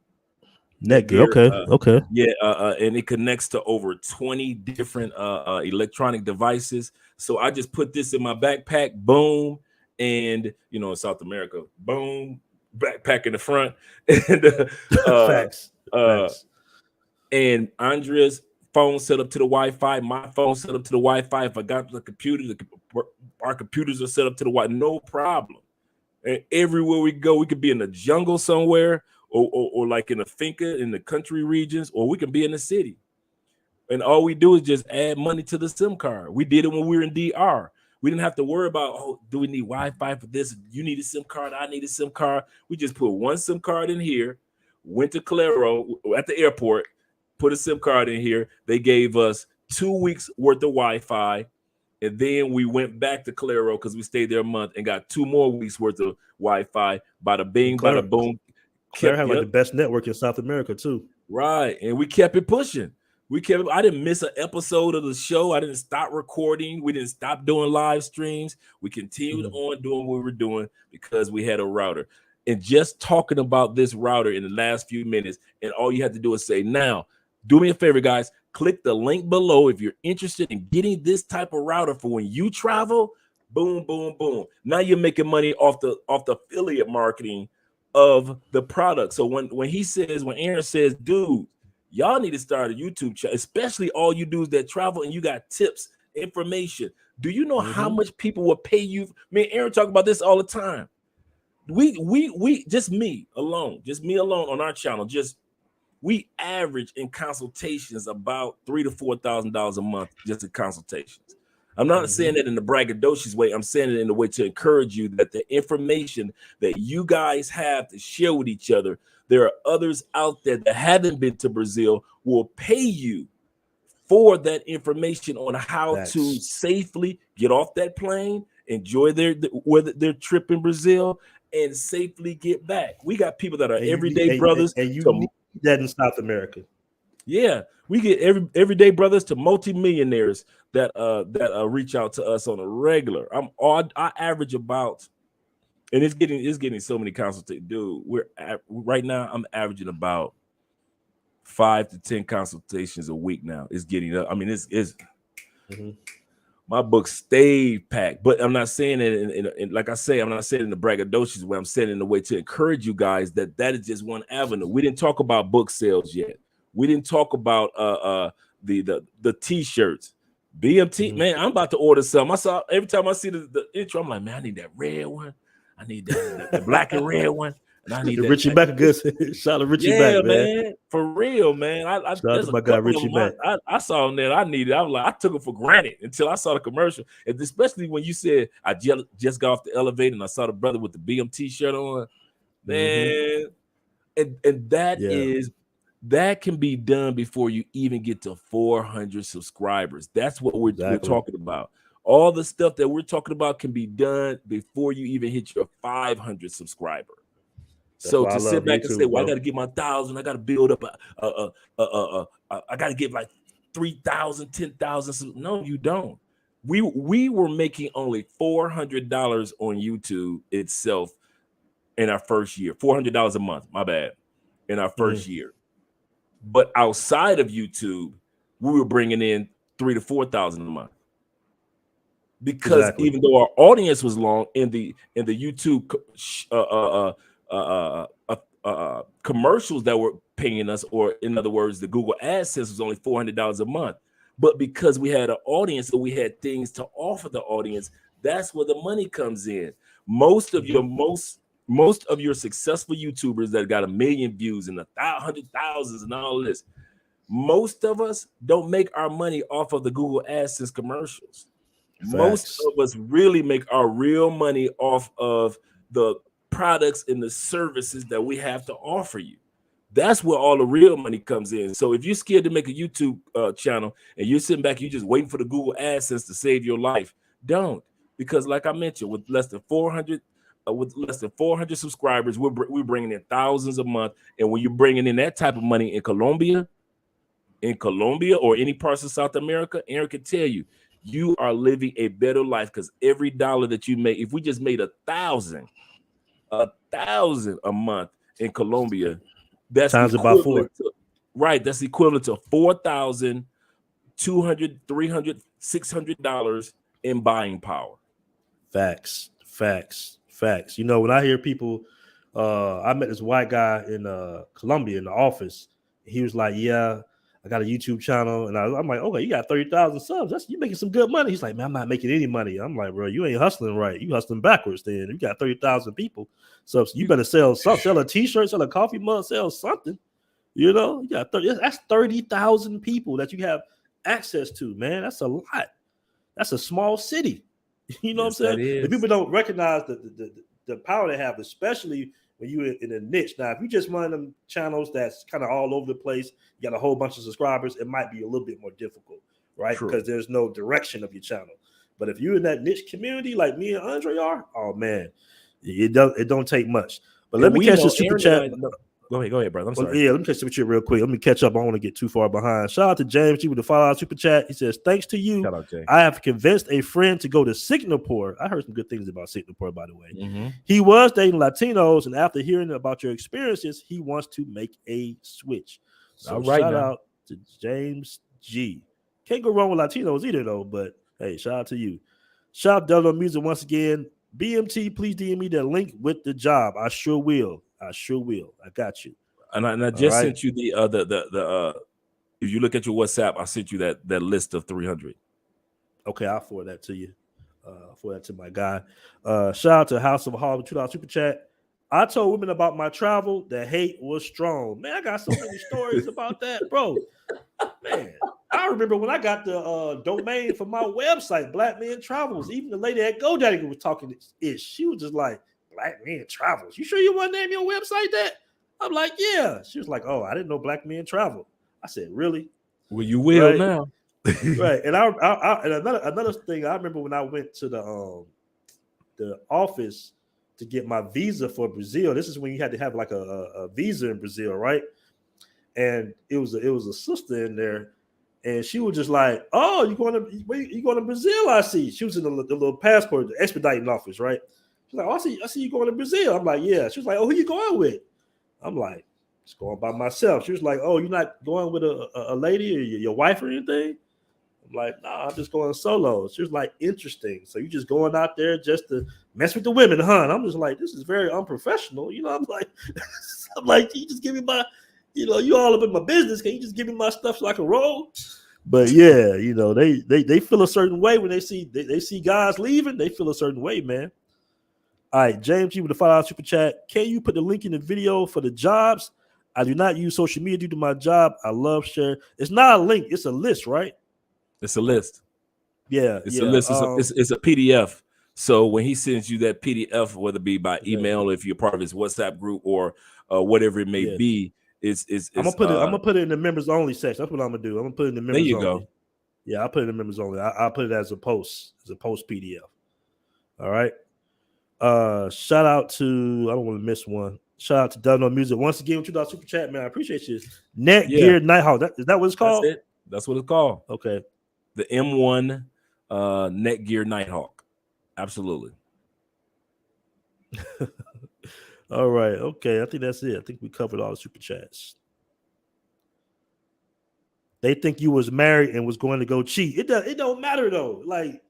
Speaker 11: Netgear. Okay.
Speaker 10: Yeah, and it connects to over 20 different electronic devices. So I just put this in my backpack. Boom. And in South America, boom, backpack in the front, and
Speaker 11: Facts.
Speaker 10: And Andrea's phone set up to the Wi-Fi, my phone set up to the Wi-Fi. If I got the computer, our computers are set up to the Wi-Fi, no problem. And everywhere we go, we could be in the jungle somewhere, or like in a finca in the country regions, or we can be in the city. And all we do is just add money to the SIM card. We did it when we were in DR. We didn't have to worry about, oh, do we need Wi-Fi for this? You need a SIM card. I need a SIM card. We just put one SIM card in here, went to Claro at the airport, put a SIM card in here. They gave us 2 weeks worth of Wi-Fi. And then we went back to Claro because we stayed there a month and got 2 more weeks worth of Wi-Fi. Bada bing, bada boom.
Speaker 11: Claro had like the best network in South America too.
Speaker 10: Right. And we kept it pushing. I didn't miss an episode of the show. I didn't stop recording. We didn't stop doing live streams. We continued on doing what we were doing because we had a router. And just talking about this router in the last few minutes, and all you have to do is say, now, do me a favor, guys. Click the link below if you're interested in getting this type of router for when you travel. Boom, boom, boom. Now you're making money off the affiliate marketing of the product. So when Aaron says, dude, y'all need to start a YouTube channel, especially all you dudes that travel and you got tips, information. Do you know how much people will pay you? Me and Aaron talk about this all the time. We just me alone on our channel. We average in consultations about $3,000 to $4,000 a month just in consultations. I'm not saying that in the braggadocious way. I'm saying it in the way to encourage you that the information that you guys have to share with each other, there are others out there that haven't been to Brazil will pay you for that information on how to safely get off that plane, enjoy their trip in Brazil, and safely get back. We got people that are everyday brothers.
Speaker 11: And you need that in South America.
Speaker 10: Yeah, we get everyday brothers to multimillionaires that reach out to us on a regular. I average about, and it's getting so many consultations. Dude, right now I'm averaging about 5 to 10 consultations a week now. It's getting up. I mean, it's my book stayed packed, but I'm not saying it in like I say, I'm not saying it in the braggadocious way. I'm saying it in a way to encourage you guys that is just one avenue. We didn't talk about book sales yet. We didn't talk about the t-shirts. BMT, man, I'm about to order some. I saw every time I see the intro, I'm like, man, I need that red one. I need the black and red one. And I need
Speaker 11: the Richie Mack. Good shout out Richie Mack, man.
Speaker 10: For real, man.
Speaker 11: Shout out to my guy Richie Mack.
Speaker 10: I saw them that I needed. I was like, I took it for granted until I saw the commercial. And especially when you said I just got off the elevator and I saw the brother with the BMT shirt on. Man. And that can be done before you even get to 400 subscribers. That's what we're talking about. All the stuff that we're talking about can be done before you even hit your 500 subscriber. So to sit back and say, well, I got to get my 1,000, I got to build up I got to get like 3,000, 10,000. No, you don't. We were making only $400 on YouTube itself in our first year. $400 a month, my bad, in our first year. But outside of YouTube, we were bringing in $3,000 to $4,000 a month. Because even though our audience was long in the YouTube commercials that were paying us, or in other words, the Google AdSense was only $400 a month. But because we had an audience and we had things to offer the audience, that's where the money comes in. Most of your successful YouTubers that got 1 million views and 100,000 and all this, most of us don't make our money off of the Google AdSense commercials. Facts. Most of us really make our real money off of the products and the services that we have to offer you. That's where all the real money comes in. So if you're scared to make a YouTube channel and you're sitting back, you're just waiting for the Google AdSense to save your life, don't. Because like I mentioned, with less than 400 subscribers, we're bringing in thousands a month. And when you're bringing in that type of money in Colombia or any parts of South America, Aaron can tell you, you are living a better life, because every dollar that you make, if we just made 1,000 a month in Colombia, that's
Speaker 11: times about 4.
Speaker 10: That's equivalent to $4,200, $300, $600 in buying power.
Speaker 11: Facts. You know, when I hear people, I met this white guy in Colombia in the office. He was like, yeah, I got a YouTube channel, and I'm like, okay, you got 30,000 subs. You making some good money. He's like, man, I'm not making any money. I'm like, bro, you ain't hustling right. You hustling backwards. Then you got 30,000 people. So you better sell a T-shirt, sell a coffee mug, sell something. You know, you got that's 30,000 people that you have access to, man. That's a lot. That's a small city. You know what I'm saying? If people don't recognize the power they have, especially when you're in a niche. Now, if you just run them channels that's kind of all over the place, you got a whole bunch of subscribers, it might be a little bit more difficult, right? True. Because there's no direction of your channel. But if you're in that niche community like me and Andre are, oh man, it don't take much. But let me catch the super chat.
Speaker 10: Go ahead, brother. I'm sorry.
Speaker 11: Yeah, let me catch the real quick. Let me catch up. I don't want to get too far behind. Shout out to James G with the $5 super chat. He says, thanks to you, I have convinced a friend to go to Singapore. I heard some good things about Singapore, by the way. Mm-hmm. He was dating Latinos, and after hearing about your experiences, he wants to make a switch. So shout out to James G. Can't go wrong with Latinos either, though, but hey, shout out to you. Shout out to Delta Music once again. BMT, please DM me that link with the job. I sure will. I got you.
Speaker 10: And I just sent you the if you look at your WhatsApp, I sent you that list of 300.
Speaker 11: Okay, I'll forward that to you. Forward that to my guy. Shout out to House of Hall with $2 super chat. I told women about my travel. The hate was strong. Man, I got so many stories about that, bro. Man, I remember when I got the domain for my website, Black Men Travels. Even the lady at GoDaddy was talking ish. She was just like, Black Men Travels. You sure you want to name your website that? I'm like, yeah. She was like, oh, I didn't know Black Men Travel. I said, really?
Speaker 10: Well, you will now.
Speaker 11: Right. And and another thing, I remember when I went to the office to get my visa for Brazil. This is when you had to have like a visa in Brazil, right? And it was a sister in there, and she was just like, "Oh, you going to Brazil? I see." She was in the little passport, the expediting office, right? She's like, "Oh, I see you going to Brazil." I'm like, "Yeah." She was like, "Oh, who you going with?" I'm like, "Just going by myself." She was like, "Oh, you're not going with a lady or your wife or anything?" I'm like, "Nah, I'm just going solo." She was like, "Interesting. So you just going out there just to mess with the women, huh?" And I'm just like, "This is very unprofessional." You know, I'm like, "You just give me my." You know, you all up in my business. Can you just give me my stuff so I can roll? But yeah, you know, they feel a certain way when they see guys leaving. They feel a certain way, man. All right, James G with the $5 super chat. Can you put the link in the video for the jobs? I do not use social media due to my job. I love share. It's not a link. It's a list, right?
Speaker 10: It's a list.
Speaker 11: Yeah,
Speaker 10: it's a list. It's a PDF. So when he sends you that PDF, whether it be by email, if you're part of his WhatsApp group or whatever it may be. I'm
Speaker 11: gonna put it in the members only section. That's what I'm gonna do. I'm gonna put it in the members only.
Speaker 10: There you go.
Speaker 11: Yeah, I'll put it in the members only. I'll put it as a post PDF. All right. Shout out to I don't want to miss one. Shout out to Delta Music once again with $2 super chat, man. I appreciate you. Gear Nighthawk. Is that what it's called?
Speaker 10: That's it. That's what it's called.
Speaker 11: Okay.
Speaker 10: The M1 Netgear Nighthawk. Absolutely.
Speaker 11: All right. Okay. I think that's it. I think we covered all the super chats. They think you was married and was going to go cheat. It don't matter though. Like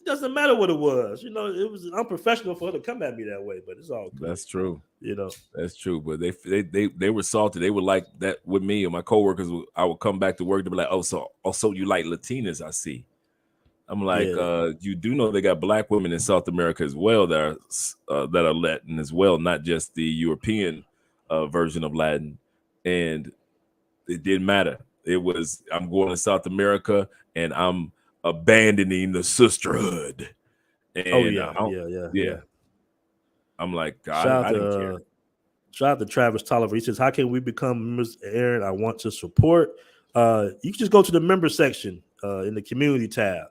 Speaker 11: it doesn't matter what it was. You know, it was unprofessional for her to come at me that way, but it's all good.
Speaker 10: That's true.
Speaker 11: You know,
Speaker 10: that's true. But they were salty. They were like that with me and my coworkers. I would come back to work to be like, oh, so you like Latinas? I see. I'm like, you do know they got black women in South America as well that are Latin as well, not just the European version of Latin. And it didn't matter. It was, I'm going to South America and I'm abandoning the sisterhood. And yeah. I'm like, God, I didn't care.
Speaker 11: Shout out to Travis Tolliver. He says, how can we become members? Aaron, I want to support. You can just go to the member section in the community tab.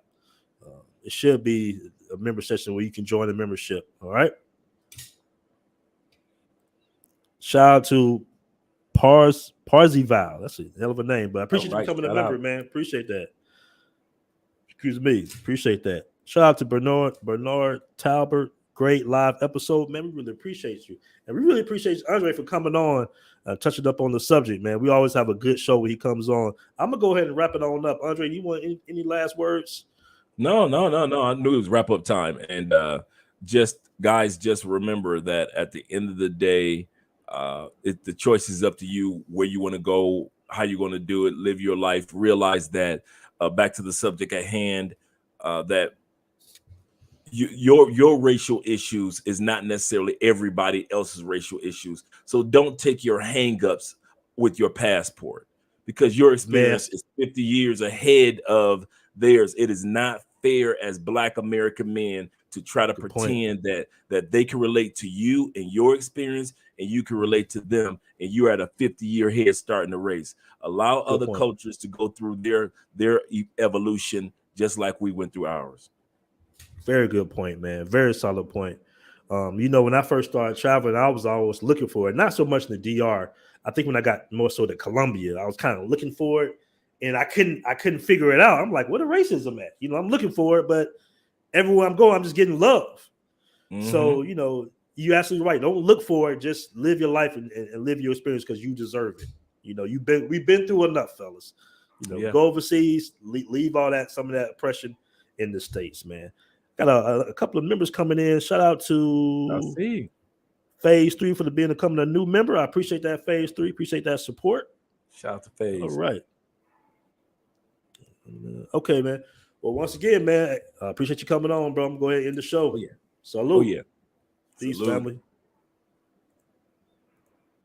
Speaker 11: It should be a member section where you can join the membership. All right. Shout out to Parzival. That's a hell of a name, but I appreciate you becoming a member, man. Appreciate that. Excuse me. Appreciate that. Shout out to Bernard Talbert. Great live episode, man. We really appreciate you. And we really appreciate Andre for coming on, touching up on the subject, man. We always have a good show when he comes on. I'm going to go ahead and wrap it on up. Andre, you want any last words?
Speaker 10: No. I knew it was wrap up time. And just remember that at the end of the day, the choice is up to you where you want to go, how you're going to do it, live your life, realize that back to the subject at hand, that your racial issues is not necessarily everybody else's racial issues. So don't take your hangups with your passport, because your experience is 50 years ahead of theirs. It is not fair as Black American men to try to pretend that they can relate to you and your experience, and you can relate to them, and you're at a 50-year head start in the race. Allow other cultures to go through their evolution just like we went through ours.
Speaker 11: Very good point, man. Very solid point. When I first started traveling, I was always looking for it. Not so much in the DR. I think when I got more so to Colombia, I was kind of looking for it, and I couldn't figure it out. I'm like, where the racism at? I'm looking for it, but everywhere I'm going, I'm just getting love. So, you're absolutely right. Don't look for it. Just live your life and live your experience, because you deserve it. We've been through enough, fellas. Go overseas, leave all that, some of that oppression in the States, man. Got a couple of members coming in. Shout out to Phase 3 for becoming a new member. I appreciate that, Phase 3. Appreciate that support.
Speaker 10: Shout out to Phase.
Speaker 11: All right. Okay, man. Well, once again, man, I appreciate you coming on, bro. I'm going to go ahead and end the show.
Speaker 10: Oh, yeah.
Speaker 11: Salute.
Speaker 10: Oh, yeah.
Speaker 11: Peace,
Speaker 10: Salute.
Speaker 11: family.